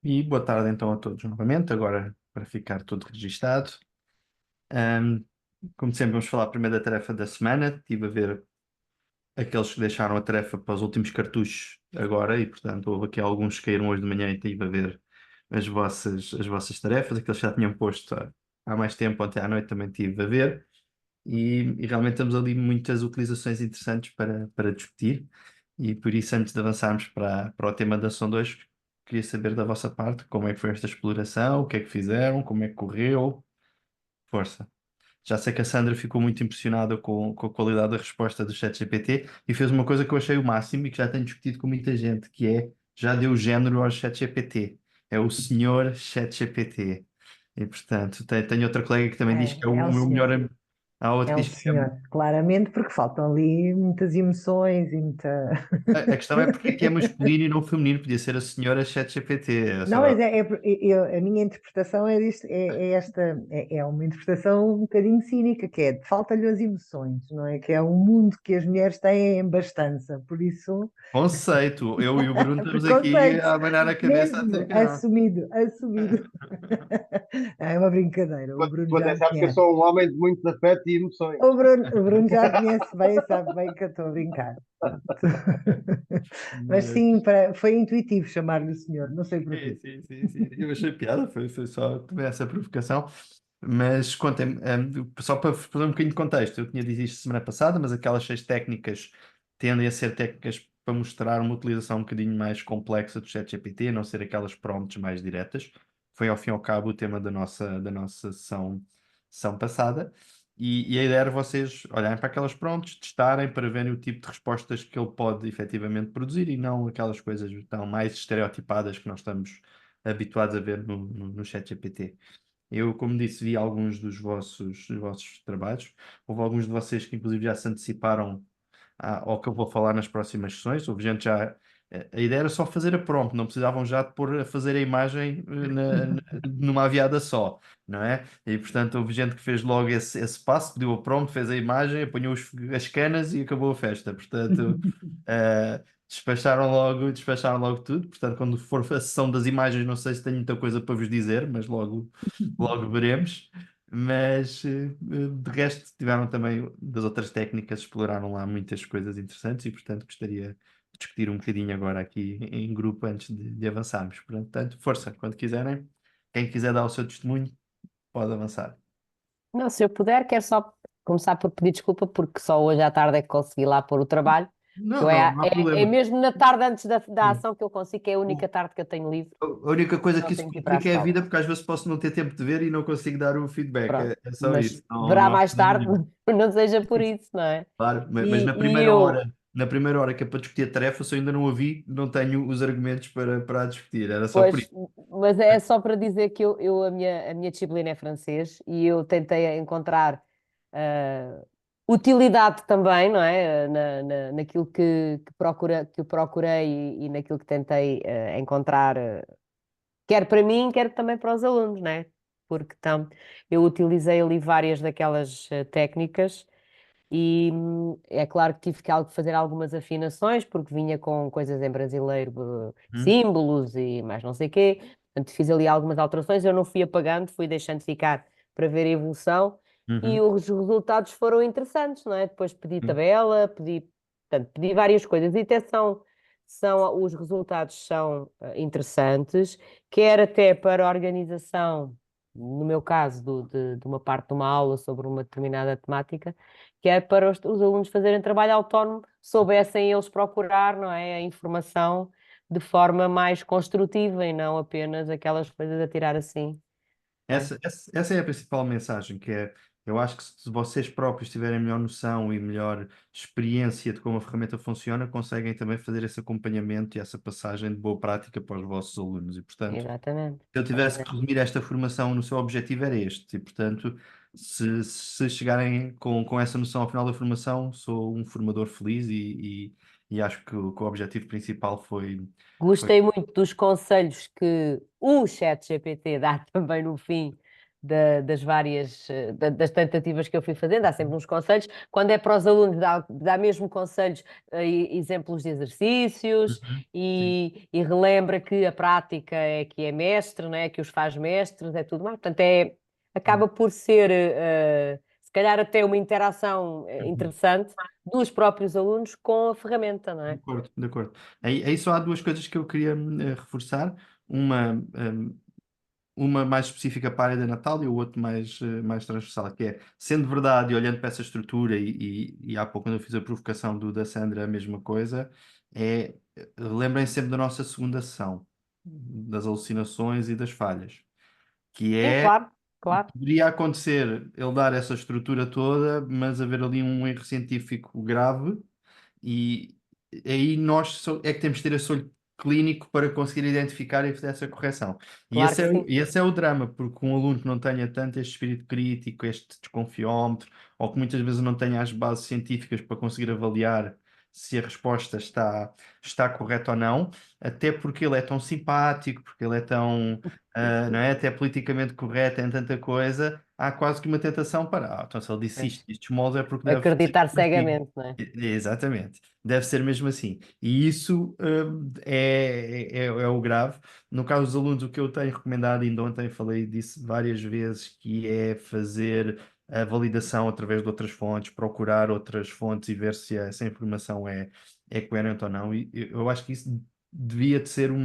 E boa tarde então a todos novamente, agora para ficar tudo registado. Ahm, Como sempre, vamos falar primeiro da tarefa da semana. Estive a ver aqueles que deixaram a tarefa para os últimos cartuchos agora e, portanto, houve aqui alguns que caíram hoje de manhã e estive a ver as vossas tarefas, aqueles que já tinham posto há mais tempo, ontem à noite também estive a ver. E realmente temos ali muitas utilizações interessantes para discutir. E por isso, antes de avançarmos para o tema da ação 2, queria saber da vossa parte como é que foi esta exploração, o que é que fizeram, como é que correu. Força. Já sei que a Sandra ficou muito impressionada com a qualidade da resposta do ChatGPT e fez uma coisa que eu achei o máximo e que já tenho discutido com muita gente, que é já deu género ao ChatGPT. É o senhor ChatGPT. E portanto, tenho outra colega que também diz que é É o o meu melhor. senhor, Há outro é que o diz que é. senhor, claramente, porque faltam ali muitas emoções e muita. A questão é porque é que é masculino e não feminino, podia ser a senhora ChatGPT. Não, mas a minha interpretação é, é uma interpretação um bocadinho cínica, que é falta-lhe as emoções, não é? Que é um mundo que as mulheres têm em bastança, por isso, Conceito. Eu e o Bruno estamos aqui preconceito, a abanar a cabeça a dizer mesmo, que não. assumido, assumido. É uma brincadeira, o Bruno Tu já até me sabes que eu conhece. sou um homem de muito afeto e emoções. O Bruno já me conhece bem, sabe bem que eu estou a brincar. Pronto. Mas sim, foi intuitivo chamar-lhe o senhor, não sei Sim, porquê. sim, sim, sim. Eu achei piada, foi só também essa provocação. Mas contem-me, só para fazer um bocadinho de contexto, eu tinha dito isto semana passada, mas aquelas 6 técnicas tendem a ser técnicas para mostrar uma utilização um bocadinho mais complexa do ChatGPT, não ser aquelas prompts mais diretas. Foi ao fim e ao cabo o tema da nossa sessão passada. E a ideia era vocês olharem para aquelas prompts, testarem para verem o tipo de respostas que ele pode efetivamente produzir e não aquelas coisas tão mais estereotipadas que nós estamos habituados a ver no ChatGPT. Eu, como disse, vi alguns dos vossos trabalhos. Houve alguns de vocês que, inclusive, já se anteciparam ao que eu vou falar nas próximas sessões. Houve gente já. A ideia era só fazer a prompt, não precisavam já de pôr a fazer a imagem numa aviada só, não é? E, portanto, houve gente que fez logo esse passo, pediu a prompt, fez a imagem, apanhou as canas e acabou a festa. Portanto, despacharam logo tudo. Portanto, quando for a sessão das imagens, não sei se tenho muita coisa para vos dizer, mas logo veremos. Mas de resto tiveram também das outras técnicas, exploraram lá muitas coisas interessantes e portanto gostaria de discutir um bocadinho agora aqui em grupo antes de avançarmos. Portanto, força, quando quiserem. Quem quiser dar o seu testemunho, pode avançar. Não, se eu puder, quero só começar por pedir desculpa, porque só hoje à tarde é que consegui lá pôr o trabalho. Que Não, eu não há é problema. mesmo na tarde antes da Sim. ação que eu consigo, que é a única tarde que eu tenho livre, A única coisa não que isso tenho que ir para a complica é a escola. vida, porque às vezes posso não ter tempo de ver e não consigo dar o feedback. Pronto. É só Mas isso. Não, verá não há mais problema tarde, nenhum. não seja por isso, não é? Claro, mas E, na e primeira eu, hora, na primeira hora que é para discutir a tarefa, se eu ainda não a vi, não tenho os argumentos para a discutir. Era só por pois, isso. mas é só para dizer que a minha disciplina é francês e eu tentei encontrar ah, utilidade também, não é? Naquilo que eu procurei e naquilo que tentei encontrar, quer para mim, quer também para os alunos, não é? Porque eu utilizei ali várias daquelas técnicas e é claro que tive que fazer algumas afinações, porque vinha com coisas em brasileiro, Hum? símbolos e mais não sei quê. Portanto, fiz ali algumas alterações, eu não fui apagando, fui deixando ficar para ver a evolução e Uhum. os resultados foram interessantes, não é? Depois pedi Sim. tabela, portanto, pedi várias coisas e até os resultados são interessantes, quer até para a organização, no meu caso, de uma parte de uma aula sobre uma determinada temática, que é para os alunos fazerem trabalho autónomo, soubessem eles procurar, não é, a informação de forma mais construtiva e não apenas aquelas coisas a tirar assim, não é? Essa é a principal mensagem, que é, eu acho que se vocês próprios tiverem melhor noção e melhor experiência de como a ferramenta funciona, conseguem também fazer esse acompanhamento e essa passagem de boa prática para os vossos alunos. E, portanto, Exatamente. se eu tivesse que resumir esta formação no seu objetivo, era este. E, portanto, se chegarem com essa noção ao final da formação, sou um formador feliz e acho que o objetivo principal foi. Gostei muito dos conselhos que o ChatGPT dá também no fim das várias das tentativas que eu fui fazendo, há sempre uns conselhos. Quando é para os alunos, dá mesmo conselhos, exemplos de exercícios Uhum. Sim. e relembra que a prática é que é mestre, não é? Que os faz mestres, é tudo mais. Portanto, acaba por ser, se calhar, até uma interação Uhum. interessante dos próprios alunos com a ferramenta, não De é? acordo, de acordo. Aí só há duas coisas que eu queria reforçar. Uma, uma mais específica para a área da Natal e o outro mais transversal, que é, sendo verdade, e olhando para essa estrutura, e há pouco quando eu fiz a provocação da Sandra, a mesma coisa, lembrem sempre da nossa segunda sessão, das alucinações e das falhas, que Sim, é, claro, claro, poderia acontecer ele dar essa estrutura toda, mas haver ali um erro científico grave e aí nós é que temos de ter esse olho clínico para conseguir identificar e fazer essa correção. E claro que sim. esse é o drama, porque um aluno que não tenha tanto este espírito crítico, este desconfiómetro, ou que muitas vezes não tenha as bases científicas para conseguir avaliar se a resposta está correta ou não, até porque ele é tão simpático, porque ele é tão, não é, até politicamente correto em tanta coisa, há quase que uma tentação para, então se ele disse Pois. isto, estes modos é porque deve ser Acreditar assim. cegamente, não é? Exatamente, deve ser mesmo assim. E isso é o grave. No caso dos alunos, o que eu tenho recomendado, ainda ontem falei disso várias vezes, que é fazer a validação através de outras fontes, procurar outras fontes e ver se essa informação é coerente ou não. E eu acho que isso devia de ser um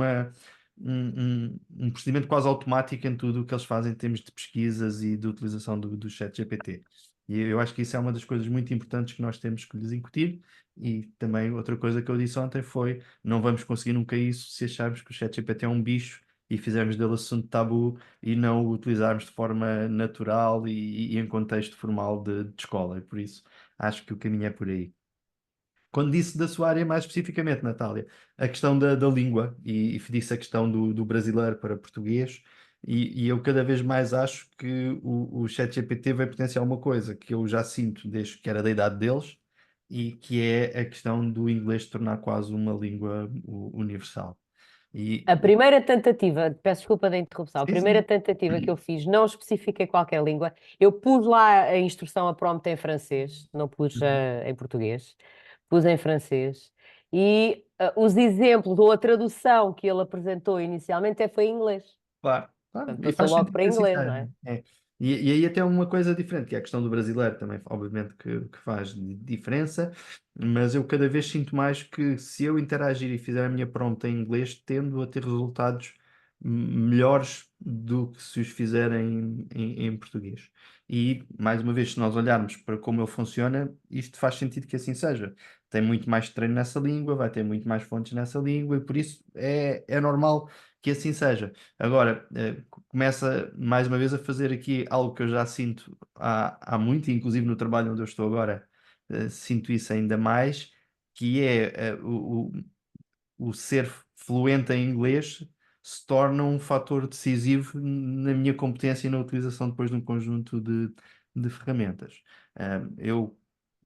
procedimento quase automático em tudo o que eles fazem em termos de pesquisas e de utilização do ChatGPT. E eu acho que isso é uma das coisas muito importantes que nós temos que lhes incutir. E também outra coisa que eu disse ontem foi: não vamos conseguir nunca isso se acharmos que o ChatGPT é um bicho e fizermos dele assunto tabu e não o utilizarmos de forma natural e em contexto formal de escola. E por isso acho que o caminho é por aí. Quando disse da sua área mais especificamente, Natália, a questão da língua e disse a questão do brasileiro para português, e eu cada vez mais acho que o ChatGPT vai potenciar uma coisa que eu já sinto desde que era da idade deles, e que é a questão do inglês se tornar quase uma língua universal. E, A primeira tentativa, peço desculpa da interrupção, a sim, primeira sim. tentativa que eu fiz, não especifiquei qualquer língua, eu pus lá a instrução, a prompt em francês, não pus Uhum. em português, pus em francês, e os exemplos ou a tradução que ele apresentou inicialmente foi em inglês. Claro, claro. Portanto, E passou faz logo sentido para que assim inglês, não seja. é? É. E aí até uma coisa diferente, que é a questão do brasileiro também, obviamente que faz diferença, mas eu cada vez sinto mais que se eu interagir e fizer a minha prompt em inglês, tendo a ter resultados melhores do que se os fizerem em português. E, mais uma vez, se nós olharmos para como ele funciona, isto faz sentido que assim seja. Tem muito mais treino nessa língua, vai ter muito mais fontes nessa língua, e por isso é normal que assim seja. Agora, começa mais uma vez a fazer aqui algo que eu já sinto há muito, e inclusive no trabalho onde eu estou agora, sinto isso ainda mais, que é o ser fluente em inglês se torna um fator decisivo na minha competência e na utilização depois de um conjunto de ferramentas. Eu,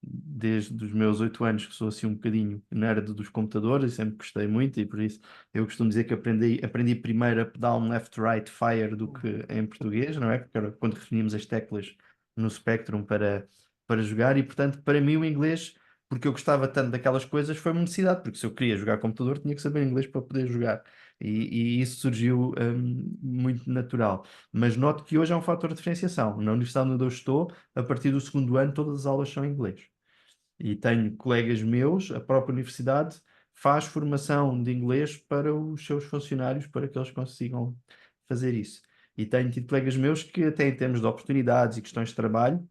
desde os meus 8 anos, que sou assim um bocadinho nerd dos computadores, e sempre gostei muito, e por isso eu costumo dizer que aprendi primeiro a pedal left, right, fire do que em português, não é? Porque era quando reunimos as teclas no Spectrum para jogar, e portanto, para mim, o inglês, porque eu gostava tanto daquelas coisas, foi uma necessidade, porque se eu queria jogar computador, tinha que saber inglês para poder jogar. E isso surgiu muito natural. Mas noto que hoje é um fator de diferenciação. Na universidade onde eu estou, a partir do segundo ano, todas as aulas são em inglês. E tenho colegas meus, a própria universidade faz formação de inglês para os seus funcionários para que eles consigam fazer isso. E tenho tido colegas meus que, até em termos de oportunidades e questões de trabalho,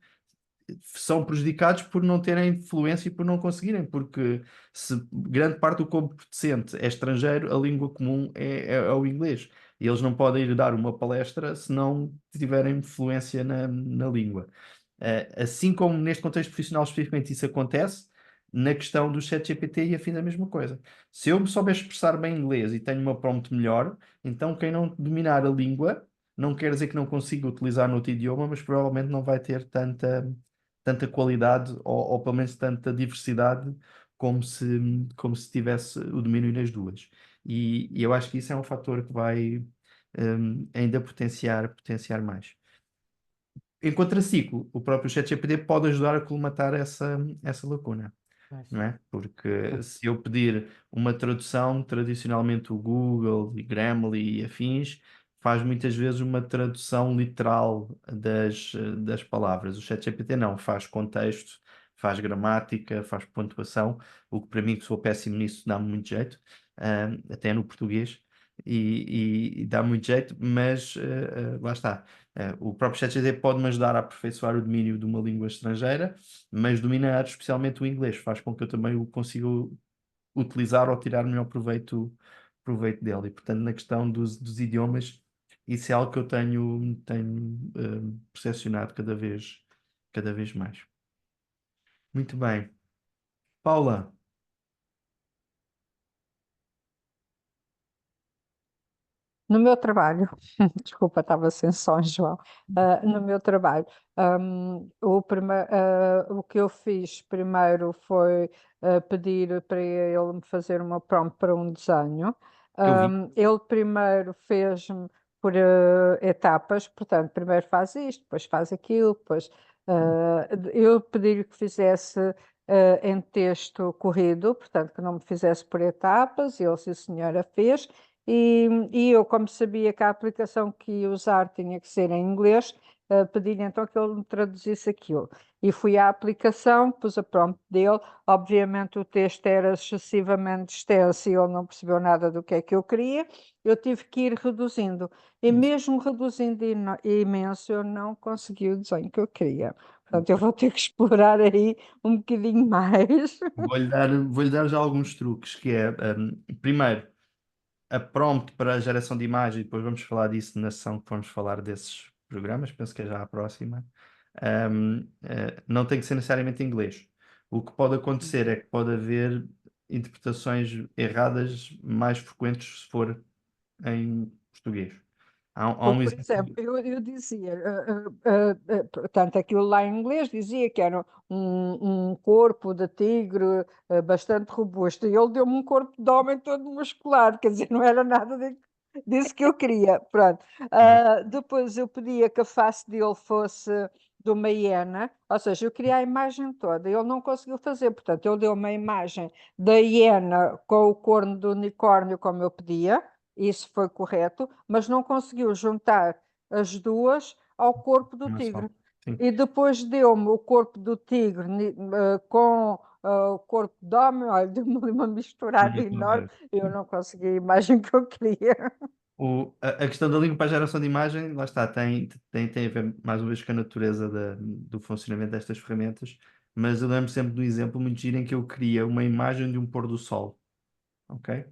são prejudicados por não terem fluência e por não conseguirem, porque se grande parte do corpo docente é estrangeiro, a língua comum é o inglês. E eles não podem ir dar uma palestra se não tiverem fluência na língua. Assim como neste contexto profissional especificamente isso acontece, na questão do ChatGPT e afim da mesma coisa. Se eu me souber expressar bem inglês e tenho uma prompt melhor, então quem não dominar a língua não quer dizer que não consiga utilizar no outro idioma, mas provavelmente não vai ter tanta qualidade ou pelo menos tanta diversidade como se tivesse o domínio nas duas. E eu acho que isso é um fator que vai ainda potenciar mais. Em contraciclo, o próprio ChatGPT pode ajudar a colmatar essa lacuna, Pois. não é? Porque se eu pedir uma tradução, tradicionalmente o Google e Grammarly e afins faz muitas vezes uma tradução literal das palavras. O ChatGPT não, faz contexto, faz gramática, faz pontuação, o que para mim, que sou péssimo nisso, dá-me muito jeito, até no português, e dá muito jeito, mas lá está. O próprio ChatGPT pode-me ajudar a aperfeiçoar o domínio de uma língua estrangeira, mas dominar especialmente o inglês faz com que eu também o consiga utilizar ou tirar melhor proveito dele. E, portanto, na questão dos idiomas, isso é algo que eu tenho percepcionado cada vez mais. Muito bem. Paula, No meu trabalho, desculpa, estava sem som, João. No meu trabalho, o que eu fiz primeiro foi pedir para ele me fazer uma prompt para um desenho. eu vi. Ele primeiro fez-me por etapas, portanto, primeiro faz isto, depois faz aquilo, depois eu pedi-lhe que fizesse em texto corrido, portanto, que não me fizesse por etapas, ele, sim, senhora, fez. E eu, como sabia que a aplicação que ia usar tinha que ser em inglês, pedi-lhe então que ele me traduzisse aquilo. E fui à aplicação, pus a prompt dele. Obviamente o texto era excessivamente extenso e ele não percebeu nada do que é que eu queria. Eu tive que ir reduzindo. E mesmo reduzindo imenso, eu não consegui o desenho que eu queria. Portanto, eu vou ter que explorar aí um bocadinho mais. Vou-lhe dar já alguns truques, que é, primeiro, a prompt para a geração de imagem, depois vamos falar disso na sessão que vamos falar desses programas, penso que é já a próxima, não tem que ser necessariamente em inglês. O que pode acontecer é que pode haver interpretações erradas mais frequentes se for em português. Há um Por exemplo. exemplo, eu dizia, portanto, aquilo lá em inglês dizia que era um corpo de tigre bastante robusto, e ele deu-me um corpo de homem todo musculado, quer dizer, não era nada disso que eu queria. Pronto. Depois eu pedia que a face dele fosse de uma hiena, ou seja, eu queria a imagem toda, ele não conseguiu fazer, portanto, ele deu uma imagem da hiena com o corno do unicórnio, como eu pedia. Isso foi correto, mas não conseguiu juntar as duas ao corpo do Uma só. tigre. Sim. E depois deu-me o corpo do tigre com o corpo de homem, olha, deu-me ali uma misturada enorme, eu não consegui a imagem que eu queria. A questão da língua para a geração de imagem, lá está, tem a ver mais uma vez com a natureza do funcionamento destas ferramentas, mas eu lembro sempre de um exemplo muito giro em que eu queria uma imagem de um pôr do sol, ok?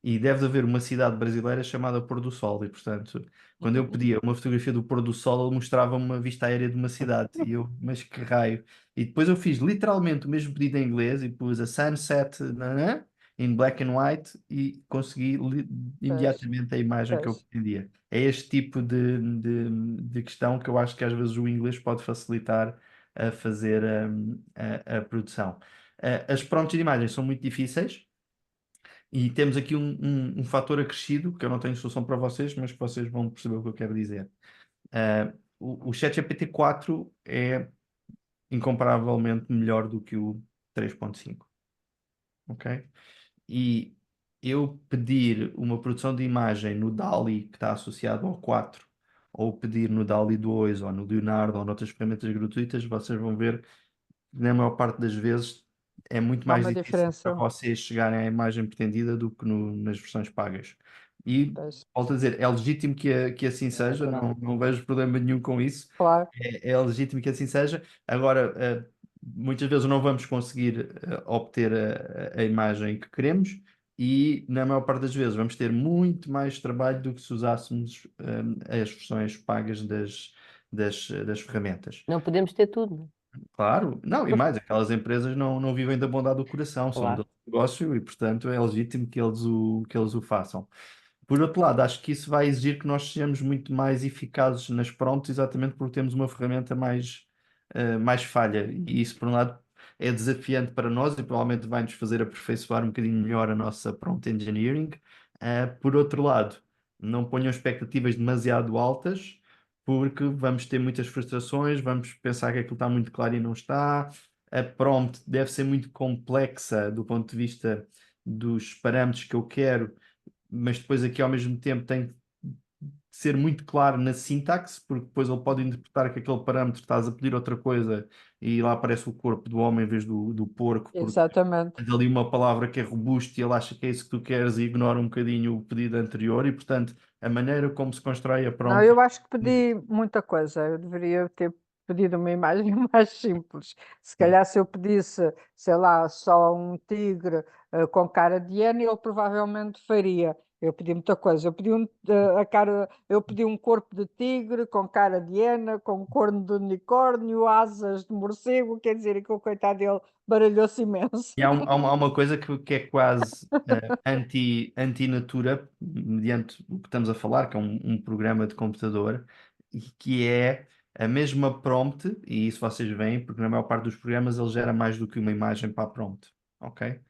E deve haver uma cidade brasileira chamada Pôr do Sol, e portanto, quando eu pedia uma fotografia do pôr do sol, ele mostrava uma vista aérea de uma cidade, e eu, mas que raio? E depois eu fiz literalmente o mesmo pedido em inglês e pus a sunset, nanã, in black and white, e consegui Pois, imediatamente a imagem que eu pois. pretendia. É este tipo de questão que eu acho que às vezes o inglês pode facilitar a fazer a produção. As prompts de imagens são muito difíceis. E temos aqui um fator acrescido, que eu não tenho solução para vocês, mas que vocês vão perceber o que eu quero dizer. O ChatGPT 4 é incomparavelmente melhor do que o 3.5, ok? E eu pedir uma produção de imagem no DALL-E, que está associado ao 4, ou pedir no DALL-E 2, ou no Leonardo, ou noutras ferramentas gratuitas, vocês vão ver na maior parte das vezes é muito Há mais uma difícil para diferença. vocês chegarem à imagem pretendida do que nas versões pagas. E, Pois, volto a dizer, é legítimo que assim seja, não vejo problema nenhum com isso, claro. é legítimo que assim seja. Agora, muitas vezes não vamos conseguir obter a imagem que queremos. E na maior parte das vezes vamos ter muito mais trabalho do que se usássemos as versões pagas das ferramentas. Não podemos ter tudo, Claro, não, e mais, aquelas empresas não vivem da bondade do coração, são claro. do negócio e, portanto, é legítimo que eles o façam. Por outro lado, acho que isso vai exigir que nós sejamos muito mais eficazes nas prompts, exatamente porque temos uma ferramenta mais falha. E isso, por um lado, é desafiante para nós e provavelmente vai nos fazer aperfeiçoar um bocadinho melhor a nossa prompt engineering. Por outro lado, não ponham expectativas demasiado altas, porque vamos ter muitas frustrações, vamos pensar que aquilo está muito claro e não está. A prompt deve ser muito complexa do ponto de vista dos parâmetros que eu quero, mas depois aqui ao mesmo tempo tem que ser muito claro na sintaxe, porque depois ele pode interpretar que aquele parâmetro estás a pedir outra coisa e lá aparece o corpo do homem em vez do porco, porque Exatamente. tens ali uma palavra que é robusta e ele acha que é isso que tu queres e ignora um bocadinho o pedido anterior e, portanto, a maneira como se constrói a Não, prompt. eu acho que pedi muita coisa. Eu deveria ter pedido uma imagem mais simples. Se calhar, se eu pedisse, sei lá, só um tigre com cara de hiena, ele provavelmente faria. Eu pedi muita coisa. Eu pedi um corpo de tigre com cara de hiena, com corno de unicórnio, asas de morcego. Quer dizer, que o coitado dele baralhou-se imenso. E há uma coisa que é quase anti-natura, mediante o que estamos a falar, que é um programa de computador, e que é a mesma prompt, e isso vocês veem, porque na maior parte dos programas ele gera mais do que uma imagem para a prompt, ok?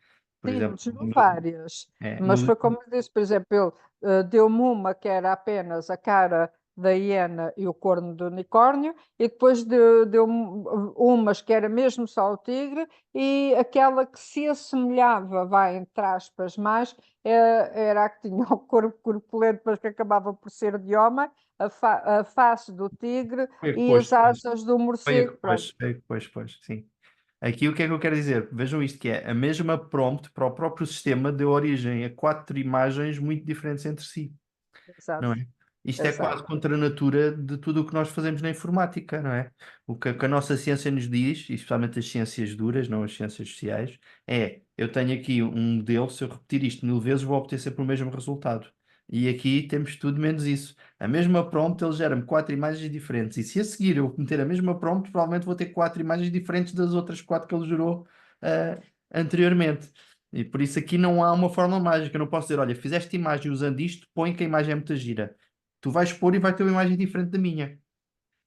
Por Sim, exemplo, ele gerou várias, mas no, foi como eu disse, por exemplo, ele deu-me uma que era apenas a cara da hiena e o corno do unicórnio, e depois deu-me umas que era mesmo só o tigre, e aquela que se assemelhava, vai, entre aspas, mais, era a que tinha o corpo corpulento, mas que acabava por ser de homem, a face do tigre foi a que e as pôs, asas do foi a que morcego, pronto. pôs, foi a que pôs, sim. Aqui o que é que eu quero dizer? Vejam isto que é a mesma prompt para o próprio sistema deu origem a 4 imagens muito diferentes entre si, não Exato, é? Isto é exato. quase contra a natura de tudo o que nós fazemos na informática, não é? O que a nossa ciência nos diz, e especialmente as ciências duras, não as ciências sociais, é: eu tenho aqui um modelo, se eu repetir isto 1000 vezes, vou obter sempre o mesmo resultado. E aqui temos tudo menos isso. A mesma prompt, ele gera-me 4 imagens diferentes. E se a seguir eu meter a mesma prompt, provavelmente vou ter 4 imagens diferentes das outras 4 que ele gerou anteriormente. E por isso aqui não há uma fórmula mágica. Eu não posso dizer, olha, fizeste imagem usando isto, põe que a imagem é muito gira. Tu vais pôr e vai ter uma imagem diferente da minha.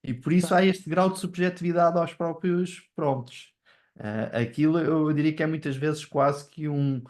E por isso há este grau de subjetividade aos próprios prompts. Aquilo eu diria que é muitas vezes quase que um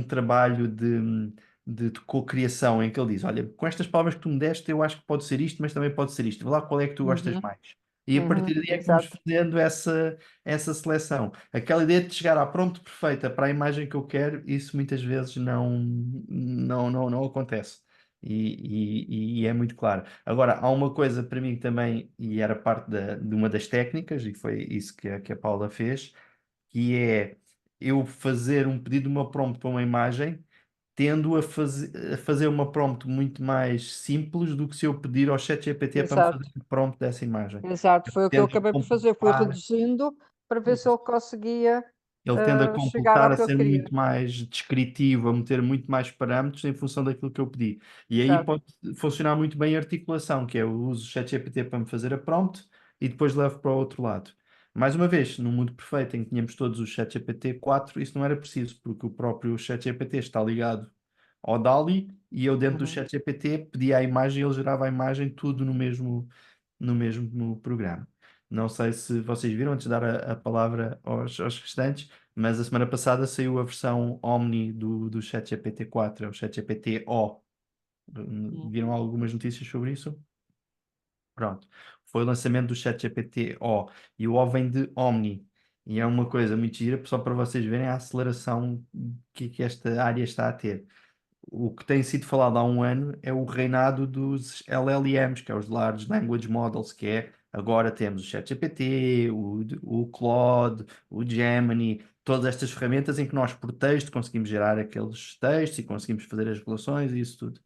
trabalho de cocriação em que ele diz: olha, com estas palavras que tu me deste, eu acho que pode ser isto, mas também pode ser isto. Vê lá qual é que tu gostas Uhum, mais. E a partir daí é que vamos exato. fazendo essa seleção. Aquela ideia de chegar à prompt perfeita para a imagem que eu quero, isso muitas vezes não acontece. E é muito claro. Agora, há uma coisa para mim também, e era parte de uma das técnicas, e foi isso que a Paula fez, que é eu fazer um pedido de uma prompt para uma imagem, tendo a fazer uma prompt muito mais simples do que se eu pedir ao ChatGPT para me fazer Exato, a prompt dessa imagem. exato. Foi o que eu Tento acabei por fazer. Fui completar. reduzindo para ver se ele conseguia Ele tende a chegar completar, ao a que eu ser queria. muito mais descritivo, a meter muito mais parâmetros em função daquilo que eu pedi. E aí Exato. pode funcionar muito bem a articulação, que é eu uso o ChatGPT para me fazer a prompt e depois levo para o outro lado. Mais uma vez, num mundo perfeito em que tínhamos todos o ChatGPT 4, isso não era preciso, porque o próprio ChatGPT está ligado ao DALL-E e eu dentro do Uhum. ChatGPT pedia a imagem e ele gerava a imagem tudo no mesmo programa. Não sei se vocês viram, antes de dar a palavra aos restantes, mas a semana passada saiu a versão Omni do ChatGPT 4, é o ChatGPT O. Viram Uhum. algumas notícias sobre isso? Pronto. Foi o lançamento do ChatGPT O. E o O vem de Omni. E é uma coisa muito gira, só para vocês verem a aceleração que esta área está a ter. O que tem sido falado há um ano é o reinado dos LLMs, que é os Large Language Models, que é agora temos o ChatGPT, o Claude, o Gemini, todas estas ferramentas em que nós por texto conseguimos gerar aqueles textos e conseguimos fazer as relações e isso tudo.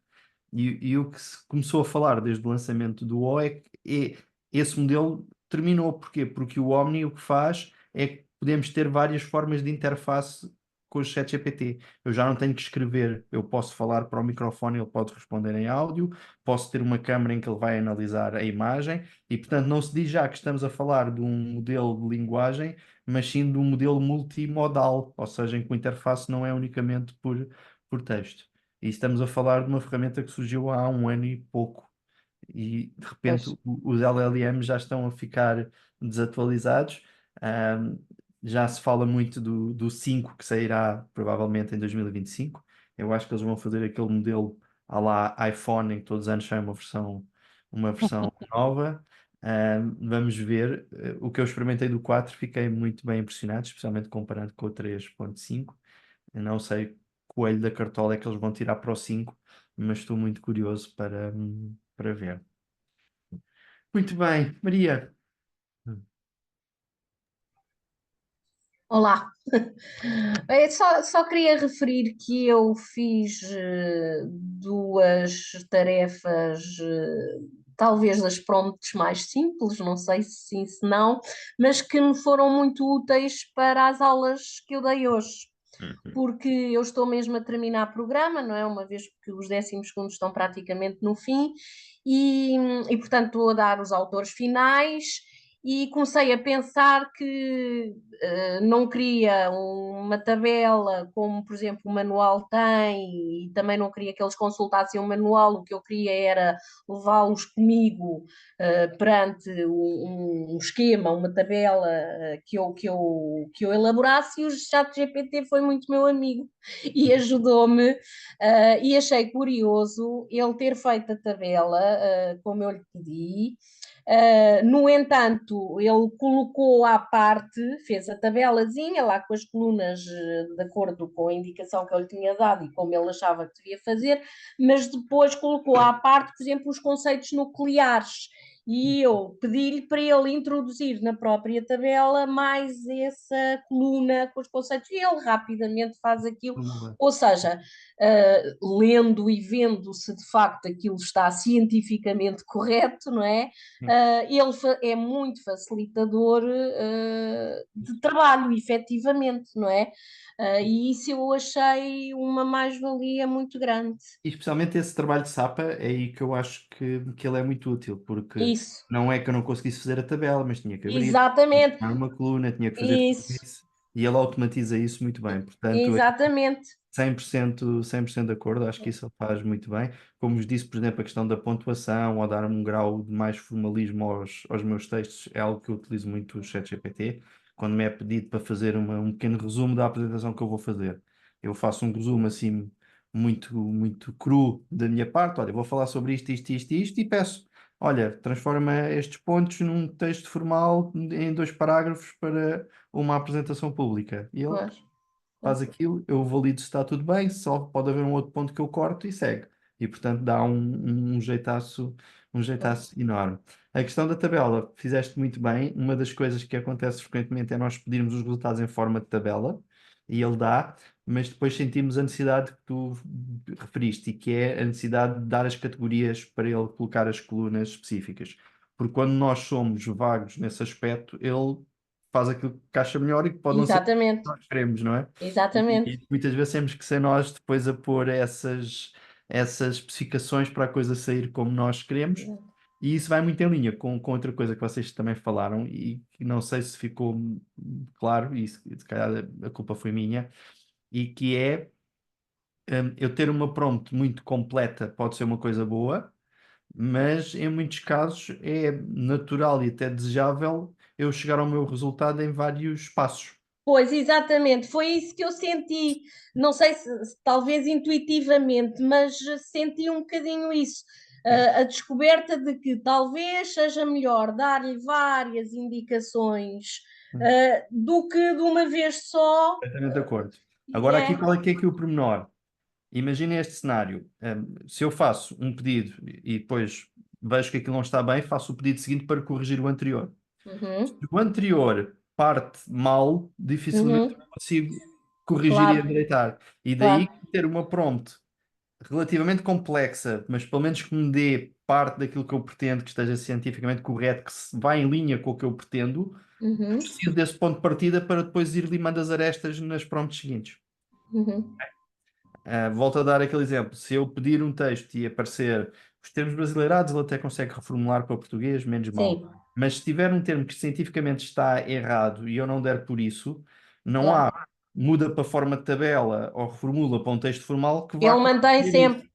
E o que se começou a falar desde o lançamento do O é que esse modelo terminou. Porquê? Porque o Omni o que faz é que podemos ter várias formas de interface com o ChatGPT. Eu já não tenho que escrever, eu posso falar para o microfone, ele pode responder em áudio, posso ter uma câmera em que ele vai analisar a imagem e, portanto, não se diz já que estamos a falar de um modelo de linguagem, mas sim de um modelo multimodal, ou seja, em que a interface não é unicamente por texto. E estamos a falar de uma ferramenta que surgiu há um ano e pouco. E de repente Pois. os LLMs já estão a ficar desatualizados. Ahm, já se fala muito do 5 que sairá provavelmente em 2025. Eu acho que eles vão fazer aquele modelo à lá iPhone em que todos os anos sai uma versão nova. Vamos ver. O que eu experimentei do 4 fiquei muito bem impressionado, especialmente comparando com o 3.5. Eu não sei que coelho da cartola é que eles vão tirar para o 5, mas estou muito curioso para ver. Muito bem, Maria. Olá. Só queria referir que eu fiz duas tarefas, talvez das prompts mais simples, não sei se sim, se não, mas que me foram muito úteis para as aulas que eu dei hoje. Porque eu estou mesmo a terminar o programa, não é? Uma vez que os 12º estão praticamente no fim, e portanto estou a dar os autores finais e comecei a pensar que não queria uma tabela como, por exemplo, o manual tem, e também não queria que eles consultassem o manual, o que eu queria era levá-los comigo perante um esquema, uma tabela que eu elaborasse, e o ChatGPT foi muito meu amigo e ajudou-me, e achei curioso ele ter feito a tabela como eu lhe pedi. No entanto, ele colocou à parte, fez a tabelazinha lá com as colunas de acordo com a indicação que eu lhe tinha dado e como ele achava que devia fazer, mas depois colocou à parte, por exemplo, os conceitos nucleares. E eu pedi-lhe para ele introduzir na própria tabela mais essa coluna com os conceitos, e ele rapidamente faz aquilo. Ou seja, lendo e vendo se de facto aquilo está cientificamente correto, não é? Ele é muito facilitador de trabalho, efetivamente, não é? E isso eu achei uma mais-valia muito grande. E especialmente esse trabalho de Sapa é aí que eu acho que ele é muito útil, porque Isso, não é que eu não conseguisse fazer a tabela, mas tinha que abrir, tinha que exatamente, criar uma coluna, tinha que fazer tudo isso, isso, e ele automatiza isso muito bem. Portanto, é exatamente. 100% de acordo, acho que isso ele faz muito bem. Como vos disse, por exemplo, a questão da pontuação ou dar um grau de mais formalismo aos meus textos é algo que eu utilizo muito o ChatGPT. Quando me é pedido para fazer um pequeno resumo da apresentação que eu vou fazer, eu faço um resumo assim muito, muito cru da minha parte. Olha, vou falar sobre isto, isto, isto, isto, e peço, olha, transforma estes pontos num texto formal em 2 parágrafos para uma apresentação pública. E ele Pois. faz aquilo, eu valido se está tudo bem, só pode haver um outro ponto que eu corto e segue. E portanto dá um jeitaço enorme. A questão da tabela, fizeste muito bem. Uma das coisas que acontece frequentemente é nós pedirmos os resultados em forma de tabela, e ele dá, mas depois sentimos a necessidade que tu referiste, e que é a necessidade de dar as categorias para ele colocar as colunas específicas. Porque quando nós somos vagos nesse aspecto, ele faz aquilo que acha melhor e que pode não ser o que Exatamente, nós queremos, não é? E exatamente. muitas vezes temos que ser nós depois a pôr essas especificações para a coisa sair como nós queremos. E isso vai muito em linha com outra coisa que vocês também falaram e que não sei se ficou claro, e se calhar a culpa foi minha, e que é eu ter uma prompt muito completa pode ser uma coisa boa, mas em muitos casos é natural e até desejável eu chegar ao meu resultado em vários passos. Pois, exatamente, foi isso que eu senti. Não sei se talvez intuitivamente, mas senti um bocadinho isso. A descoberta de que talvez seja melhor dar-lhe várias indicações, do que de uma vez só. Completamente de acordo. E Agora, aqui, é, qual é que é aqui o pormenor? Imaginem este cenário. Se eu faço um pedido e depois vejo que aquilo não está bem, faço o pedido seguinte para corrigir o anterior. Se Uhum, o anterior parte mal, dificilmente uhum, consigo corrigir e claro, endireitar. E daí claro. ter uma prompt relativamente complexa, mas pelo menos que me dê parte daquilo que eu pretendo, que esteja cientificamente correto, que se vá em linha com o que eu pretendo, Uhum, preciso desse ponto de partida para depois ir limando as arestas nas prompts seguintes. uhum. Volto a dar aquele exemplo. Se eu pedir um texto e aparecer os termos brasileirados, ele até consegue reformular para português, menos mal. Sim, Mas se tiver um termo que cientificamente está errado e eu não der por isso, não claro. há muda para forma de tabela ou reformula para um texto formal que vá Ele mantém corrigir isso. sempre.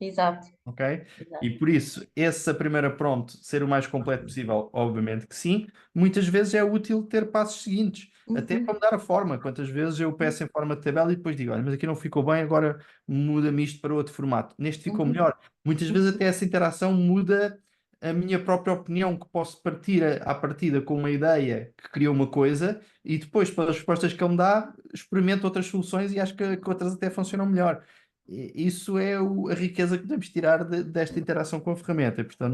Exato, Ok? E exato. por isso, essa primeira prompt ser o mais completo possível, obviamente que sim. Muitas vezes é útil ter passos seguintes, até para Uhum, mudar a forma. Quantas vezes eu peço em forma de tabela e depois digo, olha, mas aqui não ficou bem, agora muda-me isto para outro formato. Neste ficou uhum, melhor. Muitas vezes até essa interação muda a minha própria opinião, que posso partir à partida com uma ideia que criou uma coisa e depois, pelas respostas que ele me dá, experimento outras soluções e acho que outras até funcionam melhor. Isso é a riqueza que podemos tirar desta interação com a ferramenta, e, portanto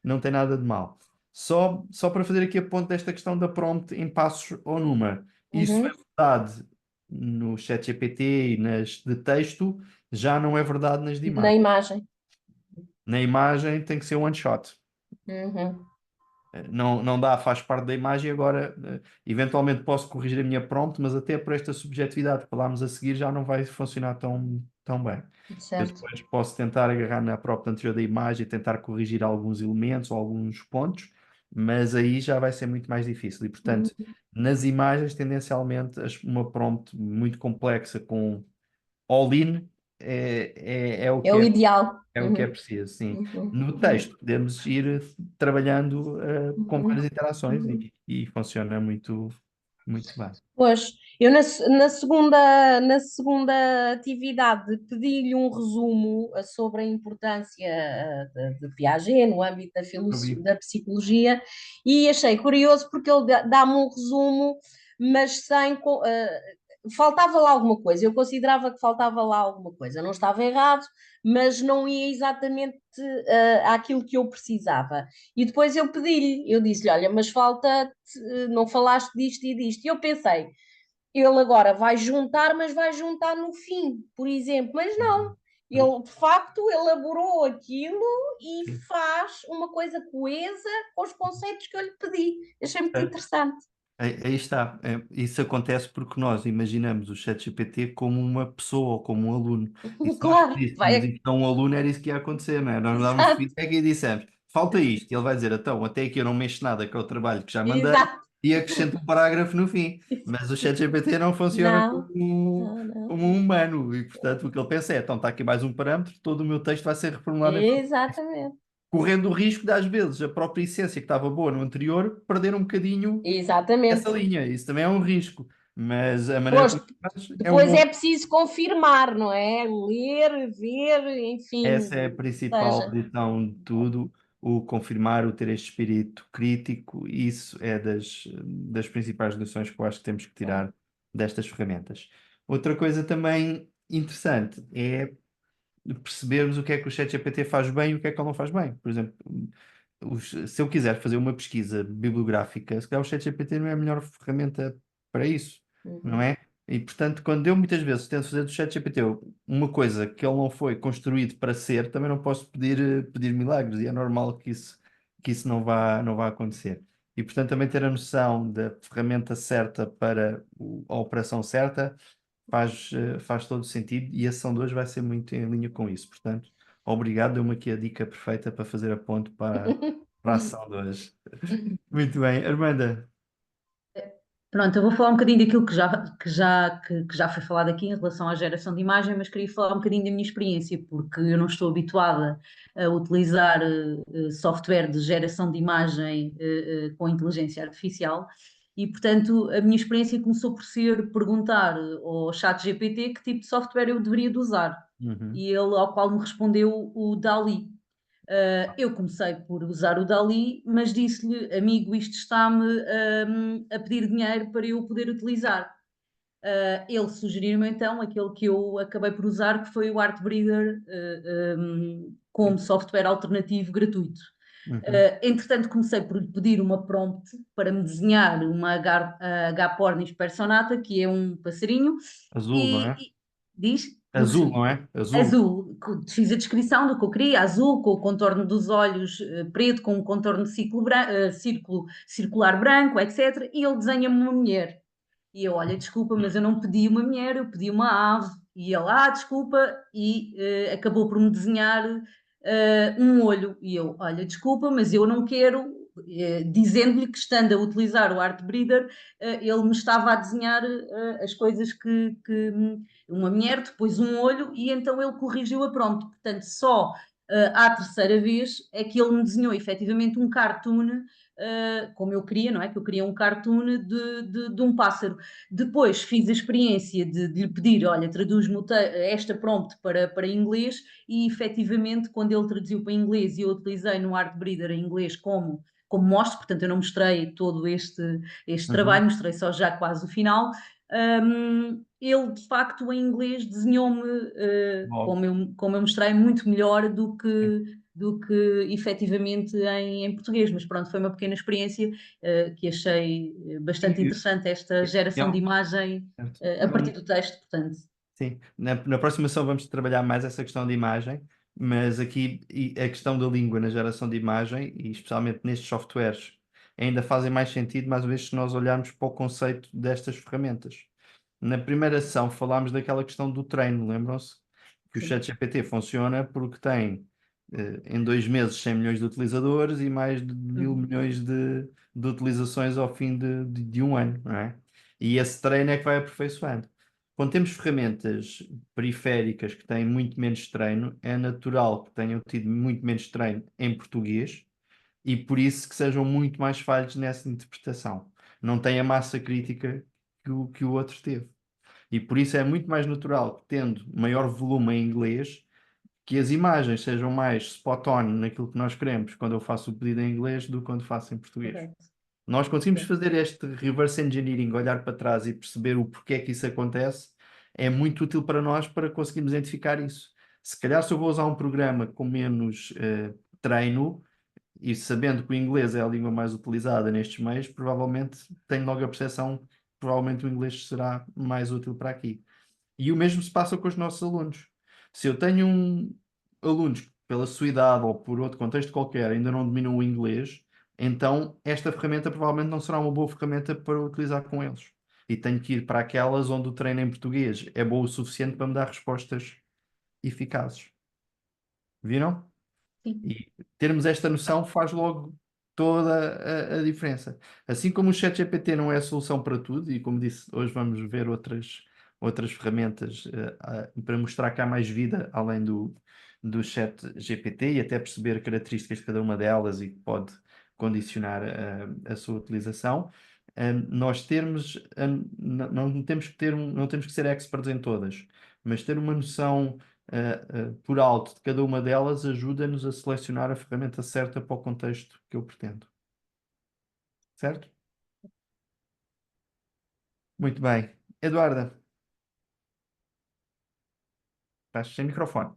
não tem nada de mal. Só para fazer aqui a ponto desta questão da prompt em passos ou número. Isso é Uhum. verdade no ChatGPT e nas de texto, já não é verdade nas de Na imagem. imagem. Na imagem tem que ser one shot. Uhum. Não dá, faz parte da imagem. Agora, eventualmente posso corrigir a minha prompt, mas até por esta subjetividade que falámos a seguir já não vai funcionar tão bem. Eu Certo. depois posso tentar agarrar na prompt anterior da imagem e tentar corrigir alguns elementos ou alguns pontos, mas aí já vai ser muito mais difícil. E, portanto, nas imagens, tendencialmente, uma prompt muito complexa com all-in é o É que o é ideal. é o que é preciso, sim. Uhum. No texto, podemos ir trabalhando com Uhum. várias interações e funciona muito, muito bem. Pois, eu na segunda atividade pedi-lhe um resumo sobre a importância de Piaget no âmbito Eu vi. da psicologia e achei curioso porque ele dá-me um resumo, mas faltava lá alguma coisa. Eu considerava que faltava lá alguma coisa. Não estava errado, mas não ia exatamente àquilo que eu precisava. E depois eu pedi-lhe, eu disse-lhe, olha, mas não falaste disto e disto. E eu pensei, ele agora vai juntar, mas vai juntar no fim, por exemplo. Mas não, Pois, ele de facto elaborou aquilo e sim. faz uma coisa coesa com os conceitos que eu lhe pedi. Achei muito Certo. interessante. Aí está. Isso acontece porque nós imaginamos o ChatGPT como uma pessoa ou como um aluno. E se nós Claro, pedíssemos isto a um aluno, era isso que ia acontecer, não é? Nós dávamos exato, feedback e dissemos, falta isto. E ele vai dizer, então, até aqui eu não mexo nada, que é o trabalho que já mandei, exato. e acrescento um parágrafo no fim. Mas o ChatGPT não funciona Não, como, não, não. como um humano. E, portanto, o que ele pensa é, então, está aqui mais um parâmetro, todo o meu texto vai ser reformulado em Exatamente, correndo o risco de, às vezes, a própria essência que estava boa no anterior, perder um bocadinho essa exatamente. linha. Isso também é um risco. Mas a maneira Pois, como faz é um depois bom. é preciso confirmar, não é? Ler, ver, enfim, Essa é a principal seja. lição de tudo, o confirmar, o ter este espírito crítico. Isso é das principais lições que eu acho que temos que tirar destas ferramentas. Outra coisa também interessante é percebermos o que é que o ChatGPT faz bem e o que é que ele não faz bem. Por exemplo, se eu quiser fazer uma pesquisa bibliográfica, se calhar o ChatGPT não é a melhor ferramenta para isso, não Uhum. é? E portanto, quando eu muitas vezes tento fazer do ChatGPT uma coisa que ele não foi construído para ser, também não posso pedir milagres, e é normal que isso não vá acontecer. E portanto, também ter a noção da ferramenta certa para a operação certa faz todo sentido, e a sessão de hoje vai ser muito em linha com isso. Portanto, obrigado, deu-me aqui a dica perfeita para fazer a ponte para a ação de hoje. Muito bem, Armanda. Pronto, eu vou falar um bocadinho daquilo que já foi falado aqui em relação à geração de imagem, mas queria falar um bocadinho da minha experiência, porque eu não estou habituada a utilizar software de geração de imagem com inteligência artificial e, portanto, a minha experiência começou por ser perguntar ao chat GPT que tipo de software eu deveria de usar. Uhum. E ele, ao qual me respondeu o DALL-E. Eu comecei por usar o Dali, mas disse-lhe, amigo, isto está-me a pedir dinheiro para eu poder utilizar. Ele sugeriu-me então aquele que eu acabei por usar, que foi o Artbreeder, como software alternativo gratuito. Uhum. Entretanto, comecei por lhe pedir uma prompt para me desenhar uma Agapornis personata, que é um passarinho, Azul, não é? e diz, Azul, não é? Azul. azul, fiz a descrição do que eu queria, azul, com o contorno dos olhos preto, com um contorno de circular branco, etc. E ele desenha-me uma mulher. E eu, olha, desculpa, mas eu não pedi uma mulher, eu pedi uma ave. E ele, desculpa, e acabou por me desenhar um olho. E eu, olha, desculpa, mas eu não quero, dizendo-lhe que estando a utilizar o Art Breeder, ele me estava a desenhar as coisas que uma mulher, depois um olho, e então ele corrigiu a prompt. Portanto, só À terceira vez é que ele me desenhou efetivamente um cartoon, como eu queria, não é? Que eu queria um cartoon de um pássaro. Depois fiz a experiência de lhe pedir, olha, traduz-me esta prompt para inglês, e efetivamente, quando ele traduziu para inglês e eu utilizei no Artbreeder em inglês como mostro, portanto, eu não mostrei todo este Uhum. trabalho, mostrei só já quase o final. Ele de facto em inglês desenhou-me, Logo. como eu mostrei, muito melhor do que efetivamente em português, mas pronto, foi uma pequena experiência, que achei bastante E- interessante, esta e- geração de imagem, certo. a partir do texto, portanto. Sim, na próxima sessão vamos trabalhar mais essa questão de imagem, mas aqui a questão da língua na geração de imagem, e especialmente nestes softwares, ainda fazem mais sentido, mais uma vez, se nós olharmos para o conceito destas ferramentas. Na primeira sessão falámos daquela questão do treino, lembram-se? Que o Sim. ChatGPT funciona porque tem, em 2 meses, 100 milhões de utilizadores e mais de 1.000 milhões de utilizações ao fim de um ano, não é? E esse treino é que vai aperfeiçoando. Quando temos ferramentas periféricas que têm muito menos treino, é natural que tenham tido muito menos treino em português e por isso que sejam muito mais falhos nessa interpretação. Não tem a massa crítica que o outro teve. E por isso é muito mais natural que, tendo maior volume em inglês, que as imagens sejam mais spot on naquilo que nós queremos quando eu faço o pedido em inglês do que quando faço em português. Correto. Nós conseguimos Sim. fazer este reverse engineering, olhar para trás e perceber o porquê que isso acontece, é muito útil para nós para conseguirmos identificar isso. Se calhar, se eu vou usar um programa com menos treino e sabendo que o inglês é a língua mais utilizada nestes meios, provavelmente tenho logo a percepção que provavelmente o inglês será mais útil para aqui. E o mesmo se passa com os nossos alunos. Se eu tenho alunos que, pela sua idade ou por outro contexto qualquer, ainda não dominam o inglês, então esta ferramenta provavelmente não será uma boa ferramenta para utilizar com eles. E tenho que ir para aquelas onde o treino em português é bom o suficiente para me dar respostas eficazes. Viram? Sim. E termos esta noção faz logo toda a diferença. Assim como o ChatGPT não é a solução para tudo, e como disse, hoje vamos ver outras ferramentas para mostrar que há mais vida além do ChatGPT e até perceber características de cada uma delas e que pode condicionar a sua utilização. Nós termos, não temos que não temos que ser experts em todas, mas ter uma noção por alto de cada uma delas ajuda-nos a selecionar a ferramenta certa para o contexto que eu pretendo. Certo? Muito bem. Eduarda, estás sem microfone.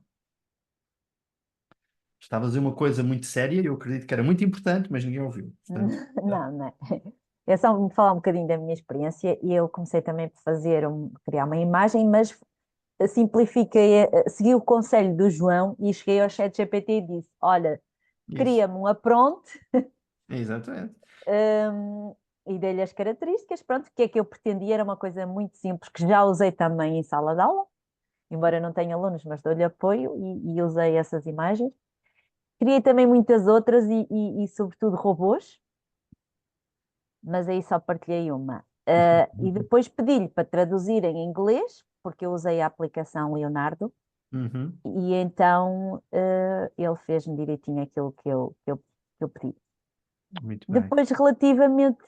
Estavas a dizer uma coisa muito séria e eu acredito que era muito importante, mas ninguém ouviu. Portanto, Não, não. É só me falar um bocadinho da minha experiência e eu comecei também por criar uma imagem, mas simplifiquei, segui o conselho do João e cheguei ao ChatGPT e disse: Olha, isso. cria-me uma prompt, Exatamente. e dei-lhe as características. Pronto, o que é que eu pretendia? Era uma coisa muito simples que já usei também em sala de aula, embora não tenha alunos, mas dou-lhe apoio e usei essas imagens. Criei também muitas outras e sobretudo robôs, mas aí só partilhei uma. E depois pedi-lhe para traduzir em inglês, porque eu usei a aplicação Leonardo, Uhum. e então ele fez-me direitinho aquilo que eu pedi. Muito bem. Depois, relativamente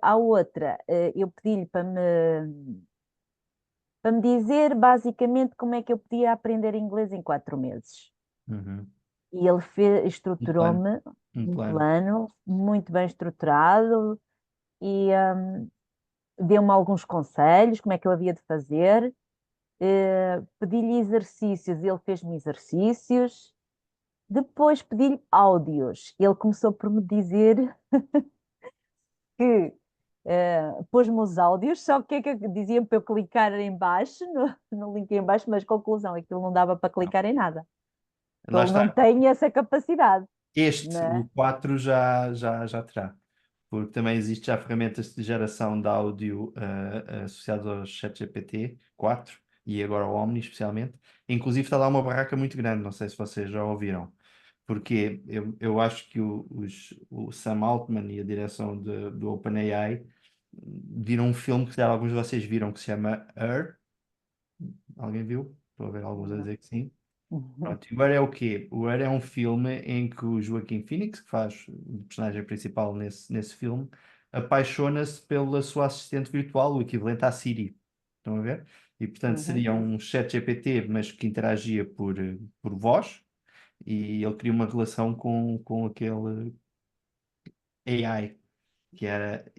à outra, eu pedi-lhe para me dizer basicamente como é que eu podia aprender inglês em 4 meses. Uhum. E ele Um plano. estruturou-me Um um plano. plano muito bem estruturado e deu-me alguns conselhos, como é que eu havia de fazer. Pedi-lhe exercícios, ele fez-me exercícios. Depois pedi-lhe áudios. Ele começou por me dizer que pôs-me os áudios, só que é que diziam para eu clicar em baixo, no link em baixo, mas conclusão, aquilo não dava para Não. clicar em nada. Lá Ele não está. tem essa capacidade, O né? 4 já terá. Porque também existe já ferramentas de geração de áudio associadas ao ChatGPT 4 e agora ao Omni especialmente. Inclusive está lá uma barraca muito grande, não sei se vocês já ouviram. Porque eu acho que o Sam Altman e a direção do OpenAI viram um filme que se calhar alguns de vocês viram que se chama Her. Alguém viu? Estou a ver alguns a Não, dizer que sim. Pronto, e o Her é o quê? O Her é um filme em que o Joaquim Phoenix, que faz o personagem principal nesse filme, apaixona-se pela sua assistente virtual, o equivalente à Siri. Estão a ver? E portanto seria um chat GPT, mas que interagia por voz, e ele cria uma relação com aquele AI,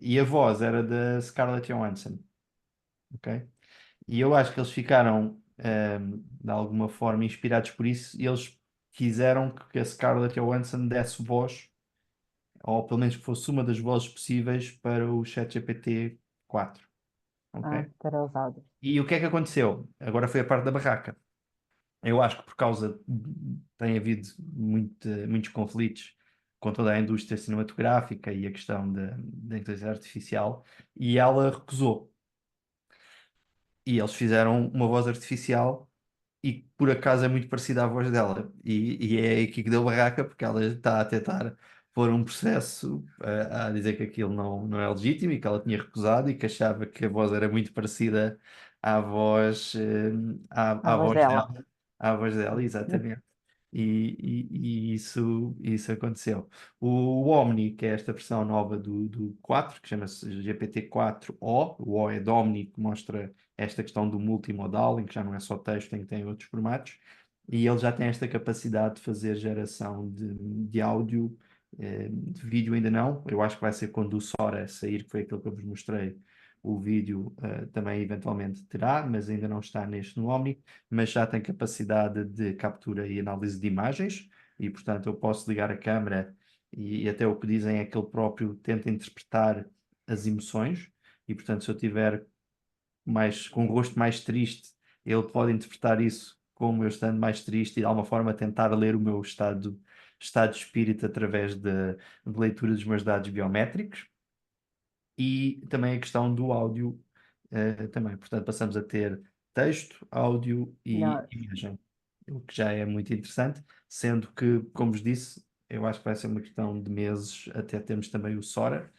e a voz era da Scarlett Johansson, ok? E eu acho que eles ficaram, de alguma forma, inspirados por isso, e eles quiseram que a Scarlett Johansson desse voz, ou pelo menos que fosse uma das vozes possíveis para o ChatGPT 4, ok? Para os áudios. E o que é que aconteceu? Agora foi a parte da barraca. Eu acho que por causa tem havido muitos conflitos com toda a indústria cinematográfica e a questão da inteligência artificial, e ela recusou. E eles fizeram uma voz artificial e que por acaso é muito parecida à voz dela. E é aqui que deu barraca, porque ela está a tentar pôr um processo a dizer que aquilo não é legítimo e que ela tinha recusado e que achava que a voz era muito parecida à voz, A à voz voz dela. dela. À voz dela, exatamente. E isso aconteceu. O Omni, que é esta versão nova do 4, que chama-se GPT-4O, o O é de Omni, que mostra esta questão do multimodal, em que já não é só texto, em que tem outros formatos, e ele já tem esta capacidade de fazer geração de áudio, de vídeo ainda não. Eu acho que vai ser quando o Sora sair, que foi aquilo que eu vos mostrei. O vídeo também eventualmente terá, mas ainda não está neste no Omni, mas já tem capacidade de captura e análise de imagens, e portanto eu posso ligar a câmera e até o que dizem é que ele próprio tenta interpretar as emoções, e portanto se eu tiver com um rosto mais triste, ele pode interpretar isso como eu estando mais triste e de alguma forma tentar ler o meu estado de espírito através de leitura dos meus dados biométricos. E também a questão do áudio também. Portanto, passamos a ter texto, áudio e Não, imagem, o que já é muito interessante, sendo que, como vos disse, eu acho que vai ser uma questão de meses até termos também o Sora,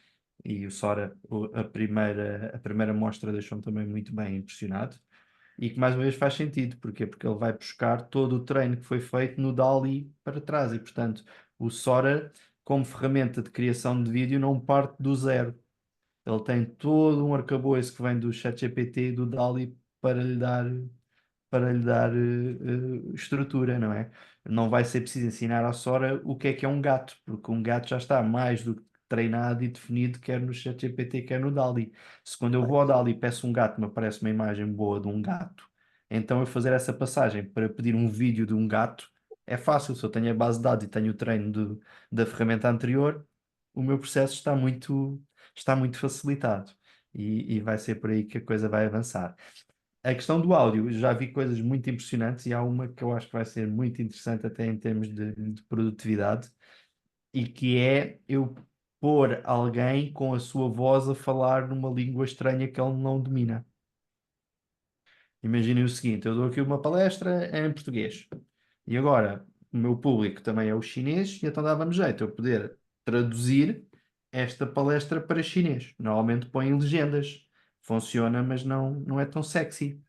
e o Sora, a primeira mostra deixou-me também muito bem impressionado, e que mais uma vez faz sentido. Porquê? Porque ele vai buscar todo o treino que foi feito no DALL-E para trás, e portanto o Sora, como ferramenta de criação de vídeo, não parte do zero. Ele tem todo um arcabouço que vem do ChatGPT e do DALL-E para lhe dar estrutura, não é? Não vai ser preciso ensinar à Sora o que é um gato, porque um gato já está mais do que treinado e definido, quer no ChatGPT, quer no DALL-E. Se quando eu vou ao DALL-E e peço um gato, me aparece uma imagem boa de um gato, então eu fazer essa passagem para pedir um vídeo de um gato é fácil. Se eu tenho a base de dados e tenho o treino da ferramenta anterior, o meu processo está muito facilitado, e vai ser por aí que a coisa vai avançar. A questão do áudio, já vi coisas muito impressionantes, e há uma que eu acho que vai ser muito interessante até em termos de produtividade, e que é eu pôr alguém com a sua voz a falar numa língua estranha que ele não domina. Imaginem o seguinte: eu dou aqui uma palestra em português, e agora o meu público também é o chinês, e então dava-me jeito eu poder traduzir esta palestra para chinês. Normalmente põe legendas, funciona, mas não é tão sexy.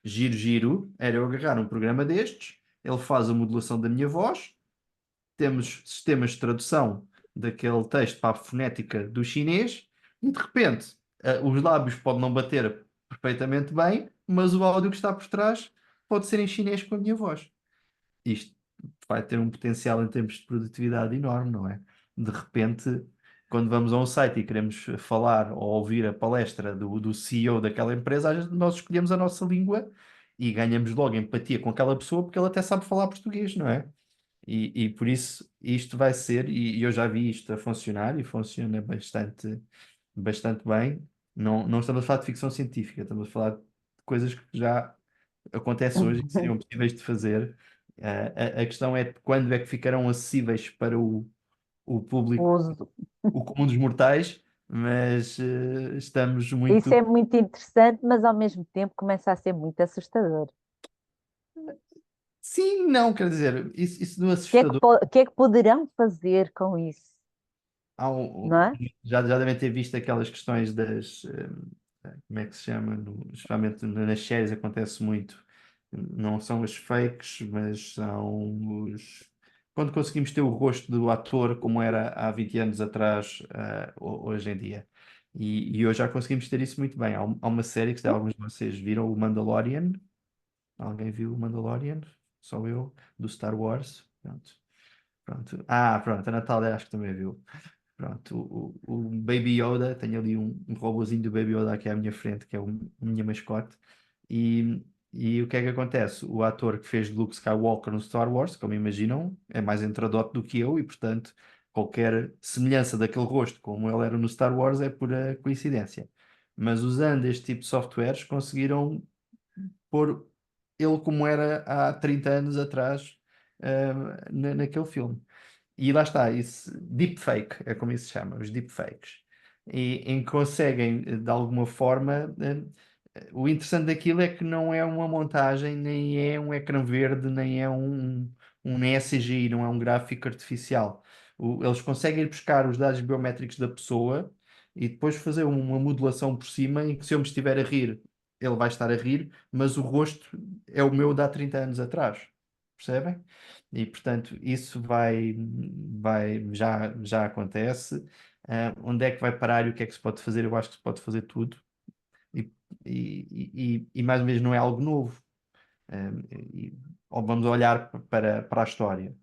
Giro, giro, era eu agarrar um programa destes, ele faz a modulação da minha voz, temos sistemas de tradução daquele texto para a fonética do chinês, e de repente os lábios podem não bater perfeitamente bem, mas o áudio que está por trás pode ser em chinês com a minha voz. Isto vai ter um potencial em termos de produtividade enorme, não é? De repente, quando vamos a um site e queremos falar ou ouvir a palestra do CEO daquela empresa, às vezes nós escolhemos a nossa língua e ganhamos logo empatia com aquela pessoa, porque ela até sabe falar português, não é? E por isso isto vai ser, e eu já vi isto a funcionar e funciona bastante, bastante bem. Não estamos a falar de ficção científica, estamos a falar de coisas que já acontecem hoje e que seriam possíveis de fazer. A questão é quando é que ficarão acessíveis para o público, uso. o comum dos mortais, mas estamos Isso muito. é muito interessante, mas ao mesmo tempo começa a ser muito assustador. Sim, não, quer dizer, isso do O que é que, assustador. o que é que poderão fazer com isso, Há não é? já devem ter visto aquelas questões como é que se chama? Especialmente nas séries acontece muito, Não são as fakes, mas são os. Quando conseguimos ter o rosto do ator como era há 20 anos atrás, hoje em dia. E hoje já conseguimos ter isso muito bem. Há uma série que se calhar alguns de vocês viram, o Mandalorian. Alguém viu o Mandalorian? Só eu, do Star Wars. Pronto. Pronto. Pronto, a Natália acho que também viu. Pronto, o Baby Yoda, tenho ali um robozinho do Baby Yoda aqui à minha frente, que é a minha mascote. E, e o que é que acontece? O ator que fez de Luke Skywalker no Star Wars, como imaginam, é mais entradote do que eu e, portanto, qualquer semelhança daquele rosto como ele era no Star Wars é pura coincidência. Mas usando este tipo de softwares, conseguiram pôr ele como era há 30 anos atrás, naquele filme. E lá está, isso, deepfake, é como isso se chama, os deepfakes. Em que conseguem, de alguma forma, o interessante daquilo é que não é uma montagem, nem é um ecrã verde, nem é nem é CGI, não é um gráfico artificial. Eles conseguem ir buscar os dados biométricos da pessoa e depois fazer uma modulação por cima em que se eu me estiver a rir, ele vai estar a rir, mas o rosto é o meu de há 30 anos atrás. Percebem? E portanto, isso já acontece. Onde é que vai parar e o que é que se pode fazer? Eu acho que se pode fazer tudo. E, e mais uma vez não é algo novo. Ou vamos olhar para a história.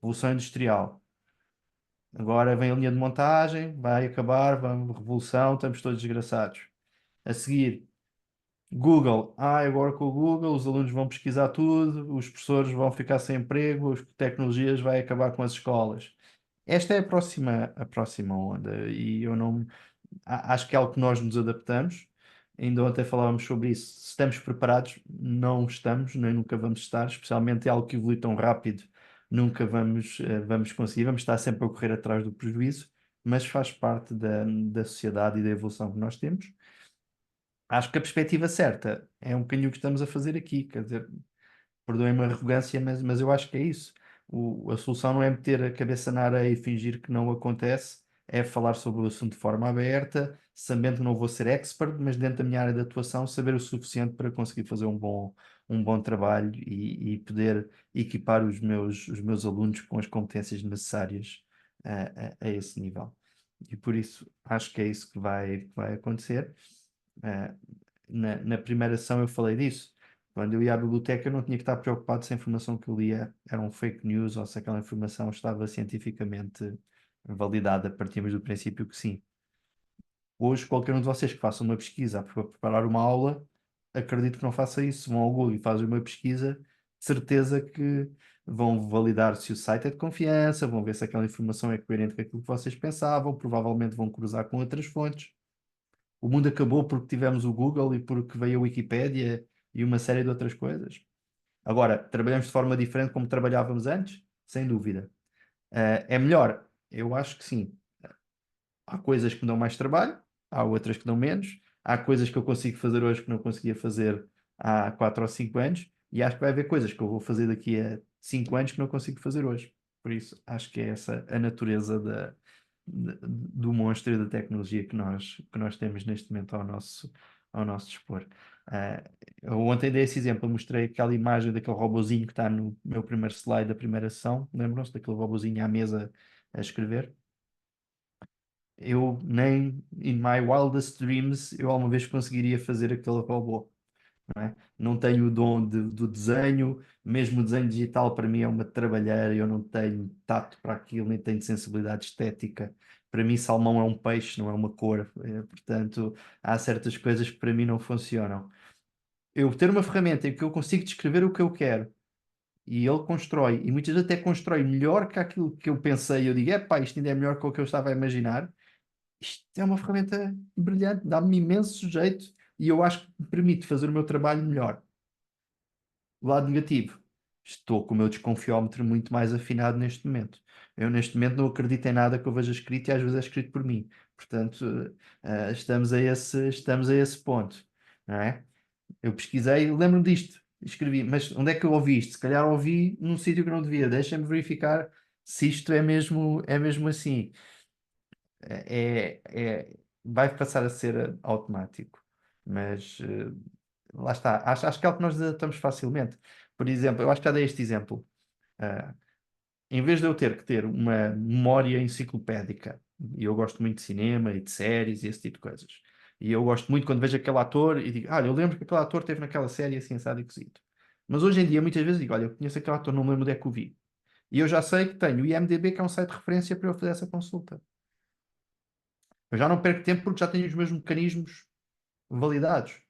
Revolução Industrial. Agora vem a linha de montagem, vai acabar, vamos, revolução, estamos todos desgraçados. A seguir, Google. Agora com o Google os alunos vão pesquisar tudo, os professores vão ficar sem emprego, as tecnologias vai acabar com as escolas. Esta é a próxima onda e eu não acho que é algo que nós nos adaptamos. Ainda ontem falávamos sobre isso. Se estamos preparados, não estamos, nem nunca vamos estar, especialmente é algo que evolui tão rápido, nunca vamos conseguir, vamos estar sempre a correr atrás do prejuízo, mas faz parte da sociedade e da evolução que nós temos. Acho que a perspectiva certa é um bocadinho o que estamos a fazer aqui, quer dizer, perdoem-me a arrogância, mas eu acho que é isso. A solução não é meter a cabeça na areia e fingir que não acontece, é falar sobre o assunto de forma aberta, sabendo que não vou ser expert, mas dentro da minha área de atuação, saber o suficiente para conseguir fazer um bom trabalho e poder equipar os meus alunos com as competências necessárias a esse nível. E por isso, acho que é isso que vai acontecer. Uh, na primeira sessão eu falei disso. Quando eu ia à biblioteca, eu não tinha que estar preocupado se a informação que eu lia era um fake news ou se aquela informação estava cientificamente validada. Partimos do princípio que sim. Hoje, qualquer um de vocês que faça uma pesquisa para preparar uma aula, acredito que não faça isso. Vão ao Google e fazem uma pesquisa, de certeza que vão validar se o site é de confiança, vão ver se aquela informação é coerente com aquilo que vocês pensavam, provavelmente vão cruzar com outras fontes. O mundo acabou porque tivemos o Google e porque veio a Wikipédia e uma série de outras coisas. Agora, trabalhamos de forma diferente como trabalhávamos antes? Sem dúvida. É melhor? Eu acho que sim. Há coisas que dão mais trabalho, há outras que dão menos, há coisas que eu consigo fazer hoje que não conseguia fazer há 4 ou 5 anos, e acho que vai haver coisas que eu vou fazer daqui a 5 anos que não consigo fazer hoje. Por isso, acho que é essa a natureza do monstro e da tecnologia que nós temos neste momento ao nosso dispor. Eu ontem dei esse exemplo, eu mostrei aquela imagem daquele robozinho que está no meu primeiro slide da primeira sessão, lembram-se daquele robozinho à mesa a escrever? Eu nem in my wildest dreams eu alguma vez conseguiria fazer aquele robô, não é? Não tenho o dom do desenho, mesmo o desenho digital para mim é uma trabalheira, eu não tenho tato para aquilo, nem tenho sensibilidade estética. Para mim, salmão é um peixe, não é uma cor. Portanto, há certas coisas que para mim não funcionam. Eu ter uma ferramenta em que eu consigo descrever o que eu quero e ele constrói, e muitas vezes até constrói melhor que aquilo que eu pensei. Eu digo, epá, isto ainda é melhor que o que eu estava a imaginar. Isto é uma ferramenta brilhante, dá-me imenso jeito e eu acho que me permite fazer o meu trabalho melhor. O lado negativo, estou com o meu desconfiómetro muito mais afinado neste momento. Eu, neste momento, não acredito em nada que eu veja escrito e às vezes é escrito por mim. Portanto, estamos a esse ponto, não é? Eu pesquisei, lembro-me disto, escrevi, mas onde é que eu ouvi isto? Se calhar ouvi num sítio que não devia. Deixa-me verificar se isto é mesmo assim. Vai passar a ser automático, mas lá está, acho que é algo que nós adaptamos facilmente. Por exemplo, eu acho que já dei este exemplo. Ah, em vez de eu ter que ter uma memória enciclopédica, e eu gosto muito de cinema e de séries e esse tipo de coisas, e eu gosto muito quando vejo aquele ator e digo, eu lembro que aquele ator esteve naquela série assim, assado e cozido. Mas hoje em dia, muitas vezes digo, olha, eu conheço aquele ator, não me lembro onde é que o vi. E eu já sei que tenho o IMDb, que é um site de referência para eu fazer essa consulta. Eu já não perco tempo porque já tenho os meus mecanismos validados.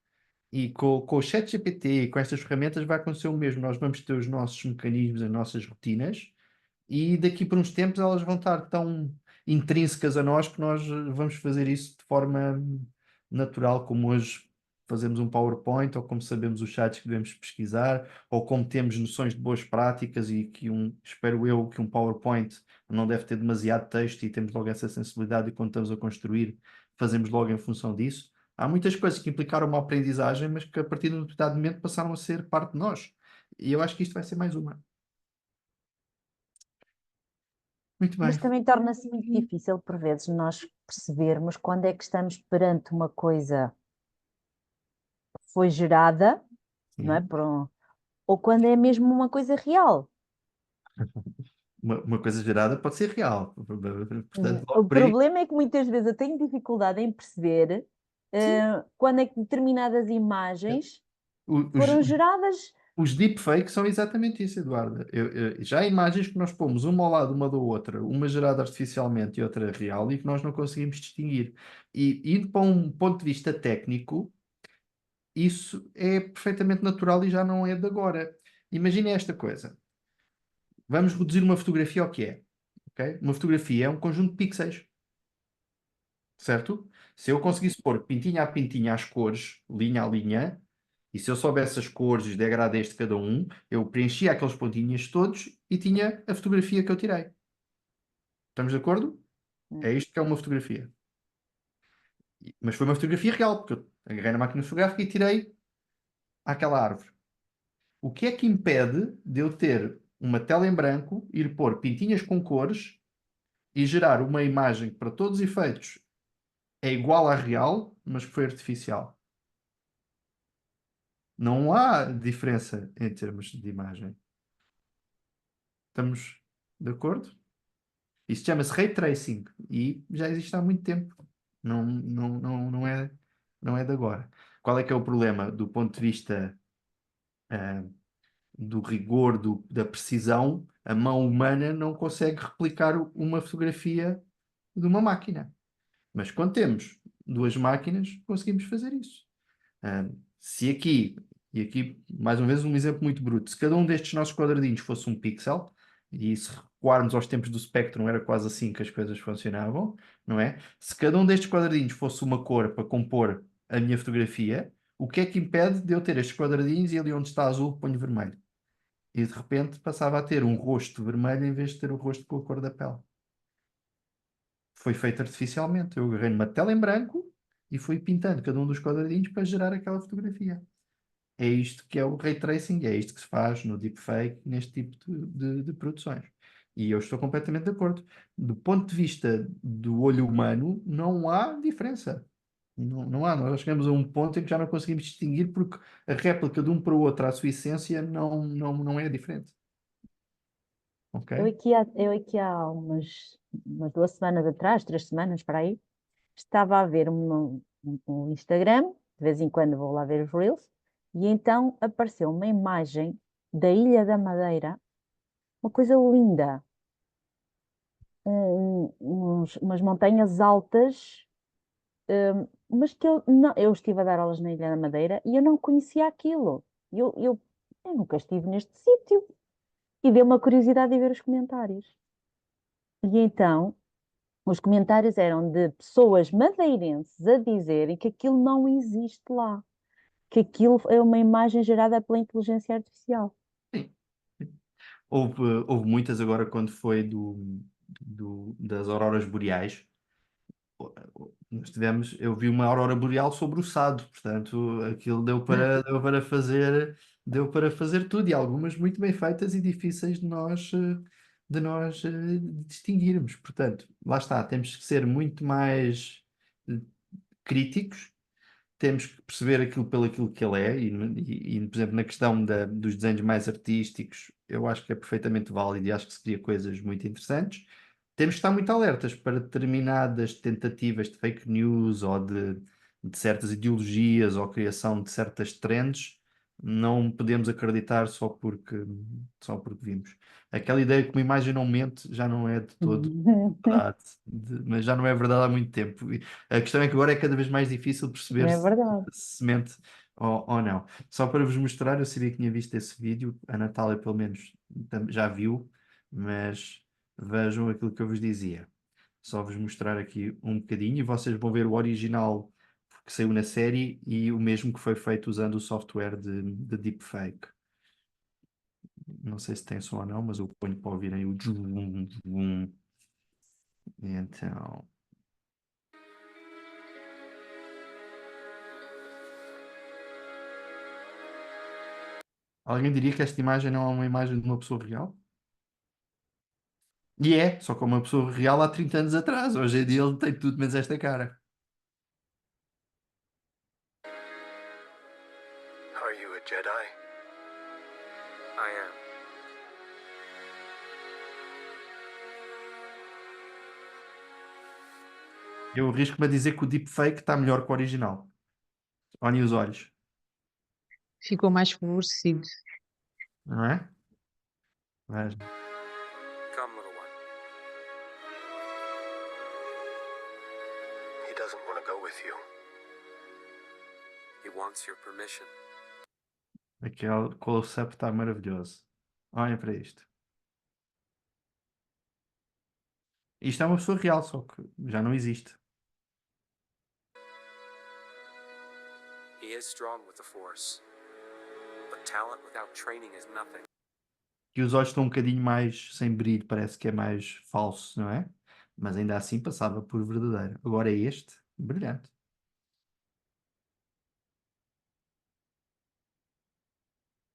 E com o ChatGPT, com estas ferramentas, vai acontecer o mesmo. Nós vamos ter os nossos mecanismos, as nossas rotinas, e daqui por uns tempos elas vão estar tão intrínsecas a nós que nós vamos fazer isso de forma natural, como hoje fazemos um PowerPoint, ou como sabemos os sites que devemos pesquisar, ou como temos noções de boas práticas e que espero eu que um PowerPoint não deve ter demasiado texto e temos logo essa sensibilidade e quando estamos a construir, fazemos logo em função disso. Há muitas coisas que implicaram uma aprendizagem, mas que a partir de um determinado momento passaram a ser parte de nós. E eu acho que isto vai ser mais uma. Muito Mas bem. também torna-se muito difícil, por vezes, nós percebermos quando é que estamos perante uma coisa que foi gerada, não é? Sim. Ou quando é mesmo uma coisa real. Uma coisa gerada pode ser real. Portanto, O logo por aí, problema é que muitas vezes eu tenho dificuldade em perceber sim. quando é que determinadas imagens Os, foram geradas. os deepfakes são exatamente isso, Eduardo. Já há imagens que nós pomos uma ao lado uma da outra, uma gerada artificialmente e outra real, e que nós não conseguimos distinguir. E indo para um ponto de vista técnico, isso é perfeitamente natural e já não é de agora. Imagine esta coisa. Vamos reduzir uma fotografia ao que é. Ok? Uma fotografia é um conjunto de pixels. Certo? Se eu conseguisse pôr pintinha a pintinha as cores, linha a linha, e se eu soubesse as cores e os degradês de cada um, eu preenchia aqueles pontinhos todos e tinha a fotografia que eu tirei. Estamos de acordo? É isto que é uma fotografia. Mas foi uma fotografia real, porque eu agarrei na máquina fotográfica e tirei aquela árvore. O que é que impede de eu ter uma tela em branco, ir pôr pintinhas com cores e gerar uma imagem que, para todos os efeitos, é igual à real, mas que foi artificial? Não há diferença em termos de imagem. Estamos de acordo? Isso chama-se Ray Tracing e já existe há muito tempo. Não é de agora. Qual é que é o problema do ponto de vista ah, do rigor, da precisão? A mão humana não consegue replicar uma fotografia de uma máquina. Mas quando temos duas máquinas, conseguimos fazer isso. Se aqui, e aqui mais uma vez um exemplo muito bruto, se cada um destes nossos quadradinhos fosse um pixel, e se recuarmos aos tempos do Spectrum era quase assim que as coisas funcionavam, não é? Se cada um destes quadradinhos fosse uma cor para compor a minha fotografia, o que é que impede de eu ter estes quadradinhos e ali onde está azul ponho vermelho? E de repente passava a ter um rosto vermelho em vez de ter o rosto com a cor da pele. Foi feito artificialmente. Eu agarrei numa tela em branco e fui pintando cada um dos quadradinhos para gerar aquela fotografia. É isto que é o ray tracing, é isto que se faz no deepfake, neste tipo de produções. E eu estou completamente de acordo. Do ponto de vista do olho humano, não há diferença. Não há. Nós chegamos a um ponto em que já não conseguimos distinguir porque a réplica de um para o outro, à sua essência, não é diferente. Ok? Eu aqui há umas 2 semanas atrás, 3 semanas para aí, estava a ver um Instagram, de vez em quando vou lá ver os Reels, e então apareceu uma imagem da Ilha da Madeira, uma coisa linda, umas montanhas altas, mas que eu estive a dar aulas na Ilha da Madeira e eu não conhecia aquilo. Eu nunca estive neste sítio. E deu uma curiosidade de ver os comentários. E então, os comentários eram de pessoas madeirenses a dizerem que aquilo não existe lá, que aquilo é uma imagem gerada pela inteligência artificial. Sim. Houve muitas agora quando foi das auroras boreais. Eu vi uma aurora boreal sobre o Sado, portanto, aquilo deu para fazer tudo, e algumas muito bem feitas e difíceis de nós distinguirmos. Portanto, lá está, temos que ser muito mais críticos temos que perceber aquilo pelo aquilo que ele é, e, por exemplo, na questão dos desenhos mais artísticos, eu acho que é perfeitamente válido e acho que se cria coisas muito interessantes. Temos que estar muito alertas para determinadas tentativas de fake news ou de certas ideologias ou criação de certas trends. Não podemos acreditar só porque vimos. Aquela ideia que uma imagem não mente já não é de todo verdade, mas já não é verdade há muito tempo. E a questão é que agora é cada vez mais difícil perceber É verdade. se mente ou não. Só para vos mostrar, eu sabia que tinha visto esse vídeo, a Natália pelo menos já viu, mas vejam aquilo que eu vos dizia. Só vos mostrar aqui um bocadinho e vocês vão ver o original que saiu na série e o mesmo que foi feito usando o software de deepfake. Não sei se tem som ou não, mas eu ponho para ouvirem o zoom, zoom. Então. Alguém diria que esta imagem não é uma imagem de uma pessoa real? E é, só que é uma pessoa real há 30 anos atrás. Hoje em dia ele tem tudo menos esta cara. Are you a Jedi? I am. Eu arrisco-me a dizer que o deepfake está melhor que o original. Olhem os olhos, Ficou mais favorecido. não é? Vejam. Come, little one. He doesn't want to go with you. He wants your permission. Aquele close-up está maravilhoso. Olhem para isto. Isto é uma pessoa real, só que já não existe. He is strong with the Force. But talent without training is nothing. E os olhos estão um bocadinho mais sem brilho, parece que é mais falso, não é? Mas ainda assim passava por verdadeiro. Agora é este, brilhante.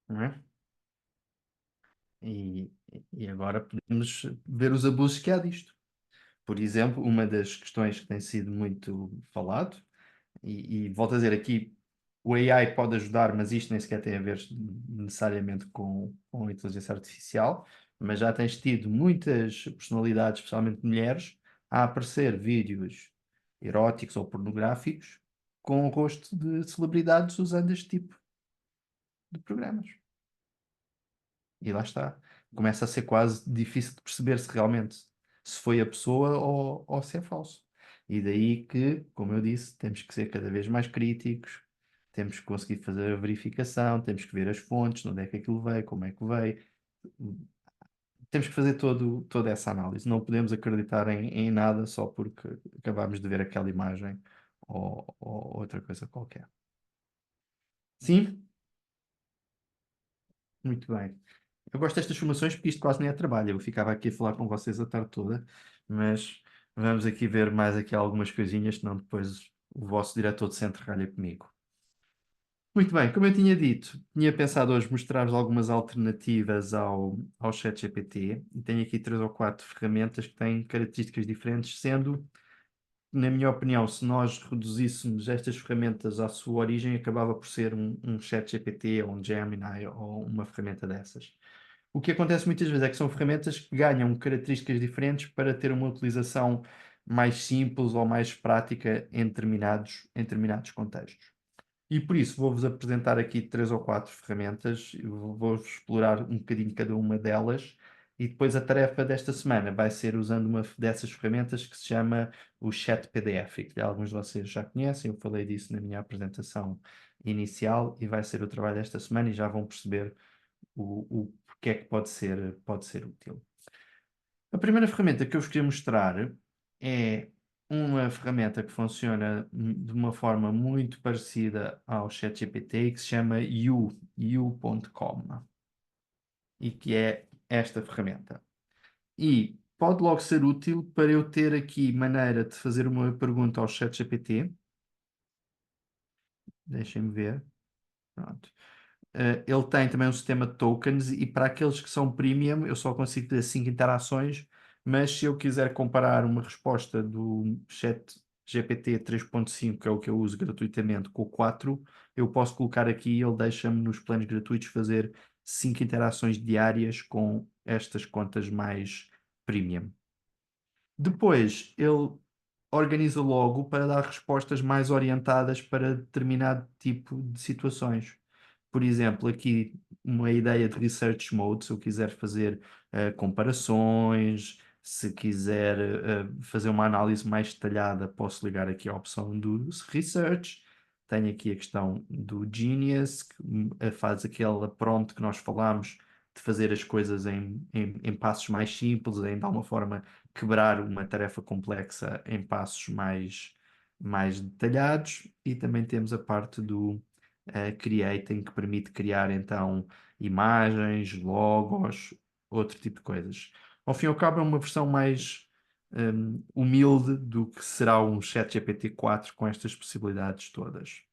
Não é? E agora podemos ver os abusos que há disto. Por exemplo, uma das questões que tem sido muito falado, e volto a dizer aqui, o AI pode ajudar, mas isto nem sequer tem a ver necessariamente com a inteligência artificial, mas já tens tido muitas personalidades, especialmente mulheres, a aparecer vídeos eróticos ou pornográficos com o rosto de celebridades usando este tipo de programas. E lá está. Começa a ser quase difícil de perceber se realmente se foi a pessoa ou se é falso. E daí que, como eu disse, temos que ser cada vez mais críticos, temos que conseguir fazer a verificação, temos que ver as fontes, de onde é que aquilo veio, como é que veio. Temos que fazer toda essa análise. Não podemos acreditar em nada só porque acabamos de ver aquela imagem ou outra coisa qualquer. Sim? Muito bem. Eu gosto destas formações porque isto quase nem é trabalho. Eu ficava aqui a falar com vocês a tarde toda, mas vamos aqui ver mais aqui algumas coisinhas, senão depois o vosso diretor de centro ralha comigo. Muito bem, como eu tinha dito, tinha pensado hoje mostrar-vos algumas alternativas ao ChatGPT e tenho aqui 3 ou 4 ferramentas que têm características diferentes, sendo, na minha opinião, se nós reduzíssemos estas ferramentas à sua origem, acabava por ser um ChatGPT ou um Gemini ou uma ferramenta dessas. O que acontece muitas vezes é que são ferramentas que ganham características diferentes para ter uma utilização mais simples ou mais prática em determinados contextos. E por isso vou-vos apresentar aqui 3 ou 4 ferramentas, vou-vos explorar um bocadinho cada uma delas, e depois a tarefa desta semana vai ser usando uma dessas ferramentas que se chama o Chat PDF, que alguns de vocês já conhecem, eu falei disso na minha apresentação inicial, e vai ser o trabalho desta semana e já vão perceber o que é que pode ser útil. A primeira ferramenta que eu vos queria mostrar é uma ferramenta que funciona de uma forma muito parecida ao ChatGPT e que se chama You.com e que é esta ferramenta. E pode logo ser útil para eu ter aqui maneira de fazer uma pergunta ao ChatGPT. Deixem-me ver. Pronto. Ele tem também um sistema de tokens e para aqueles que são premium eu só consigo ter 5 interações, mas se eu quiser comparar uma resposta do chat GPT 3.5, que é o que eu uso gratuitamente, com o 4, eu posso colocar aqui e ele deixa-me nos planos gratuitos fazer 5 interações diárias com estas contas mais premium. Depois, ele organiza logo para dar respostas mais orientadas para determinado tipo de situações. Por exemplo, aqui uma ideia de research mode, se eu quiser fazer comparações, se quiser fazer uma análise mais detalhada, posso ligar aqui a opção do research. Tenho aqui a questão do Genius, que faz aquela prompt que nós falámos de fazer as coisas em passos mais simples, em de alguma forma quebrar uma tarefa complexa em passos mais detalhados. E também temos a parte do Creating, que permite criar então imagens, logos, outro tipo de coisas. Ao fim e ao cabo, é uma versão mais humilde do que será um ChatGPT 4 com estas possibilidades todas.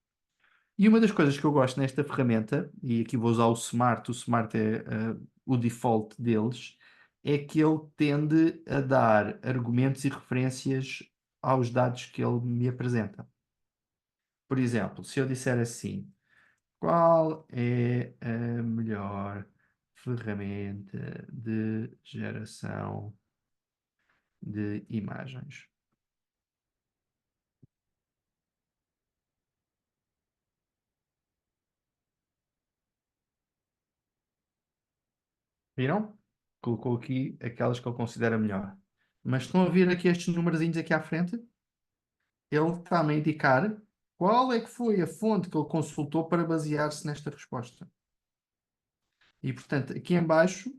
E uma das coisas que eu gosto nesta ferramenta, e aqui vou usar o Smart é o default deles, é que ele tende a dar argumentos e referências aos dados que ele me apresenta. Por exemplo, se eu disser assim, qual é a melhor ferramenta de geração de imagens? Viram? Colocou aqui aquelas que ele considera melhor. Mas estão a ver aqui estes numerozinhos aqui à frente? Ele está-me a indicar qual é que foi a fonte que ele consultou para basear-se nesta resposta. E, portanto, aqui em baixo,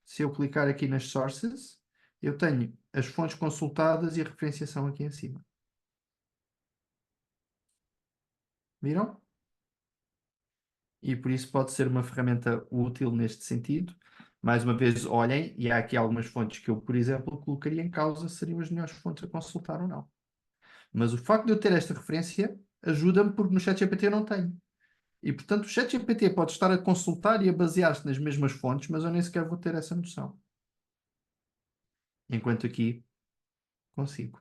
se eu clicar aqui nas sources, eu tenho as fontes consultadas e a referenciação aqui em cima. Viram? E por isso pode ser uma ferramenta útil neste sentido. Mais uma vez, olhem, e há aqui algumas fontes que eu, por exemplo, colocaria em causa se seriam as melhores fontes a consultar ou não. Mas o facto de eu ter esta referência ajuda-me porque no ChatGPT eu não tenho. E, portanto, o ChatGPT pode estar a consultar e a basear-se nas mesmas fontes, mas eu nem sequer vou ter essa noção. Enquanto aqui consigo.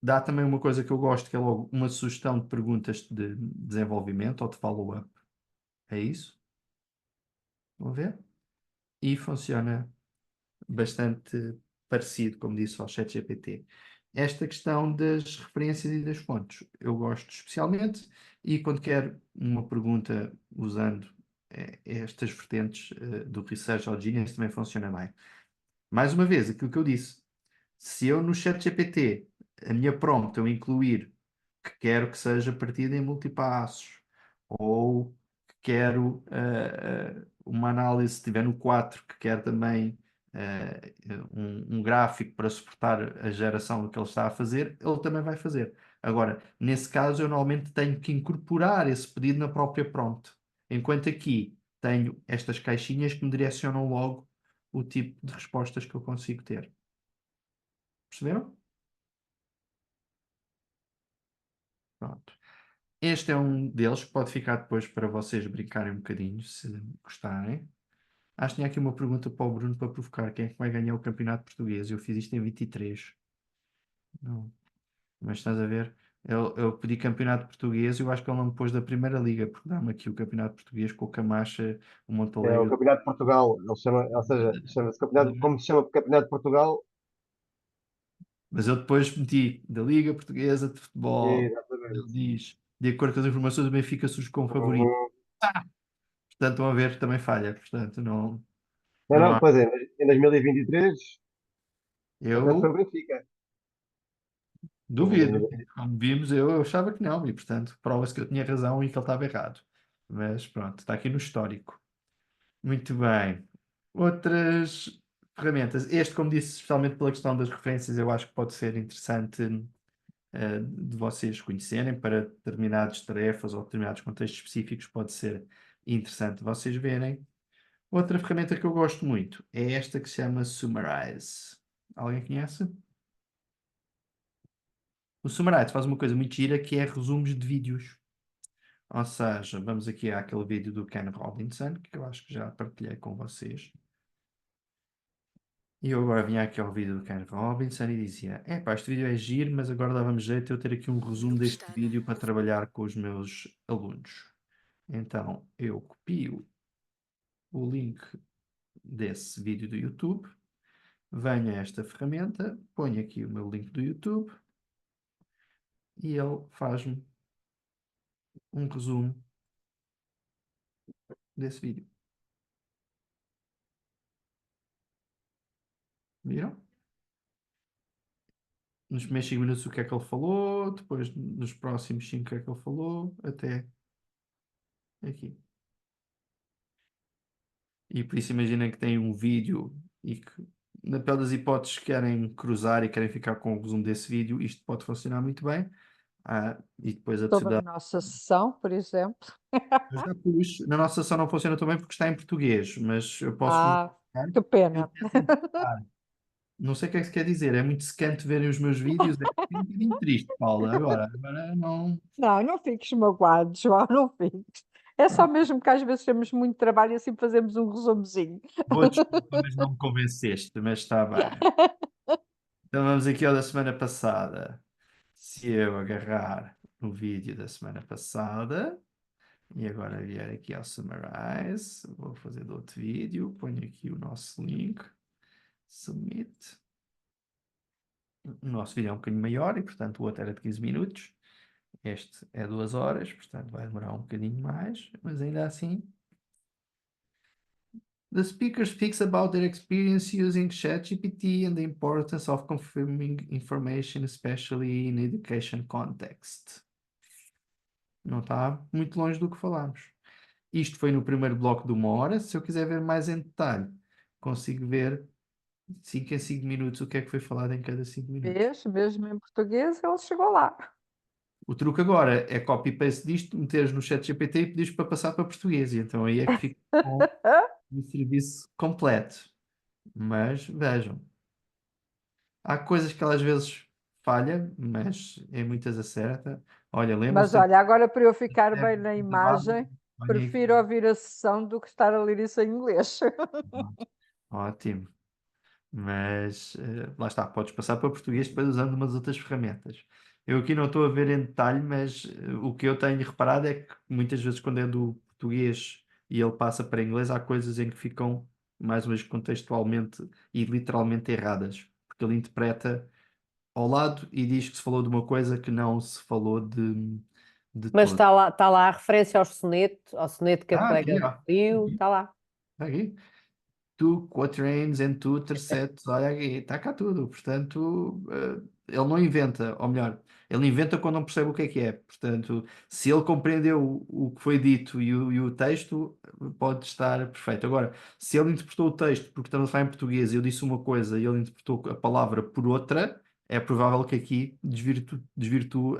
Dá também uma coisa que eu gosto, que é logo uma sugestão de perguntas de desenvolvimento ou de follow-up. É isso? Vão ver? E funciona bastante parecido, como disse, ao ChatGPT. Esta questão das referências e das fontes, eu gosto especialmente, e quando quero uma pergunta usando estas vertentes do Research ao Genius também funciona bem. Mais uma vez, aquilo que eu disse, se eu no ChatGPT, a minha prompt, eu incluir que quero que seja partida em multipassos, ou que quero uma análise, se estiver no 4, que quer também um gráfico para suportar a geração do que ele está a fazer, ele também vai fazer. Agora, nesse caso, eu normalmente tenho que incorporar esse pedido na própria prompt. Enquanto aqui tenho estas caixinhas que me direcionam logo o tipo de respostas que eu consigo ter. Perceberam? Pronto. Este é um deles que pode ficar depois para vocês brincarem um bocadinho, se gostarem. Acho que tinha aqui uma pergunta para o Bruno para provocar. Quem é que vai ganhar o campeonato português? Eu fiz isto em 23. Não. Mas estás a ver? Eu pedi campeonato português e eu acho que ele não me pôs da primeira liga, porque dá-me aqui o campeonato português com o Camacha, o É o Montalegre. Campeonato de Portugal. Ele chama, ou seja, chama-se campeonato, como se chama Campeonato de Portugal. Mas eu depois meti da Liga Portuguesa de Futebol. Ele Exatamente. diz, de acordo com as informações, o Benfica surge como favorito. Uhum. Portanto, estão a ver, também falha. Portanto, não, Não, não não, há. pois é, em 2023, portanto, foi o Eu Benfica. Em duvido. 2023. Como vimos, eu achava que não. E, portanto, prova-se que eu tinha razão e que ele estava errado. Mas pronto, está aqui no histórico. Muito bem. Outras ferramentas. Este, como disse, especialmente pela questão das referências, eu acho que pode ser interessante de vocês conhecerem para determinadas tarefas ou determinados contextos específicos, pode ser interessante vocês verem. Outra ferramenta que eu gosto muito é esta que se chama Summarize. Alguém conhece? O Summarize faz uma coisa muito gira que é resumos de vídeos. Ou seja, vamos aqui àquele vídeo do Ken Robinson, que eu acho que já partilhei com vocês. E eu agora vinha aqui ao vídeo do Ken Robinson e dizia: Epá, este vídeo é giro, mas agora dava-me jeito eu ter aqui um resumo deste vídeo para trabalhar com os meus alunos. Então eu copio o link desse vídeo do YouTube, venho a esta ferramenta, ponho aqui o meu link do YouTube e ele faz-me um resumo desse vídeo. Viram? Nos primeiros 5 minutos o que é que ele falou, depois nos próximos 5 o que é que ele falou, até aqui. E por isso imaginem que têm um vídeo e que, na pior das hipóteses, querem cruzar e querem ficar com o resumo desse vídeo, isto pode funcionar muito bem. E depois a Sobre a possibilidade. nossa sessão, por exemplo. Eu já pus, na nossa sessão não funciona tão bem porque está em português, mas eu posso vos mostrar. Que Eu pena. tento interpretar. Não sei o que é que se quer dizer, é muito secante verem os meus vídeos, é um bocadinho triste, Paula. Agora não. Não fiques magoado, João, não fiques. É só mesmo que às vezes temos muito trabalho e assim fazemos um resumozinho. Boa desculpa, mas não me convenceste, mas está bem. Então vamos aqui ao da semana passada. Se eu agarrar o vídeo da semana passada e agora vier aqui ao Summarize, vou fazer de outro vídeo, ponho aqui o nosso link, Submit. O nosso vídeo é um bocadinho maior e, portanto, o outro era de 15 minutos. Este é 2 horas, portanto, vai demorar um bocadinho mais, mas ainda assim. The speaker speaks about their experience using ChatGPT and the importance of confirming information, especially in education context. Não está muito longe do que falámos. Isto foi no primeiro bloco de 1 hora. Se eu quiser ver mais em detalhe, consigo ver 5 em 5 minutos o que é que foi falado em cada 5 minutos. Vês, mesmo em português, ele chegou lá. O truque agora é copy-paste disto, meteres no chat GPT e pedires para passar para português. E então aí é que fica com o serviço completo. Mas vejam, há coisas que ela às vezes falha, mas em muitas acerta. Olha, Mas lembram-se olha, agora para eu ficar da bem na da base? imagem, Olhem aqui. prefiro ouvir a sessão do que estar a ler isso em inglês. Ótimo. Mas lá está, podes passar para português depois usando umas outras ferramentas. Eu aqui não estou a ver em detalhe, mas o que eu tenho reparado é que muitas vezes quando é do português e ele passa para inglês, há coisas em que ficam mais ou menos contextualmente e literalmente erradas, porque ele interpreta ao lado e diz que se falou de uma coisa que não se falou de Mas todo. está lá a referência ao soneto que a Aqui, colega ó. referiu, está lá. Aqui. Tu, quatrains and tu, tercetos, olha aqui, está cá tudo. Portanto, ele não inventa, ou melhor, ele inventa quando não percebe o que é. Portanto, se ele compreendeu o que foi dito e o texto, pode estar perfeito. Agora, se ele interpretou o texto porque estamos a falar em português e eu disse uma coisa e ele interpretou a palavra por outra, é provável que aqui desvirtue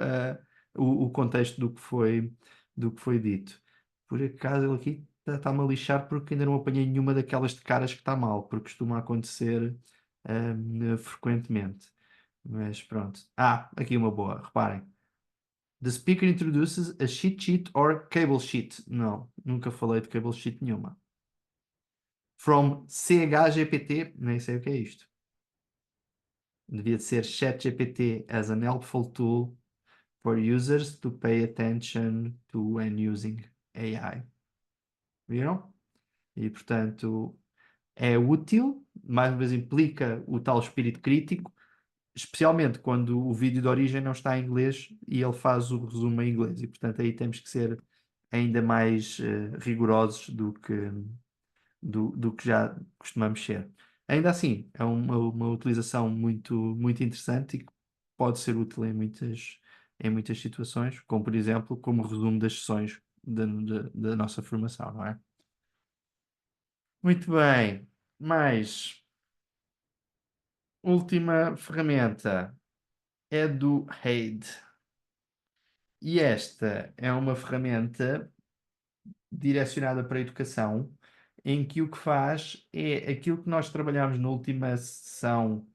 o contexto do que foi dito. Por acaso ele aqui está-me a lixar porque ainda não apanhei nenhuma daquelas de caras que está mal, porque costuma acontecer frequentemente. Mas pronto. Aqui uma boa, reparem. The speaker introduces a cheat sheet or cable sheet. Não, nunca falei de cable sheet nenhuma. From CHGPT, nem sei o que é isto. Devia de ser ChatGPT as an helpful tool for users to pay attention to when using AI. Viram? E, portanto, é útil, mais uma vez implica o tal espírito crítico, especialmente quando o vídeo de origem não está em inglês e ele faz o resumo em inglês. E, portanto, aí temos que ser ainda mais rigorosos do que já costumamos ser. Ainda assim, é uma utilização muito interessante e que pode ser útil em muitas situações, como, por exemplo, como resumo das sessões da nossa formação, não é? Muito bem, mais última ferramenta é do RAID. E esta é uma ferramenta direcionada para a educação, em que o que faz é aquilo que nós trabalhámos na última sessão,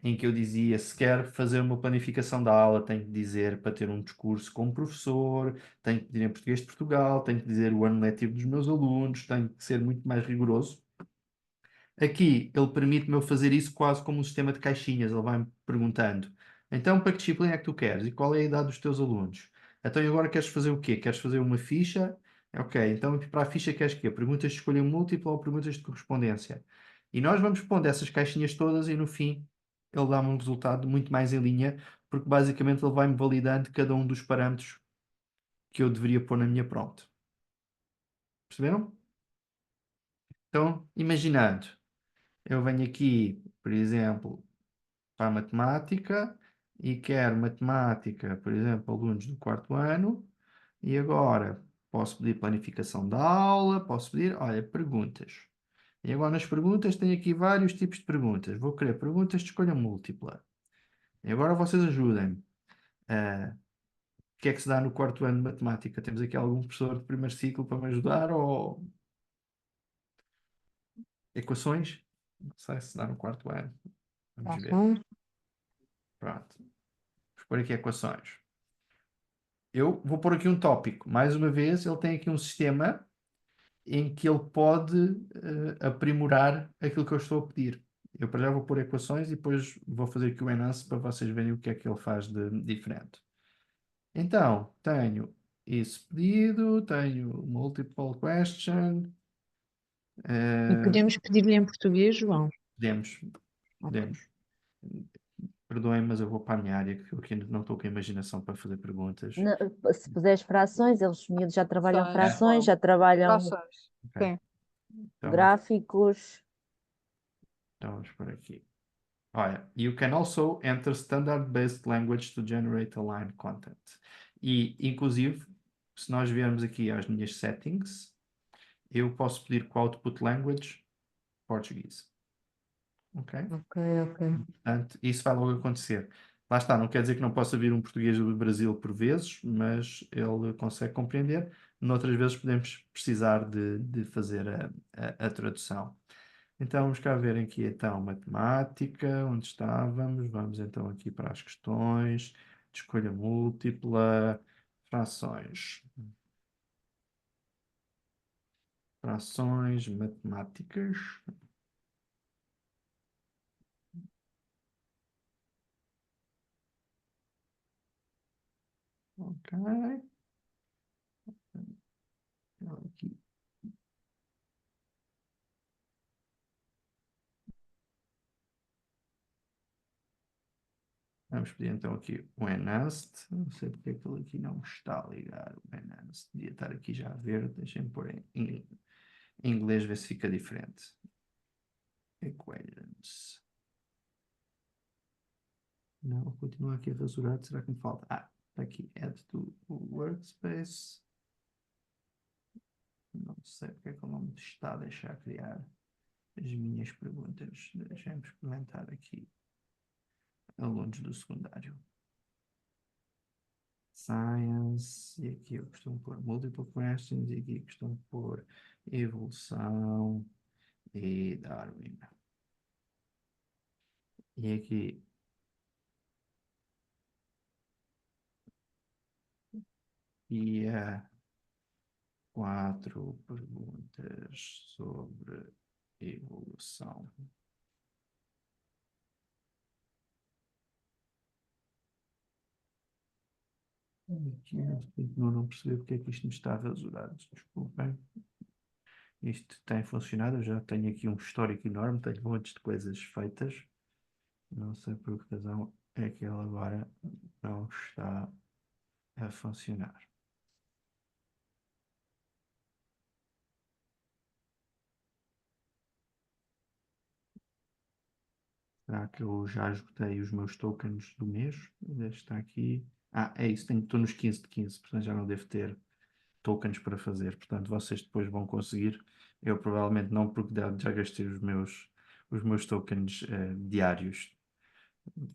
em que eu dizia, se quer fazer uma planificação da aula, tem que dizer para ter um discurso como professor, tem que dizer em português de Portugal, tem que dizer o ano letivo dos meus alunos, tem que ser muito mais rigoroso. Aqui ele permite-me eu fazer isso quase como um sistema de caixinhas. Ele vai-me perguntando: então, para que disciplina é que tu queres? E qual é a idade dos teus alunos? Então, e agora queres fazer o quê? Queres fazer uma ficha? Ok, então para a ficha queres o quê? Perguntas de escolha múltipla ou perguntas de correspondência? E nós vamos pondo essas caixinhas todas e no fim ele dá-me um resultado muito mais em linha, porque basicamente ele vai-me validando cada um dos parâmetros que eu deveria pôr na minha prompt. Perceberam? Então, imaginando, eu venho aqui, por exemplo, para a matemática e quero matemática, por exemplo, alunos do quarto ano, e agora posso pedir planificação da aula, posso pedir, olha, perguntas. E agora nas perguntas tenho aqui vários tipos de perguntas. Vou querer perguntas de escolha múltipla. E agora vocês ajudem-me. O que é que se dá no quarto ano de matemática? Temos aqui algum professor de primeiro ciclo para me ajudar ou equações? Não sei se dá no quarto ano. Vamos ver. Uhum. Pronto. Vamos pôr aqui equações. Eu vou pôr aqui um tópico. Mais uma vez, ele tem aqui um sistema em que ele pode aprimorar aquilo que eu estou a pedir. Eu para já vou pôr equações e depois vou fazer aqui o enance para vocês verem o que é que ele faz de diferente. Então, tenho isso pedido, tenho multiple question. E podemos pedir-lhe em português, João? Podemos, podemos. Perdoem, mas eu vou para a minha área, que eu aqui não estou com a imaginação para fazer perguntas. Se puseres frações, eles os miúdos já trabalham Frações, frações, já João. trabalham Frações. Ok. Sim. Então, gráficos. então vamos por aqui. Olha, you can also enter standard-based language to generate a line content. E, inclusive, se nós viermos aqui às minhas settings, eu posso pedir com output language português. Ok? Ok, ok. Portanto, isso vai logo acontecer. Lá está, não quer dizer que não possa vir um português do Brasil por vezes, mas ele consegue compreender. Noutras vezes podemos precisar de fazer a tradução. Então vamos cá ver aqui então matemática, onde estávamos. Vamos então aqui para as questões de escolha múltipla, frações. Frações matemáticas. Ok. Aqui. Vamos pedir então aqui o enhanced. Não sei porque é que ele aqui não está a ligar o enhanced. Devia estar aqui já a ver. Deixem-me pôr em inglês, ver se fica diferente. Equations. Não, continua aqui rasurado. Será que me falta? Ah, está aqui. Add to workspace. Não sei porque é que ele não me está a deixar criar as minhas perguntas. Deixem-me experimentar aqui. Alunos do secundário. Science, e aqui eu costumo pôr multiple questions, e aqui eu costumo pôr evolução e Darwin. E aqui e 4 perguntas sobre evolução. Aqui não percebi porque é que isto me está rasurado. Desculpem. Isto tem funcionado, eu já tenho aqui um histórico enorme, tenho montes de coisas feitas. Não sei por que razão é que ele agora não está a funcionar. Será que eu já esgotei os meus tokens do mês? Deve estar aqui. Ah, é isso, estou nos 15 de 15, portanto já não devo ter tokens para fazer. Portanto, vocês depois vão conseguir. Eu provavelmente não, porque já gastei os meus tokens diários.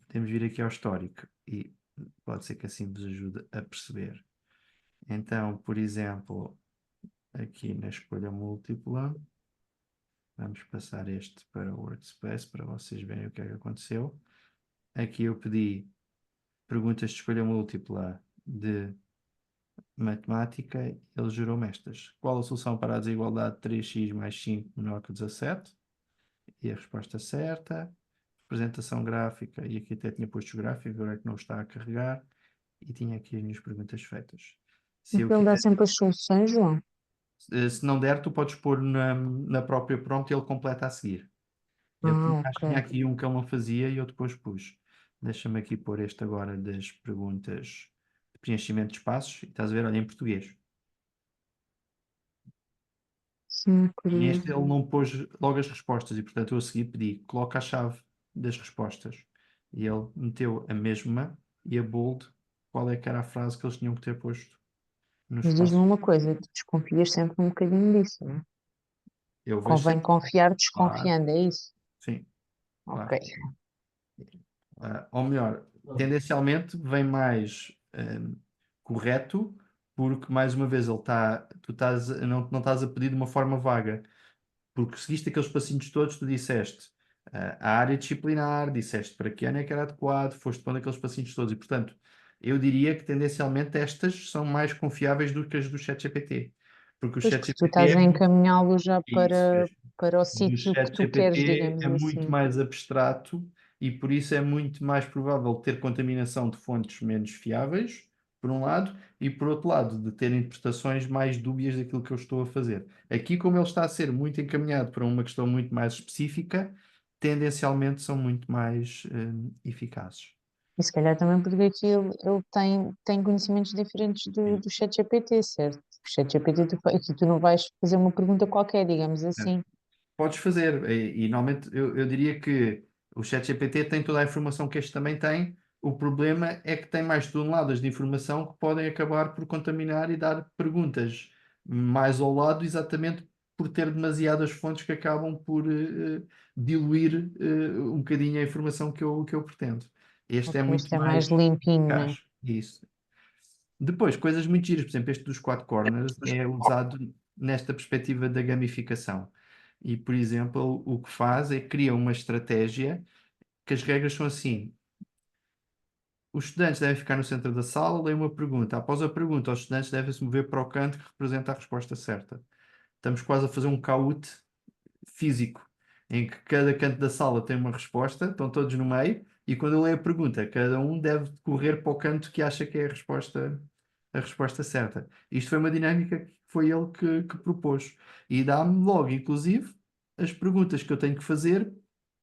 Podemos vir aqui ao histórico e pode ser que assim vos ajude a perceber. Então, por exemplo, aqui na escolha múltipla, vamos passar este para o Workspace para vocês verem o que é que aconteceu. Aqui eu pedi perguntas de escolha múltipla de matemática, ele gerou-me estas. Qual a solução para a desigualdade 3x mais 5 menor que 17? e a resposta certa. Representação gráfica, e aqui até tinha posto os gráficos, agora é que não está a carregar, e tinha aqui as minhas perguntas feitas. Se eu Ele dá quiser, sempre as soluções, João. se não der, tu podes pôr na própria prompt e ele completa a seguir. Eu acho que tinha Ok. aqui um que ele não fazia e eu depois pus. Deixa-me aqui pôr este agora das perguntas de preenchimento de espaços, e estás a ver, olha, em português. Sim, E este curioso. ele não pôs logo as respostas, e portanto eu a seguir pedi, coloca a chave das respostas. E ele meteu a mesma e a bold, qual é que era a frase que eles tinham que ter posto no Mas diz-me espaço. uma coisa, tu desconfias sempre um bocadinho disso, não é? Eu vejo Convém sempre, confiar claro, desconfiando, é isso? sim, Ok. claro. Ou melhor, tendencialmente vem mais correto, porque mais uma vez tu estás, não estás a pedir de uma forma vaga, porque seguiste aqueles passinhos todos, tu disseste a área disciplinar, disseste para que ano é que era adequado, foste pondo aqueles passinhos todos, e portanto, eu diria que tendencialmente estas são mais confiáveis do que as do ChatGPT, porque o Pois, porque tu ChatGPT estás a encaminhá-lo já isso, para o o sítio que tu queres, ChatGPT digamos é muito assim. mais abstrato e por isso é muito mais provável ter contaminação de fontes menos fiáveis, por um lado, e por outro lado, de ter interpretações mais dúbias daquilo que eu estou a fazer. Aqui, como ele está a ser muito encaminhado para uma questão muito mais específica, tendencialmente são muito mais eficazes. E se calhar também porque aqui ele tem conhecimentos diferentes do ChatGPT, certo? O ChatGPT, aqui tu não vais fazer uma pergunta qualquer, digamos assim. Podes fazer, e normalmente eu diria que o ChatGPT tem toda a informação que este também tem. O problema é que tem mais toneladas de informação que podem acabar por contaminar e dar perguntas mais ao lado, exatamente por ter demasiadas fontes que acabam por diluir um bocadinho a informação que eu pretendo. Este é Ok, muito este é mais mais limpinho, né? eficaz. Isso. Depois, coisas muito giras, por exemplo, este dos quatro corners é usado nesta perspectiva da gamificação. E, por exemplo, o que faz é cria uma estratégia que as regras são assim. Os estudantes devem ficar no centro da sala, leem uma pergunta. Após a pergunta, os estudantes devem se mover para o canto que representa a resposta certa. Estamos quase a fazer um Kahoot físico, em que cada canto da sala tem uma resposta, estão todos no meio, e quando eu leio a pergunta, cada um deve correr para o canto que acha que é a resposta certa. Isto foi uma dinâmica que foi ele que propôs. E dá-me logo, inclusive, as perguntas que eu tenho que fazer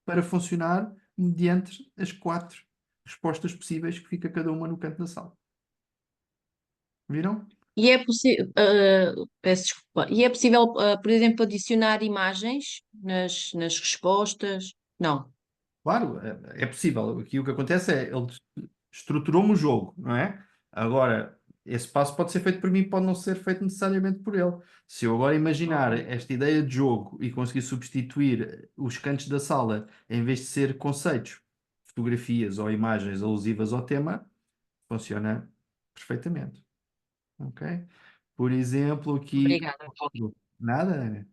para funcionar mediante as 4 respostas possíveis que fica cada uma no canto da sala. Viram? E é possível, peço desculpa, e é possível, por exemplo, adicionar imagens nas respostas? Não. Claro, é possível. Aqui o que acontece é ele estruturou-me o jogo, não é? Agora, esse passo pode ser feito por mim, pode não ser feito necessariamente por ele. Se eu agora imaginar Ok. esta ideia de jogo e conseguir substituir os cantos da sala, em vez de ser conceitos, fotografias ou imagens alusivas ao tema, funciona perfeitamente. Ok? Por exemplo, aqui, Obrigada. nada, Ana.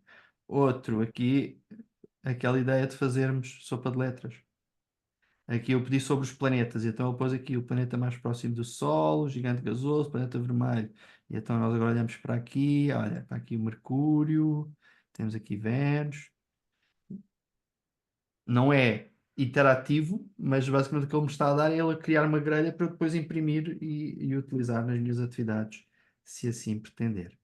Outro aqui, aquela ideia de fazermos sopa de letras. Aqui eu pedi sobre os planetas, e então ele pôs aqui o planeta mais próximo do Sol, o gigante gasoso, o planeta vermelho. E então nós agora olhamos para aqui, olha, está aqui o Mercúrio, temos aqui Vênus. Não é interativo, mas basicamente o que ele me está a dar é ele a criar uma grelha para eu depois imprimir e utilizar nas minhas atividades, se assim pretender.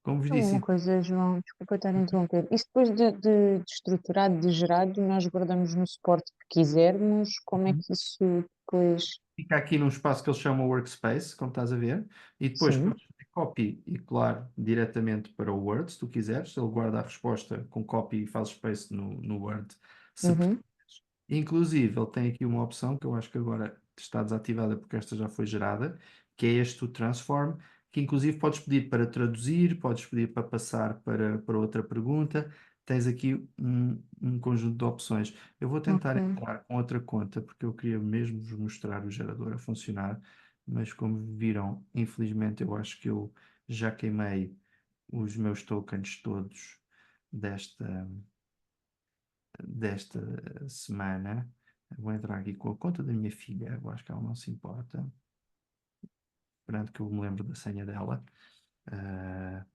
Como vos Uma disse, coisa, João, desculpa estar a interromper. Isto depois de estruturado, de gerado, nós guardamos no suporte que quisermos. Como é que isso depois. fica aqui num espaço que ele chama Workspace, como estás a ver, e depois Sim. podes fazer copy e colar diretamente para o Word, se tu quiseres. Ele guarda a resposta com copy e faz space no Word, se Uhum. preferires. Inclusive, ele tem aqui uma opção que eu acho que agora está desativada porque esta já foi gerada, que é este o Transform, que inclusive podes pedir para traduzir, podes pedir para passar para outra pergunta. Tens aqui um conjunto de opções. Eu vou tentar Ok. entrar com outra conta, porque eu queria mesmo vos mostrar o gerador a funcionar, mas como viram, infelizmente eu acho que eu já queimei os meus tokens todos desta semana. Vou entrar aqui com a conta da minha filha, eu acho que ela não se importa. Esperando que eu me lembro da senha dela. Ah,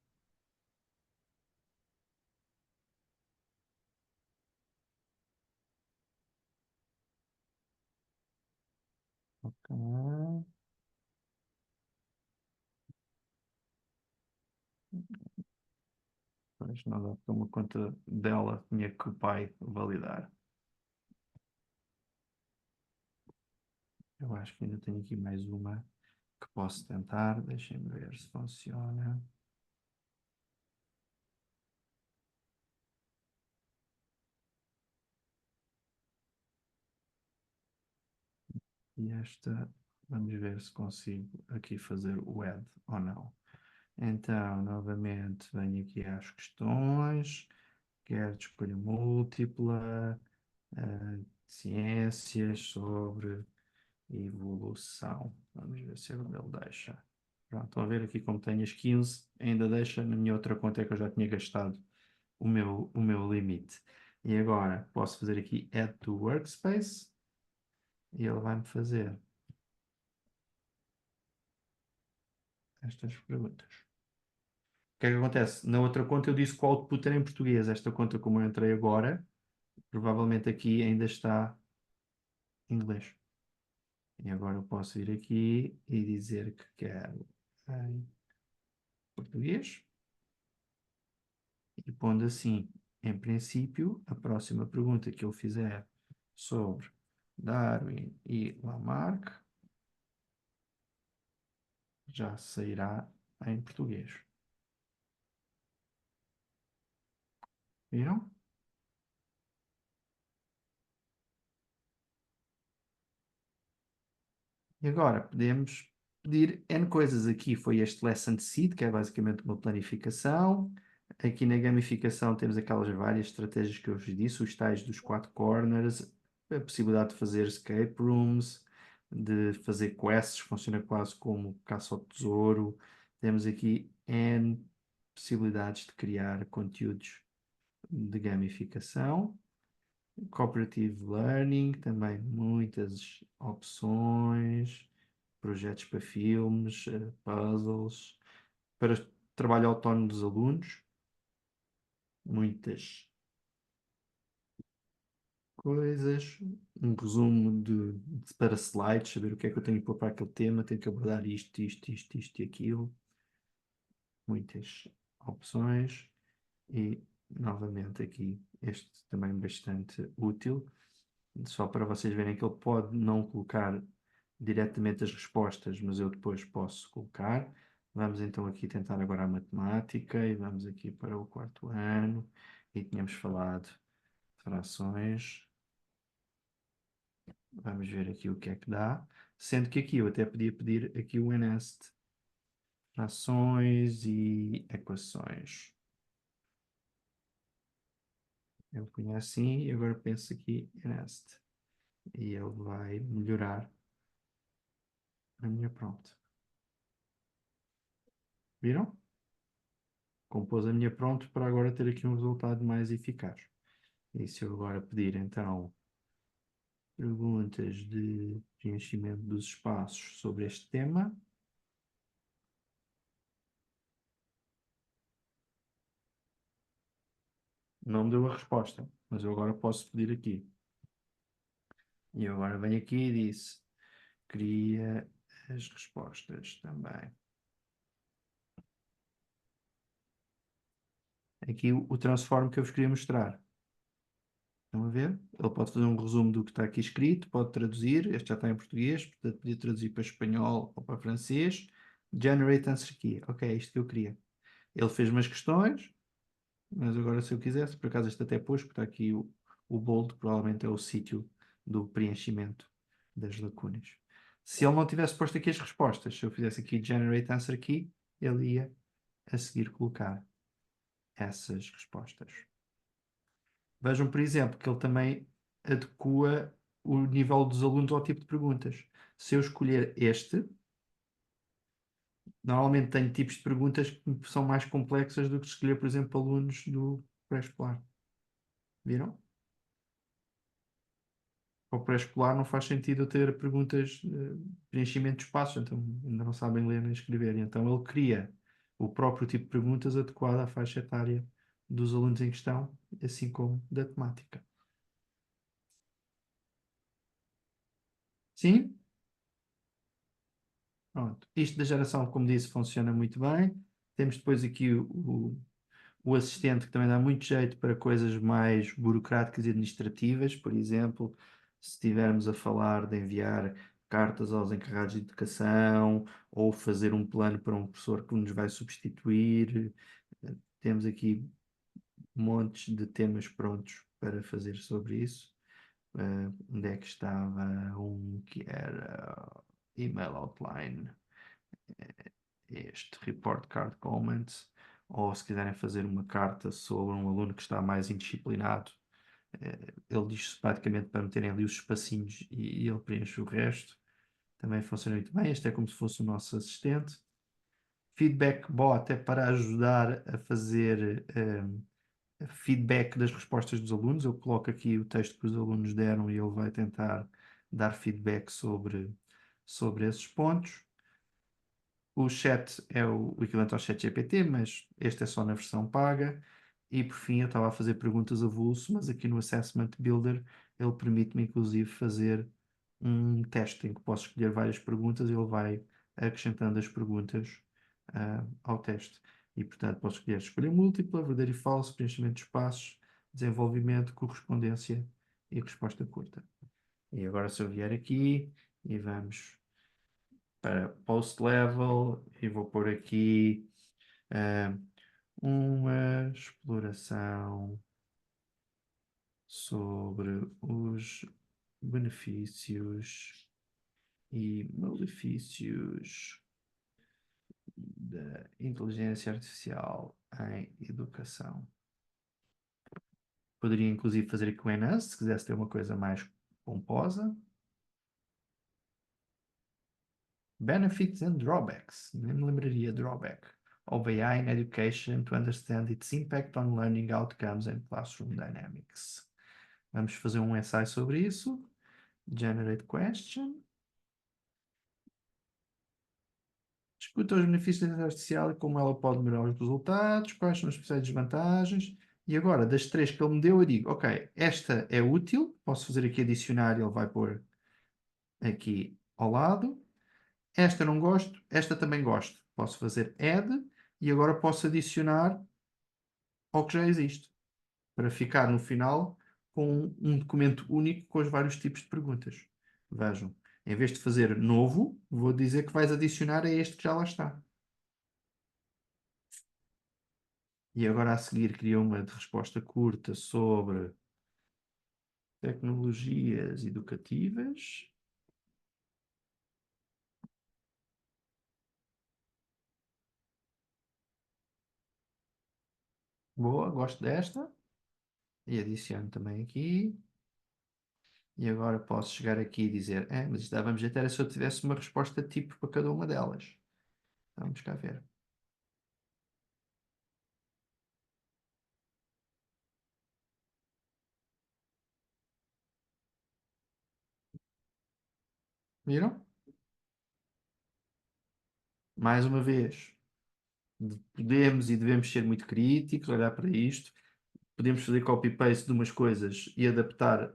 Ok. Pois não dá para uma conta dela, tinha que o pai validar. Eu acho que ainda tenho aqui mais uma que posso tentar. Deixem-me ver se funciona. E esta, vamos ver se consigo aqui fazer o add ou não. Então, novamente, venho aqui às questões. Quero de escolha múltipla, ciências sobre evolução. Vamos ver se ele deixa. Pronto, estão a ver aqui como tenho as 15, ainda deixa. Na minha outra conta é que eu já tinha gastado o meu limite. E agora posso fazer aqui Add to Workspace e ele vai-me fazer estas perguntas. O que é que acontece? Na outra conta eu disse que o output era em português. Esta conta, como eu entrei agora, provavelmente aqui ainda está em inglês. E agora eu posso vir aqui e dizer que quero em português. E pondo assim, em princípio, a próxima pergunta que eu fizer sobre Darwin e Lamarck já sairá em português. Viram? E agora podemos pedir N coisas. Aqui foi este Lesson Seed, que é basicamente uma planificação. Aqui na gamificação temos aquelas várias estratégias que eu vos disse, os tais dos 4 corners, a possibilidade de fazer escape rooms, de fazer quests, funciona quase como caça ao tesouro. Temos aqui N possibilidades de criar conteúdos de gamificação. Cooperative Learning, também muitas opções, projetos para filmes, puzzles, para trabalho autónomo dos alunos, muitas coisas, um resumo para slides, saber o que é que eu tenho que pôr para aquele tema, tenho que abordar isto, isto, isto, isto e aquilo, muitas opções e novamente aqui este também bastante útil. Só para vocês verem que ele pode não colocar diretamente as respostas, mas eu depois posso colocar. Vamos então aqui tentar agora a matemática e vamos aqui para o 4º ano e tínhamos falado de frações. Vamos ver aqui o que é que dá, sendo que aqui eu até podia pedir aqui o NEST, frações e equações. Eu punha assim e agora penso aqui NEST e ele vai melhorar a minha prompt. Viram? Compôs a minha prompt para agora ter aqui um resultado mais eficaz. E se eu agora pedir então perguntas de preenchimento dos espaços sobre este tema, não me deu a resposta, mas eu agora posso pedir aqui. E eu agora venho aqui e disse, cria as respostas também. Aqui o transform que eu vos queria mostrar. Estão a ver? Ele pode fazer um resumo do que está aqui escrito, pode traduzir, este já está em português, portanto podia traduzir para espanhol ou para francês. Generate answer key. Ok, é isto que eu queria. Ele fez umas questões, mas agora se eu quisesse, por acaso este até pôs, porque está aqui o bold, provavelmente é o sítio do preenchimento das lacunas. Se ele não tivesse posto aqui as respostas, se eu fizesse aqui Generate Answer Key, ele ia a seguir colocar essas respostas. Vejam, por exemplo, que ele também adequa o nível dos alunos ao tipo de perguntas. Se eu escolher este, normalmente tenho tipos de perguntas que são mais complexas do que escolher, por exemplo, alunos do pré-escolar. Viram? Para o pré-escolar não faz sentido eu ter perguntas de preenchimento de espaços, então ainda não sabem ler nem escrever. Então ele cria o próprio tipo de perguntas adequado à faixa etária dos alunos em questão, assim como da temática. Sim? Pronto. Isto da geração, como disse, funciona muito bem. Temos depois aqui o assistente que também dá muito jeito para coisas mais burocráticas e administrativas. Por exemplo, se estivermos a falar de enviar cartas aos encarregados de educação ou fazer um plano para um professor que nos vai substituir. Temos aqui montes de temas prontos para fazer sobre isso. Onde é que estava um que era email outline? Este report card comments, ou se quiserem fazer uma carta sobre um aluno que está mais indisciplinado, ele diz praticamente para meterem ali os espacinhos e ele preenche o resto. Também funciona muito bem. Este é como se fosse o nosso assistente. Feedback bot é para ajudar a fazer feedback das respostas dos alunos. Eu coloco aqui o texto que os alunos deram e ele vai tentar dar feedback sobre esses pontos. O chat é o equivalente ao chat GPT, mas este é só na versão paga. E por fim, eu estava a fazer perguntas avulso, mas aqui no Assessment Builder ele permite-me inclusive fazer um teste em que posso escolher várias perguntas e ele vai acrescentando as perguntas ao teste. E portanto posso escolher múltipla, verdadeiro e falso, preenchimento de espaços, desenvolvimento, correspondência e resposta curta. E agora se eu vier aqui e vamos para post level e vou pôr aqui uma exploração sobre os benefícios e malefícios da inteligência artificial em educação. Poderia inclusive fazer aqui o enhance, se quisesse ter uma coisa mais pomposa. Benefits and drawbacks. Nem me lembraria drawback of AI in education to understand its impact on learning outcomes and classroom dynamics. Vamos fazer um ensaio sobre isso. Generate question. Discuta os benefícios da inteligência artificial e como ela pode melhorar os resultados, quais são as principais desvantagens. E agora, das 3 que ele me deu, eu digo, ok, esta é útil, posso fazer aqui adicionar e ele vai pôr aqui ao lado. Esta não gosto, esta também gosto. Posso fazer add e agora posso adicionar ao que já existe, para ficar no final com um documento único com os vários tipos de perguntas. Vejam, em vez de fazer novo, vou dizer que vais adicionar a este que já lá está. E agora a seguir cria uma de resposta curta sobre tecnologias educativas. Boa, gosto desta. E adiciono também aqui. E agora posso chegar aqui e dizer, mas isto dava-me jeito era se eu tivesse uma resposta tipo para cada uma delas. Vamos cá ver. Viram? Mais uma vez, podemos e devemos ser muito críticos, olhar para isto. Podemos fazer copy-paste de umas coisas e adaptar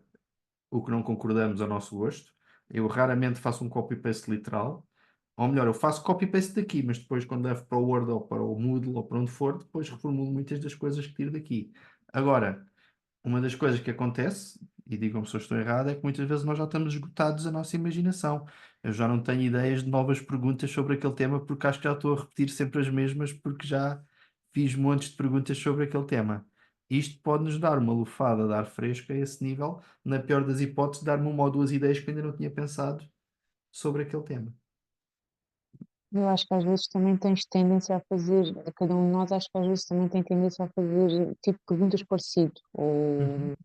o que não concordamos ao nosso gosto. Eu raramente faço um copy-paste literal. Ou melhor, eu faço copy-paste daqui, mas depois quando levo para o Word ou para o Moodle ou para onde for, depois reformulo muitas das coisas que tiro daqui. Agora, uma das coisas que acontece, e digam-me se eu estou errado, é que muitas vezes nós já estamos esgotados da nossa imaginação. Eu já não tenho ideias de novas perguntas sobre aquele tema porque acho que já estou a repetir sempre as mesmas porque já fiz montes de perguntas sobre aquele tema. Isto pode-nos dar uma lufada de ar fresco a esse nível, na pior das hipóteses, dar-me uma ou duas ideias que eu ainda não tinha pensado sobre aquele tema. Eu acho que às vezes também tens tendência a fazer, cada um de nós acho que às vezes também tem tendência a fazer tipo perguntas parecido, ou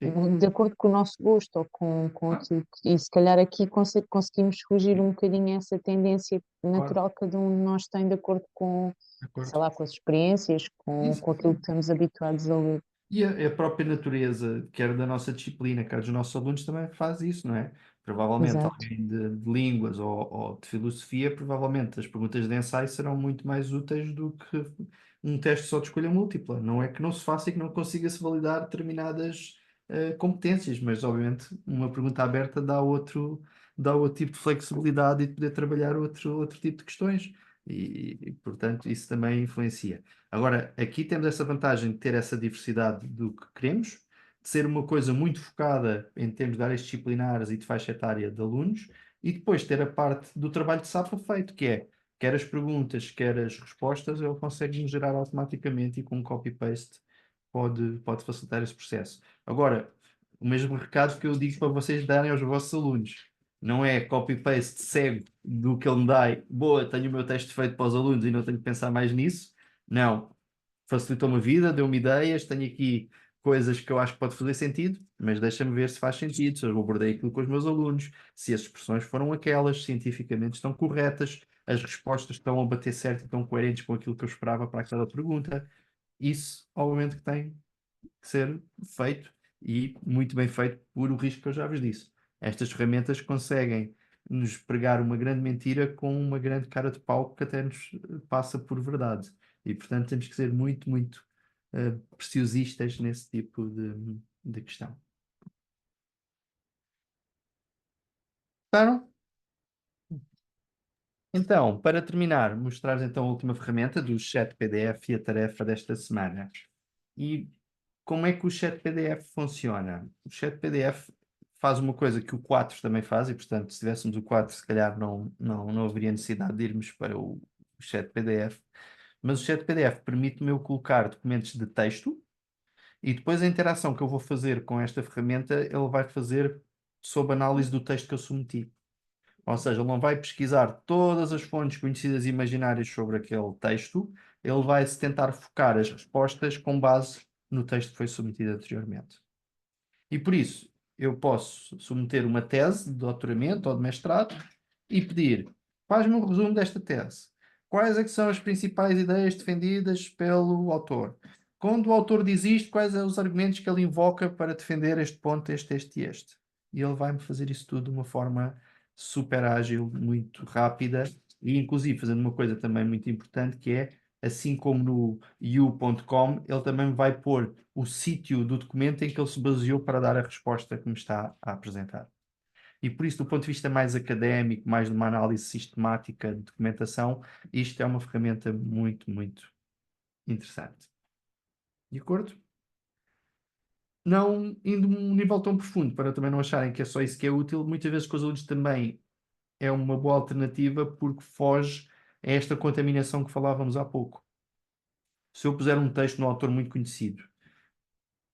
Sim, de acordo com o nosso gosto, ou com aquilo que, e se calhar aqui conseguimos fugir um bocadinho a essa tendência claro, natural que cada um de nós tem de acordo com, de acordo. sei lá, com as experiências, Isso, com aquilo que estamos habituados a ler. e a própria natureza, quer da nossa disciplina, quer dos nossos alunos, também faz isso, não é? Provavelmente Exato. alguém de línguas ou de filosofia, provavelmente as perguntas de ensaio serão muito mais úteis do que um teste só de escolha múltipla. Não é que não se faça e que não consiga-se validar determinadas competências, mas obviamente uma pergunta aberta dá outro tipo de flexibilidade e de poder trabalhar outro tipo de questões. Portanto, isso também influencia. Agora, aqui temos essa vantagem de ter essa diversidade do que queremos, de ser uma coisa muito focada em termos de áreas disciplinares e de faixa etária de alunos, e depois ter a parte do trabalho de sapa feito, que é quer as perguntas, quer as respostas, ele consegue gerar automaticamente e com um copy-paste pode facilitar esse processo. Agora, o mesmo recado que eu digo para vocês darem aos vossos alunos. Não é copy-paste cego do que ele me dá. Boa, tenho o meu texto feito para os alunos e não tenho que pensar mais nisso. Não. Facilitou-me a vida, deu-me ideias, tenho aqui coisas que eu acho que pode fazer sentido, mas deixa-me ver se faz sentido, se eu abordei aquilo com os meus alunos, se as expressões foram aquelas, cientificamente estão corretas, as respostas estão a bater certo e estão coerentes com aquilo que eu esperava para aquela pergunta. Isso, obviamente, que tem que ser feito e muito bem feito por o risco que eu já vos disse. Estas ferramentas conseguem nos pregar uma grande mentira com uma grande cara de pau que até nos passa por verdade. E, portanto, temos que ser muito, muito preciosistas nesse tipo de questão. Gostaram? Então, para terminar, mostrar então a última ferramenta do chat PDF e a tarefa desta semana. E como é que o chat PDF funciona? O chat PDF faz uma coisa que o 4 também faz, e portanto, se tivéssemos o 4, se calhar não haveria necessidade de irmos para o chat PDF. Mas o chat PDF permite-me eu colocar documentos de texto e depois a interação que eu vou fazer com esta ferramenta, ele vai fazer sob análise do texto que eu submeti. Ou seja, ele não vai pesquisar todas as fontes conhecidas e imaginárias sobre aquele texto, ele vai se tentar focar as respostas com base no texto que foi submetido anteriormente. E por isso, eu posso submeter uma tese de doutoramento ou de mestrado e pedir, faz-me um resumo desta tese. Quais é que são as principais ideias defendidas pelo autor? Quando o autor diz isto, quais são os argumentos que ele invoca para defender este ponto, este e este? E ele vai-me fazer isso tudo de uma forma super ágil, muito rápida e inclusive fazendo uma coisa também muito importante que é, assim como no you.com, ele também vai pôr o sítio do documento em que ele se baseou para dar a resposta que me está a apresentar. E por isso, do ponto de vista mais académico, mais de uma análise sistemática de documentação, isto é uma ferramenta muito, muito interessante. De acordo? Não indo um nível tão profundo, para também não acharem que é só isso que é útil, muitas vezes com os alunos também é uma boa alternativa porque foge a esta contaminação que falávamos há pouco. Se eu puser um texto de um autor muito conhecido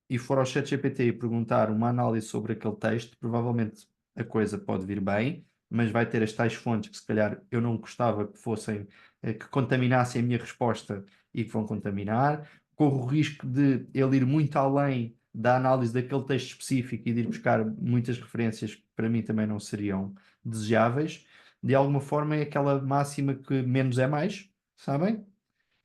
e for ao ChatGPT e perguntar uma análise sobre aquele texto, provavelmente a coisa pode vir bem, mas vai ter as tais fontes que se calhar eu não gostava que fossem, que contaminassem a minha resposta e que vão contaminar. Corro o risco de ele ir muito além da análise daquele texto específico e de ir buscar muitas referências que para mim também não seriam desejáveis. De alguma forma é aquela máxima que menos é mais, sabem?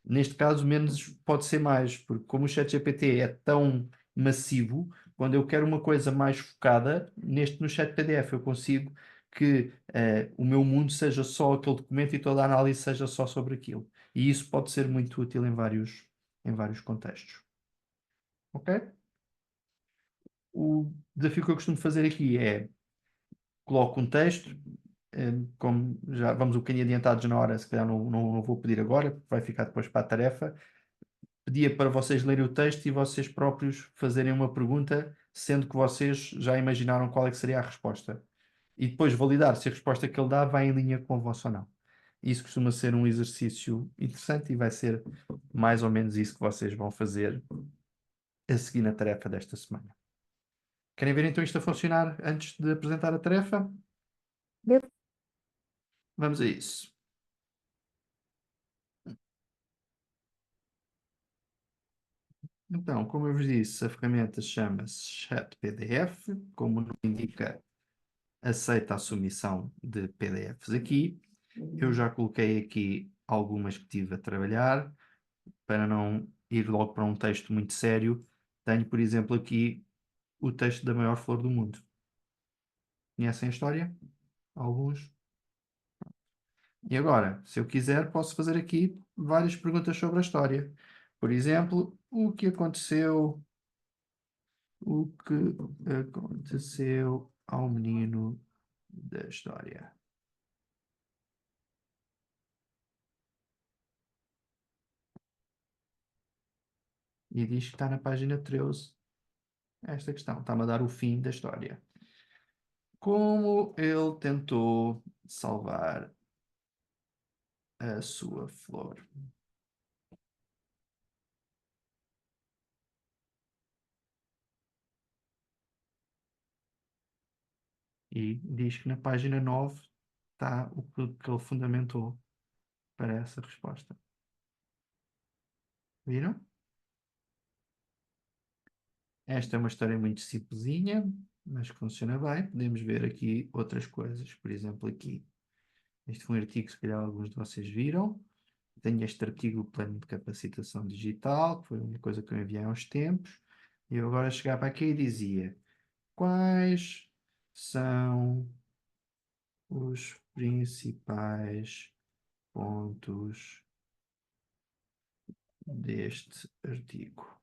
Neste caso, menos pode ser mais, porque como o ChatGPT é tão massivo, quando eu quero uma coisa mais focada, no chat PDF eu consigo que o meu mundo seja só aquele documento e toda a análise seja só sobre aquilo. E isso pode ser muito útil em vários contextos. Ok? O desafio que eu costumo fazer aqui é coloco um texto, como já vamos um bocadinho adiantados na hora, se calhar não vou pedir agora, vai ficar depois para a tarefa. Pedia para vocês lerem o texto e vocês próprios fazerem uma pergunta, sendo que vocês já imaginaram qual é que seria a resposta. E depois validar se a resposta que ele dá vai em linha com a vossa ou não. Isso costuma ser um exercício interessante e vai ser mais ou menos isso que vocês vão fazer a seguir na tarefa desta semana. Querem ver então isto a funcionar antes de apresentar a tarefa? Yep. Vamos a isso. Então, como eu vos disse, a ferramenta chama-se Chat PDF, como não indica, aceita a submissão de PDFs aqui. Eu já coloquei aqui algumas que estive a trabalhar, para não ir logo para um texto muito sério. Tenho, por exemplo, aqui o texto da maior flor do mundo. Conhecem a história? Alguns? E agora, se eu quiser, posso fazer aqui várias perguntas sobre a história. Por exemplo, o que aconteceu o que aconteceu ao menino da história. E diz que está na página 13 esta questão. Está-me a dar o fim da história. Como ele tentou salvar a sua flor. E diz que na página 9 está o que ele fundamentou para essa resposta. Viram? Esta é uma história muito simplesinha, mas que funciona bem. Podemos ver aqui outras coisas. Por exemplo, aqui. Este foi um artigo que se calhar alguns de vocês viram. Tenho este artigo, Plano de Capacitação Digital, que foi uma coisa que eu enviei há uns tempos. E eu agora chegava aqui e dizia: quais são os principais pontos deste artigo?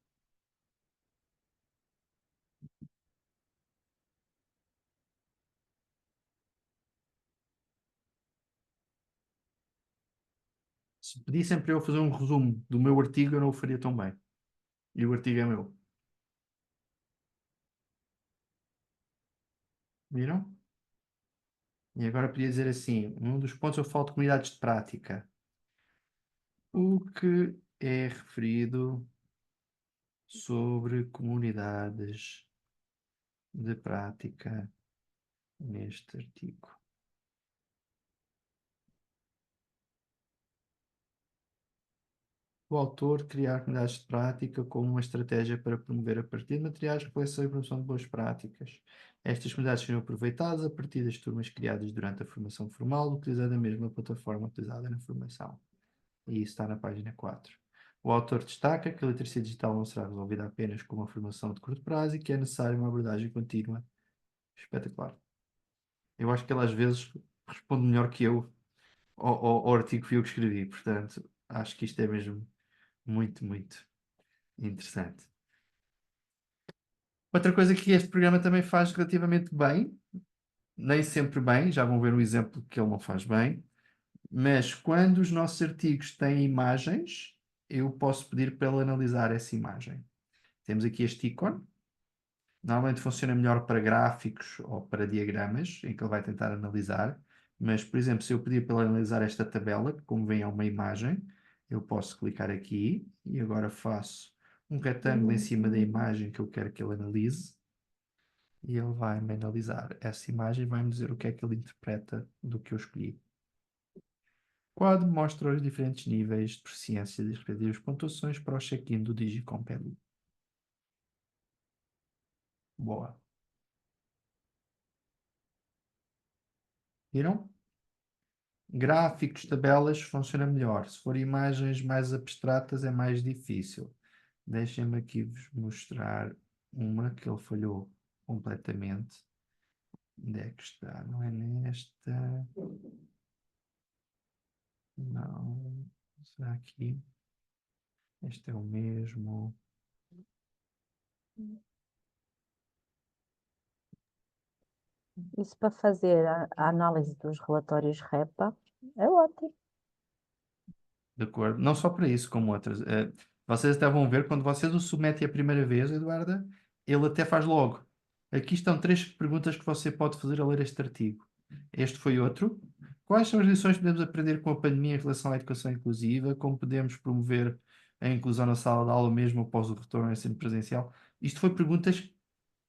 Se pedissem para eu fazer um resumo do meu artigo, eu não o faria tão bem. E o artigo é meu. Viram? E agora podia dizer assim: um dos pontos eu falo de comunidades de prática. O que é referido sobre comunidades de prática neste artigo? O autor criar comunidades de prática como uma estratégia para promover a partir de materiais, reflexão e promoção de boas práticas. Estas comunidades seriam aproveitadas a partir das turmas criadas durante a formação formal, utilizando a mesma plataforma utilizada na formação. E isso está na página 4. O autor destaca que a literacia digital não será resolvida apenas com uma formação de curto prazo e que é necessária uma abordagem contínua. Espetacular. Eu acho que ele às vezes responde melhor que eu ao artigo que fui eu que escrevi. Portanto, acho que isto é mesmo muito, muito interessante. Outra coisa que este programa também faz relativamente bem, nem sempre bem, já vão ver um exemplo que ele não faz bem, mas quando os nossos artigos têm imagens, eu posso pedir para ele analisar essa imagem. Temos aqui este ícone. Normalmente funciona melhor para gráficos ou para diagramas, em que ele vai tentar analisar. Mas, por exemplo, se eu pedir para ele analisar esta tabela, que como vem é uma imagem, eu posso clicar aqui e agora faço um retângulo em cima da imagem que eu quero que ele analise. E ele vai-me analisar essa imagem e vai-me dizer o que é que ele interpreta do que eu escolhi. O quadro mostra os diferentes níveis de proficiência das respectivas pontuações para o check-in do DigiComped. Boa. Viram? Gráficos, tabelas, funciona melhor. Se for imagens mais abstratas, é mais difícil. Deixem-me aqui vos mostrar uma que ele falhou completamente. Onde é que está? Não é nesta. Não. Será aqui? Este é o mesmo. Isso para fazer a análise dos relatórios REPA é ótimo. De acordo. Não só para isso, como outras. Vocês até vão ver, quando vocês o submetem a primeira vez, Eduarda, ele até faz logo. Aqui estão 3 perguntas que você pode fazer ao ler este artigo. Este foi outro. Quais são as lições que podemos aprender com a pandemia em relação à educação inclusiva? Como podemos promover a inclusão na sala de aula mesmo após o retorno ao ensino presencial? Isto foi perguntas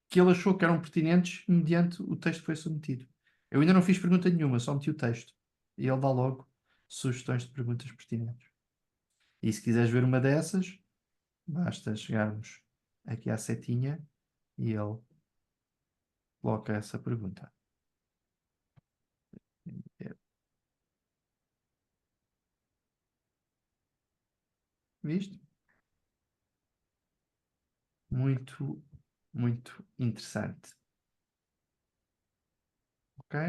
que ele achou que eram pertinentes mediante o texto que foi submetido. Eu ainda não fiz pergunta nenhuma, só meti o texto. E ele dá logo sugestões de perguntas pertinentes. E se quiseres ver uma dessas, basta chegarmos aqui à setinha e ele coloca essa pergunta. Viste? Muito, muito interessante. Ok?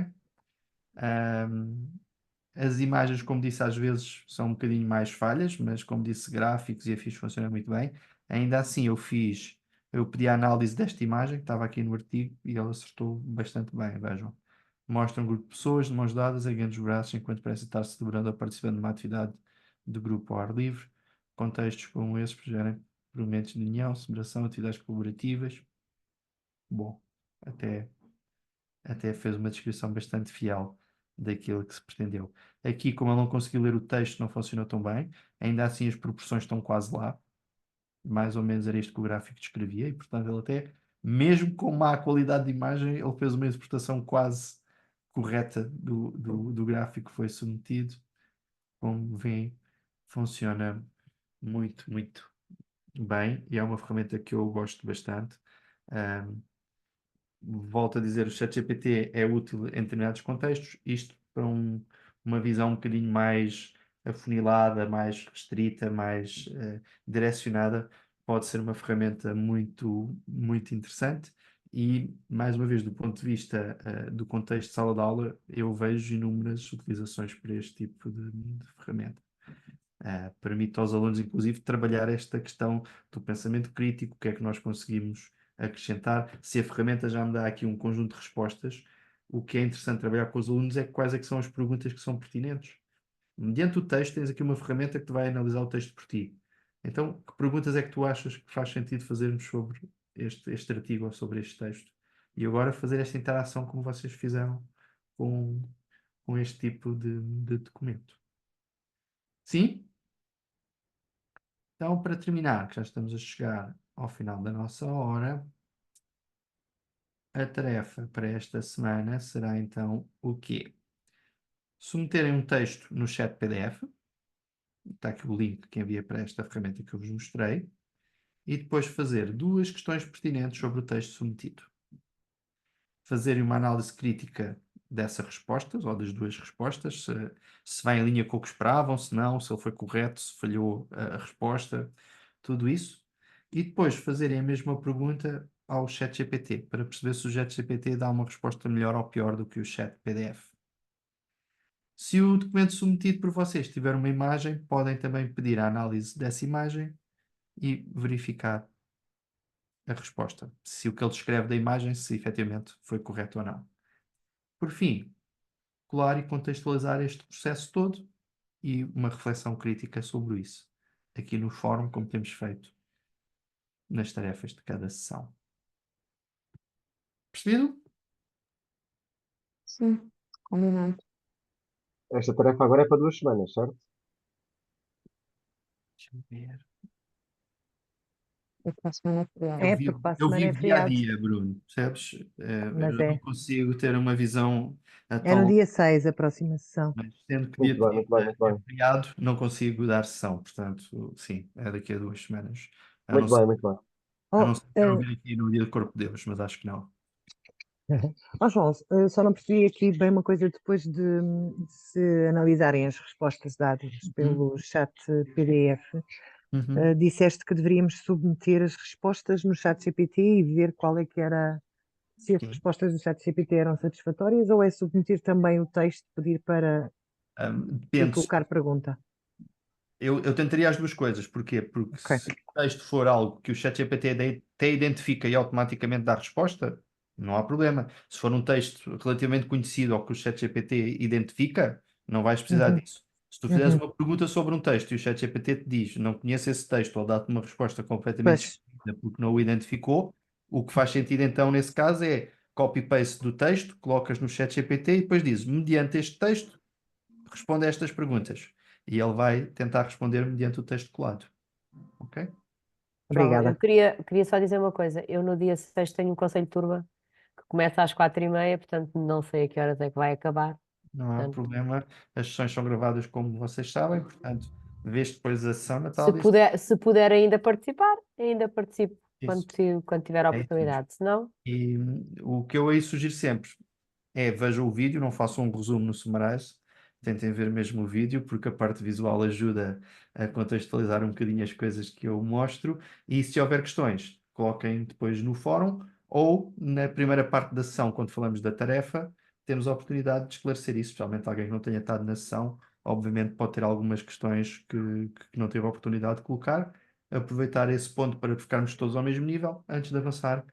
As imagens, como disse, às vezes são um bocadinho mais falhas, mas como disse, gráficos e afins funcionam muito bem. Ainda assim, eu fiz Eu pedi a análise desta imagem, que estava aqui no artigo, e ele acertou bastante bem, vejam. Mostra um grupo de pessoas de mãos dadas, erguendo os braços, enquanto parece estar celebrando ou participando de uma atividade de grupo ao ar livre. Contextos como esses sugerem momentos de união, celebração, atividades colaborativas. Bom, até fez uma descrição bastante fiel daquilo que se pretendeu. Aqui, como ele não conseguiu ler o texto, não funcionou tão bem. Ainda assim, as proporções estão quase lá. Mais ou menos era isto que o gráfico descrevia, e portanto ele até, mesmo com má qualidade de imagem, ele fez uma interpretação quase correta do gráfico que foi submetido. Como veem, funciona muito, muito bem, e é uma ferramenta que eu gosto bastante. Volto a dizer, o ChatGPT é útil em determinados contextos, isto para uma visão um bocadinho mais afunilada, mais restrita, mais direcionada, pode ser uma ferramenta muito, muito interessante. E, mais uma vez, do ponto de vista do contexto de sala de aula, eu vejo inúmeras utilizações para este tipo de ferramenta. Permite aos alunos, inclusive, trabalhar esta questão do pensamento crítico, o que é que nós conseguimos acrescentar. Se a ferramenta já me dá aqui um conjunto de respostas, o que é interessante trabalhar com os alunos é quais é que são as perguntas que são pertinentes. Mediante o texto, tens aqui uma ferramenta que te vai analisar o texto por ti. Então, que perguntas é que tu achas que faz sentido fazermos sobre este artigo ou sobre este texto? E agora fazer esta interação como vocês fizeram com este tipo de documento. Sim? Então, para terminar, que já estamos a chegar ao final da nossa hora, a tarefa para esta semana será então o quê? Submeterem um texto no chat PDF, está aqui o link que envia para esta ferramenta que eu vos mostrei, e depois fazer 2 questões pertinentes sobre o texto submetido. Fazerem uma análise crítica dessas respostas, ou das 2 respostas, se vai em linha com o que esperavam, se não, se ele foi correto, se falhou a resposta, tudo isso. E depois fazerem a mesma pergunta ao ChatGPT, para perceber se o ChatGPT dá uma resposta melhor ou pior do que o chat PDF. Se o documento submetido por vocês tiver uma imagem, podem também pedir a análise dessa imagem e verificar a resposta, se o que ele descreve da imagem, se efetivamente foi correto ou não. Por fim, colar e contextualizar este processo todo e uma reflexão crítica sobre isso, aqui no fórum, como temos feito nas tarefas de cada sessão. Percebido? Sim, combinado. Esta tarefa agora é para 2 semanas, certo? Deixa eu ver. É para a semana feriado. É, porque para a Eu semana é vivo dia a feriado. dia, Bruno, percebes? Mas Eu não é. consigo ter uma visão a É no tal, dia 6 a próxima sessão. mas sendo que Muito dia bem, muito bem, muito é bem. feriado, não consigo dar sessão. Portanto, sim, é daqui a 2 semanas. A não Muito ser, bem, muito bem. a não Oh, ser que queiram vir aqui no dia do Corpo de Deus, mas acho que não. João, só não percebi aqui bem uma coisa depois de se analisarem as respostas dadas pelo chat PDF. Uhum. Disseste que deveríamos submeter as respostas no chat GPT e ver qual é que era, se as Sim. respostas do chat GPT eram satisfatórias ou é submeter também o texto, pedir para Depende. colocar pergunta. Eu tentaria as duas coisas. Porquê? Porque Ok. se o texto for algo que o ChatGPT até identifica e automaticamente dá resposta, não há problema. Se for um texto relativamente conhecido ou que o ChatGPT identifica, não vais precisar Uhum, disso. Se tu fizeres uhum. uma pergunta sobre um texto e o ChatGPT te diz, não conhece esse texto, ou dá-te uma resposta completamente Pois, distinta porque não o identificou, o que faz sentido então nesse caso é copy-paste do texto, colocas no ChatGPT e depois dizes, mediante este texto, responde a estas perguntas. E ele vai tentar responder mediante o texto colado. Ok? João, eu obrigada. queria só dizer uma coisa. Eu no dia 6 tenho um conselho de turma que começa às 4h30, portanto não sei a que horas é que vai acabar. Não há Portanto, problema. As sessões são gravadas como vocês sabem, portanto, vês depois a sessão, se Natália. puder ainda participar, ainda participo Isso. quando tiver a É isso mesmo. oportunidade. Se não, E o que eu aí sugiro sempre é vejam o vídeo, não façam um resumo no Summarize, tentem ver mesmo o vídeo, porque a parte visual ajuda a contextualizar um bocadinho as coisas que eu mostro. E se houver questões, coloquem depois no fórum ou na primeira parte da sessão, quando falamos da tarefa, temos a oportunidade de esclarecer isso, especialmente alguém que não tenha estado na sessão. Obviamente pode ter algumas questões que não teve a oportunidade de colocar. aproveitar esse ponto para ficarmos todos ao mesmo nível antes de avançar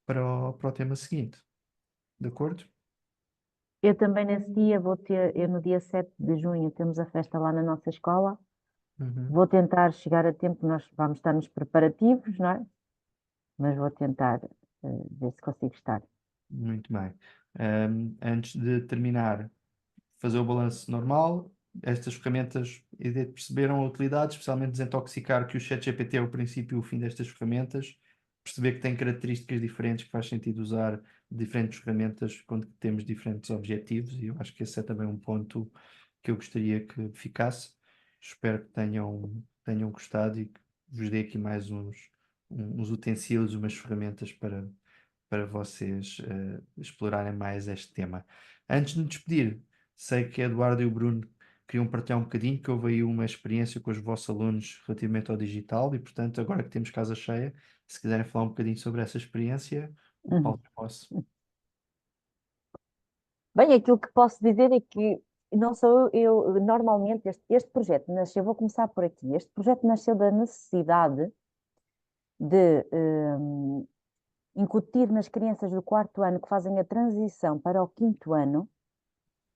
para o tema seguinte. De acordo? Eu também nesse dia no dia 7 de junho temos a festa lá na nossa escola. Uhum. Vou tentar chegar a tempo, nós vamos estar nos preparativos, não é? Mas vou tentar ver se consigo estar. Muito bem. Antes de terminar, fazer o balanço normal. Estas ferramentas perceberam a utilidade, especialmente desintoxicar que o ChatGPT é o princípio e o fim destas ferramentas, perceber que tem características diferentes, que faz sentido usar diferentes ferramentas quando temos diferentes objetivos, e eu acho que esse é também um ponto que eu gostaria que ficasse. Espero que tenham gostado e que vos dê aqui mais uns utensílios, umas ferramentas para vocês explorarem mais este tema. Antes de me despedir, sei que a Eduardo e o Bruno queriam partilhar um bocadinho, que houve aí uma experiência com os vossos alunos relativamente ao digital e, portanto, agora que temos casa cheia, se quiserem falar um bocadinho sobre essa experiência, o palco é vosso. Bem, aquilo que posso dizer é que não sou eu, normalmente este projeto nasceu, vou começar por aqui, este projeto nasceu da necessidade de incutir nas crianças do 4º ano que fazem a transição para o 5º ano,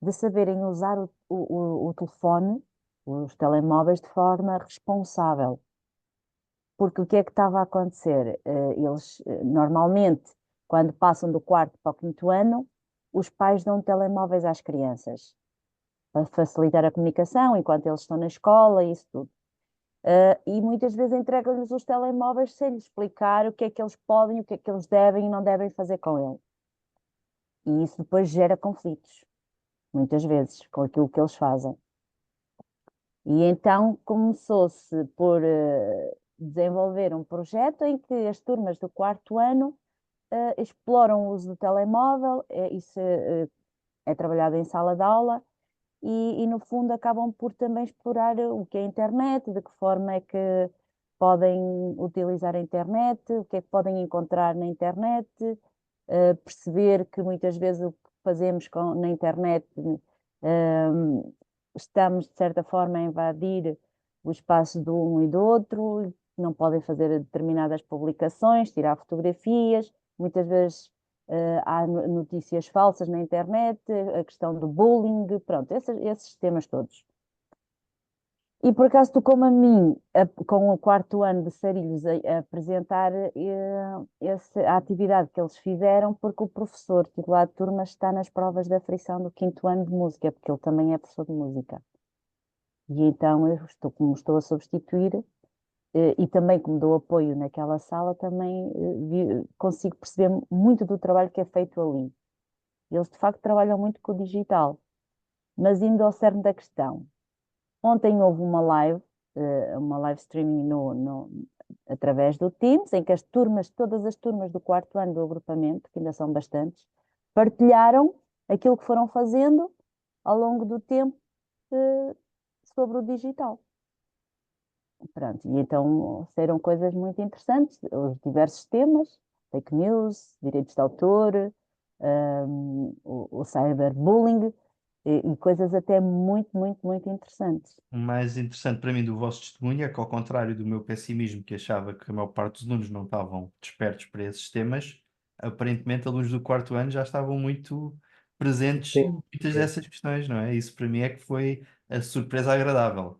de saberem usar o telefone, os telemóveis, de forma responsável. Porque o que é que estava a acontecer? Eles, normalmente, quando passam do 4º para o 5º ano, os pais dão telemóveis às crianças, para facilitar a comunicação, enquanto eles estão na escola e isso tudo. E muitas vezes entregam-lhes os telemóveis sem lhes explicar o que é que eles podem, o que é que eles devem e não devem fazer com ele. E isso depois gera conflitos, muitas vezes, com aquilo que eles fazem. E então começou-se por desenvolver um projeto em que as turmas do 4º ano exploram o uso do telemóvel, isso é trabalhado em sala de aula, e no fundo acabam por também explorar o que é a internet, de que forma é que podem utilizar a internet, o que é que podem encontrar na internet, perceber que muitas vezes o que fazemos na internet estamos, de certa forma, a invadir o espaço do um e do outro, não podem fazer determinadas publicações, tirar fotografias, muitas vezes há notícias falsas na internet, a questão do bullying, pronto, esses temas todos. E por acaso tocou-me a mim, com o 4º ano de Sarilhos, a apresentar a atividade que eles fizeram, porque o professor titular de turma está nas provas da frição do 5º ano de música, porque ele também é professor de música. E então como estou a substituir, e também como dou apoio naquela sala, também consigo perceber muito do trabalho que é feito ali. Eles de facto trabalham muito com o digital. Mas indo ao cerne da questão, ontem houve uma live streaming através do Teams, em que todas as turmas do 4º ano do agrupamento, que ainda são bastantes, partilharam aquilo que foram fazendo ao longo do tempo sobre o digital. Pronto, e então saíram coisas muito interessantes, os diversos temas, fake news, direitos de autor, o cyberbullying, e coisas até muito, muito, muito interessantes. O mais interessante para mim do vosso testemunho é que, ao contrário do meu pessimismo, que achava que a maior parte dos alunos não estavam despertos para esses temas, aparentemente alunos do 4º ano já estavam muito presentes em Sim, muitas sim. dessas questões, não é? Isso para mim é que foi a surpresa agradável.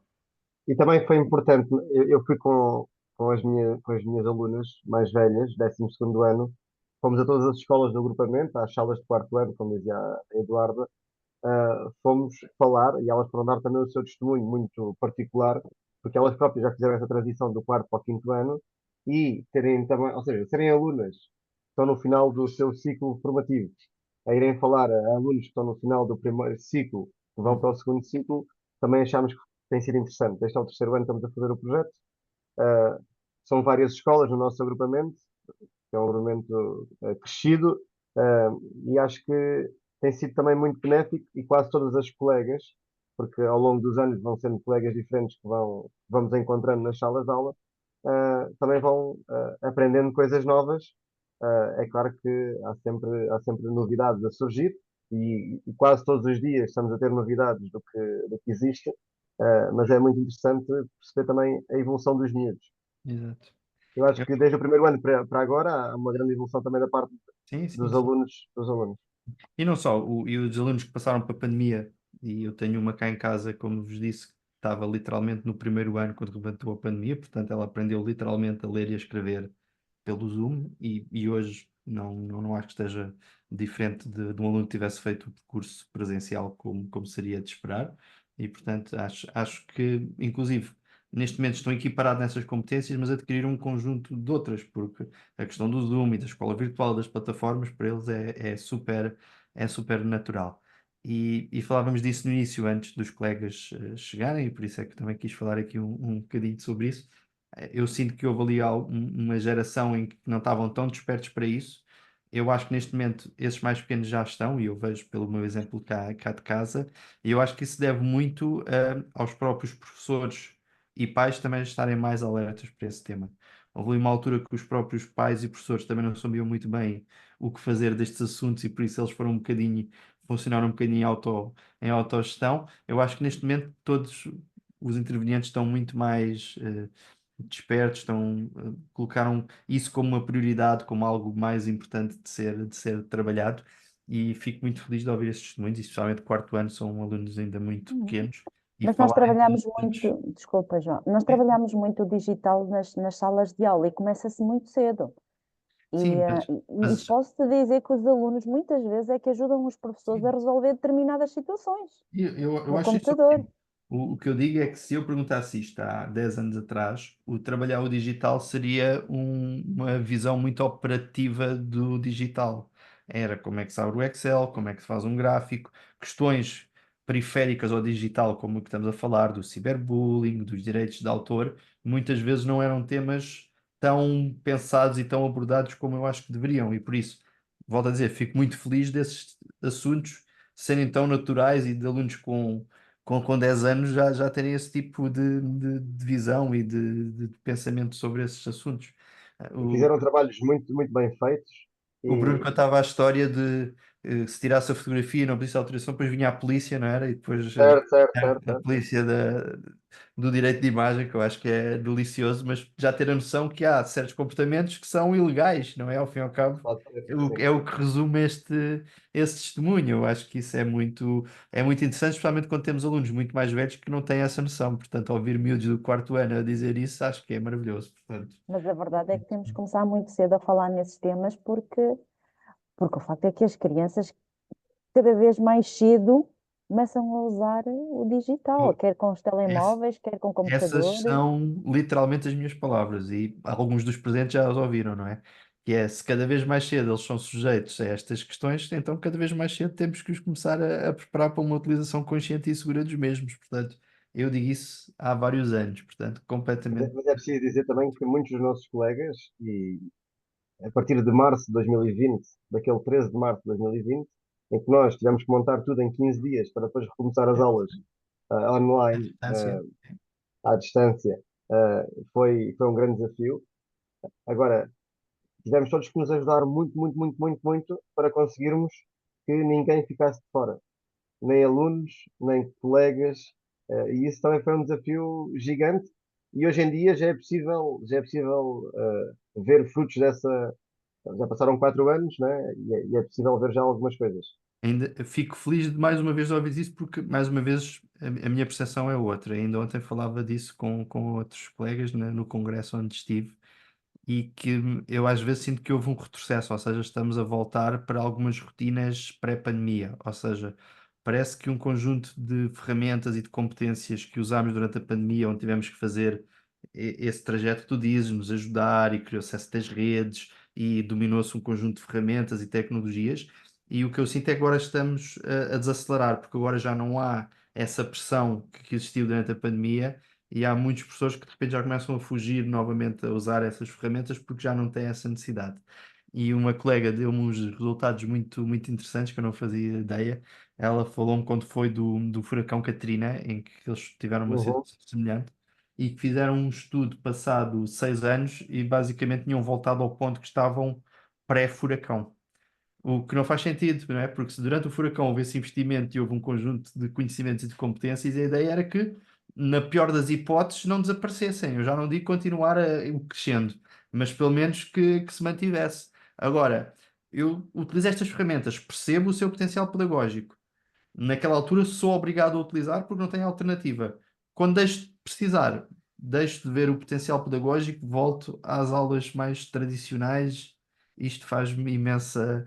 E também foi importante, eu fui com as minhas alunas mais velhas, 12º ano, fomos a todas as escolas do agrupamento, às salas de 4º ano, como dizia a Eduarda, fomos falar e elas foram dar também o seu testemunho muito particular, porque elas próprias já fizeram essa transição do 4º para o 5º ano e terem também, ou seja, serem alunas que estão no final do seu ciclo formativo, a irem falar a alunos que estão no final do primeiro ciclo, que vão para o segundo ciclo, também achámos que tem sido interessante. Este é o 3º ano que estamos a fazer o projeto. Uh, São várias escolas no nosso agrupamento, que é um agrupamento crescido, e acho que tem sido também muito benéfico e quase todas as colegas, porque ao longo dos anos vão sendo colegas diferentes que vamos encontrando nas salas de aula, também vão aprendendo coisas novas. É claro que há sempre novidades a surgir e quase todos os dias estamos a ter novidades do que existe, mas é muito interessante perceber também a evolução dos miúdos. Exato. Eu acho Eu- que desde o primeiro ano para agora há uma grande evolução também da parte Sim, sim, dos sim. alunos, dos alunos. E não só, e os alunos que passaram para a pandemia, e eu tenho uma cá em casa, como vos disse, que estava literalmente no primeiro ano quando rebentou a pandemia, portanto ela aprendeu literalmente a ler e a escrever pelo Zoom, e hoje não acho que esteja diferente de um aluno que tivesse feito o percurso presencial como seria de esperar, e portanto acho que, inclusive, neste momento estão equiparados nessas competências, mas adquiriram um conjunto de outras, porque a questão do Zoom e da escola virtual, das plataformas, para eles é super natural. E falávamos disso no início, antes dos colegas chegarem, e por isso é que também quis falar aqui um bocadinho sobre isso. Eu sinto que houve ali uma geração em que não estavam tão despertos para isso. Eu acho que neste momento esses mais pequenos já estão, e eu vejo pelo meu exemplo cá de casa, e eu acho que isso deve muito aos próprios professores e pais também estarem mais alertas para esse tema. Houve ali uma altura que os próprios pais e professores também não sabiam muito bem o que fazer destes assuntos, e por isso eles foram funcionaram um bocadinho em autogestão. Eu acho que neste momento todos os intervenientes estão muito mais despertos, colocaram isso como uma prioridade, como algo mais importante de ser trabalhado, e fico muito feliz de ouvir esses testemunhos, e especialmente quarto ano, são alunos ainda muito pequenos, e Mas nós falarem trabalhamos dos assuntos. muito, desculpa, João, nós trabalhamos muito o digital nas salas de aula e começa-se muito cedo. E, Sim, eh, mas, e mas posso-te dizer que os alunos muitas vezes é que ajudam os professores a sim, resolver determinadas situações eu no acho isso computador. ótimo. O que eu digo é que se eu perguntasse isto há 10 anos atrás, o trabalhar o digital seria uma visão muito operativa do digital. Era como é que se abre o Excel, como é que se faz um gráfico, questões periféricas ao digital, como o que estamos a falar, do ciberbullying, dos direitos de autor, muitas vezes não eram temas tão pensados e tão abordados como eu acho que deveriam. E por isso, volto a dizer, fico muito feliz desses assuntos serem tão naturais, e de alunos com 10 anos já terem esse tipo de visão e de pensamento sobre esses assuntos. E O, fizeram trabalhos muito, muito bem feitos. o Bruno E contava a história de se tirasse a fotografia e não pedisse autorização, depois vinha a polícia, não era? E depois certo, certo, certo, a certo. polícia do direito de imagem, que eu acho que é delicioso, mas já ter a noção que há certos comportamentos que são ilegais, não é? Ao fim e ao cabo, Pode ser, é sim. o que resume esse testemunho. Eu acho que isso é muito interessante, especialmente quando temos alunos muito mais velhos que não têm essa noção. Portanto, ouvir miúdos do quarto ano a dizer isso, acho que é maravilhoso. Portanto, Mas a verdade é que temos que começar muito cedo a falar nesses temas porque o facto é que as crianças cada vez mais cedo começam a usar o digital, eu- quer com os esse- telemóveis, quer com essas computadores. são literalmente as minhas palavras, e alguns dos presentes já as ouviram, não é? Que é, se cada vez mais cedo eles são sujeitos a estas questões, então cada vez mais cedo temos que os começar a preparar para uma utilização consciente e segura dos mesmos. Portanto, eu digo isso há vários anos, portanto, completamente. Mas é preciso dizer também que muitos dos nossos colegas, e a partir de março de 2020, daquele 13 de março de 2020, em que nós tivemos que montar tudo em 15 dias para depois recomeçar as aulas A online, distância. à distância, foi um grande desafio. Agora, tivemos todos que nos ajudar muito, muito, muito, muito, muito para conseguirmos que ninguém ficasse de fora, nem alunos, nem colegas, e isso também foi um desafio gigante. E hoje em dia já é possível ver frutos dessa. Já passaram 4 anos, né? E é possível ver já algumas coisas. Ainda fico feliz de mais uma vez de ouvir isso, porque mais uma vez a minha percepção é outra. Ainda ontem falava disso com outros colegas no congresso onde estive, e que eu às vezes sinto que houve um retrocesso, ou seja, estamos a voltar para algumas rotinas pré-pandemia, ou seja, parece que um conjunto de ferramentas e de competências que usámos durante a pandemia, onde tivemos que fazer esse trajeto que tu dizes, nos ajudar, e criou acesso das redes, e dominou-se um conjunto de ferramentas e tecnologias, e o que eu sinto é que agora estamos a desacelerar, porque agora já não há essa pressão que existiu durante a pandemia, e há muitos professores que de repente já começam a fugir novamente a usar essas ferramentas porque já não têm essa necessidade. E uma colega deu-me uns resultados muito, muito interessantes que eu não fazia ideia. Ela falou-me quando foi do furacão Katrina, em que eles tiveram uma Uhum. situação semelhante, e que fizeram um estudo passado 6 anos, e basicamente tinham voltado ao ponto que estavam pré-furacão. O que não faz sentido, não é? Porque se durante o furacão houve esse investimento e houve um conjunto de conhecimentos e de competências, a ideia era que na pior das hipóteses, não desaparecessem. Eu já não digo continuar crescendo, mas pelo menos que se mantivesse. Agora, eu utilizo estas ferramentas, percebo o seu potencial pedagógico. Naquela altura sou obrigado a utilizar porque não tenho alternativa. Quando deixo de precisar, deixo de ver o potencial pedagógico, volto às aulas mais tradicionais. Isto faz-me imensa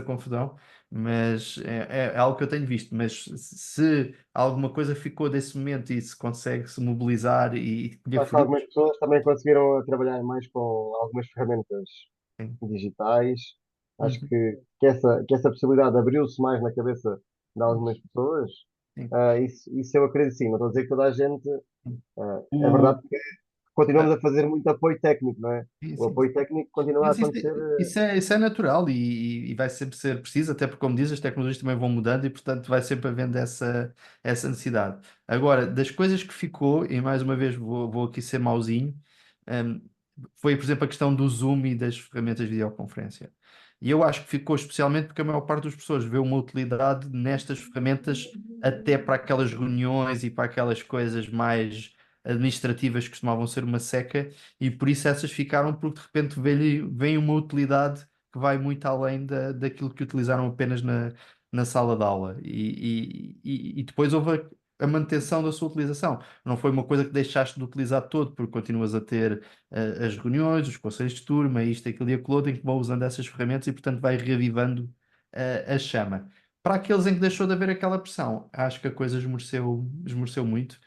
confusão, mas é algo que eu tenho visto. Mas se alguma coisa ficou desse momento e se consegue se mobilizar e colher Acho que algumas frutos, pessoas também conseguiram trabalhar mais com algumas ferramentas sim. digitais. Acho Uhum, que essa possibilidade abriu-se mais na cabeça de algumas pessoas. sim, Isso eu acredito sim. Não estou a dizer que toda a gente. sim. É verdade que Ah, continuamos a fazer muito apoio técnico, não é? sim, O sim. apoio técnico continua a Mas acontecer. isso é natural e vai sempre ser preciso, até porque, como dizes, as tecnologias também vão mudando e, portanto, vai sempre havendo essa necessidade. Agora, das coisas que ficou, e mais uma vez vou aqui ser mauzinho, hum, foi, por exemplo, a questão do Zoom e das ferramentas de videoconferência. E eu acho que ficou especialmente porque a maior parte das pessoas vê uma utilidade nestas ferramentas até para aquelas reuniões e para aquelas coisas mais administrativas que costumavam ser uma seca e por isso essas ficaram, porque de repente vem uma utilidade que vai muito além daquilo que utilizaram apenas na sala de aula. E depois houve a manutenção da sua utilização. Não foi uma coisa que deixaste de utilizar todo, porque continuas a ter as reuniões, os conselhos de turma, isto, aquilo e aquilo outro, em que vão usando essas ferramentas e, portanto, vai reavivando a chama. Para aqueles em que deixou de haver aquela pressão, acho que a coisa esmoreceu muito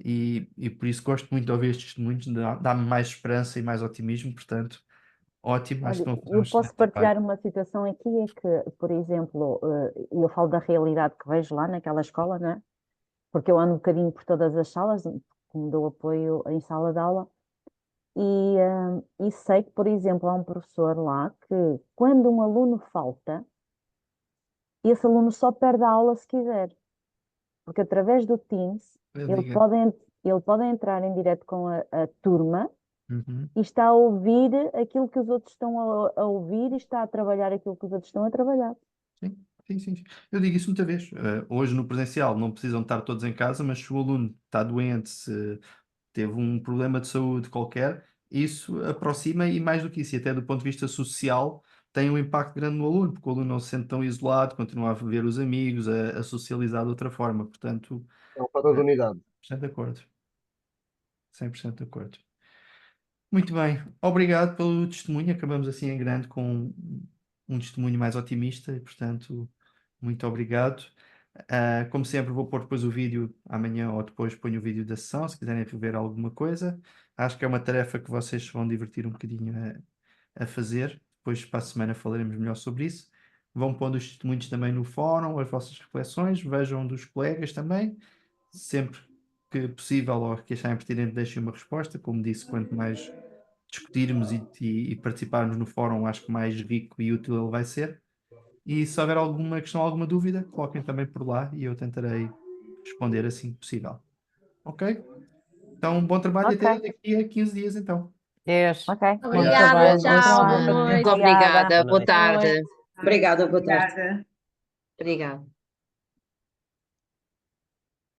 e por isso gosto muito de ouvir estes testemunhos, dá-me mais esperança e mais otimismo, portanto, ótimo, acho que Olha, estão a fazer um eu posso excelente trabalho. partilhar uma situação aqui, é que, por exemplo, eu falo da realidade que vejo lá naquela escola, não é? Porque eu ando um bocadinho por todas as salas, como dou apoio em sala de aula, e sei que, por exemplo, há um professor lá que, quando um aluno falta, esse aluno só perde a aula se quiser, porque através do Teams Eu ele digo, pode, ele pode entrar em direto com a turma uhum, e está a ouvir aquilo que os outros estão a ouvir e está a trabalhar aquilo que os outros estão a trabalhar. sim, sim, sim, sim. Eu digo isso muita vez. Hoje no presencial não precisam estar todos em casa, mas se o aluno está doente, se teve um problema de saúde qualquer, isso aproxima e mais do que isso, e até do ponto de vista social, tem um impacto grande no aluno, porque o aluno não se sente tão isolado, continua a ver os amigos, a socializar de outra forma. Portanto, É um fator de unidade. 100% de acordo. 100% de acordo. Muito bem, obrigado pelo testemunho. Acabamos assim em grande com um testemunho mais otimista e, portanto, muito obrigado. Como sempre, vou pôr depois o vídeo amanhã ou depois ponho o vídeo da sessão, se quiserem rever alguma coisa. Acho que é uma tarefa que vocês se vão divertir um bocadinho a fazer. Depois, para a semana, falaremos melhor sobre isso. Vão pondo os testemunhos também no fórum, as vossas reflexões, vejam dos colegas também. Sempre que possível ou que acharem pertinente, deixem uma resposta. Como disse, quanto mais discutirmos e participarmos no fórum, acho que mais rico e útil ele vai ser. E se houver alguma questão, alguma dúvida, coloquem também por lá e eu tentarei responder assim que possível. Ok? Então, bom trabalho e Ok, até daqui a 15 dias, então. Deus. ok. Bom Muito Obrigada, trabalho, gosto. boa tchau, boa semana. noite. Muito Obrigada. obrigada. Boa Boa noite. Boa tarde. noite. Obrigada, boa tarde. Obrigada. Obrigada.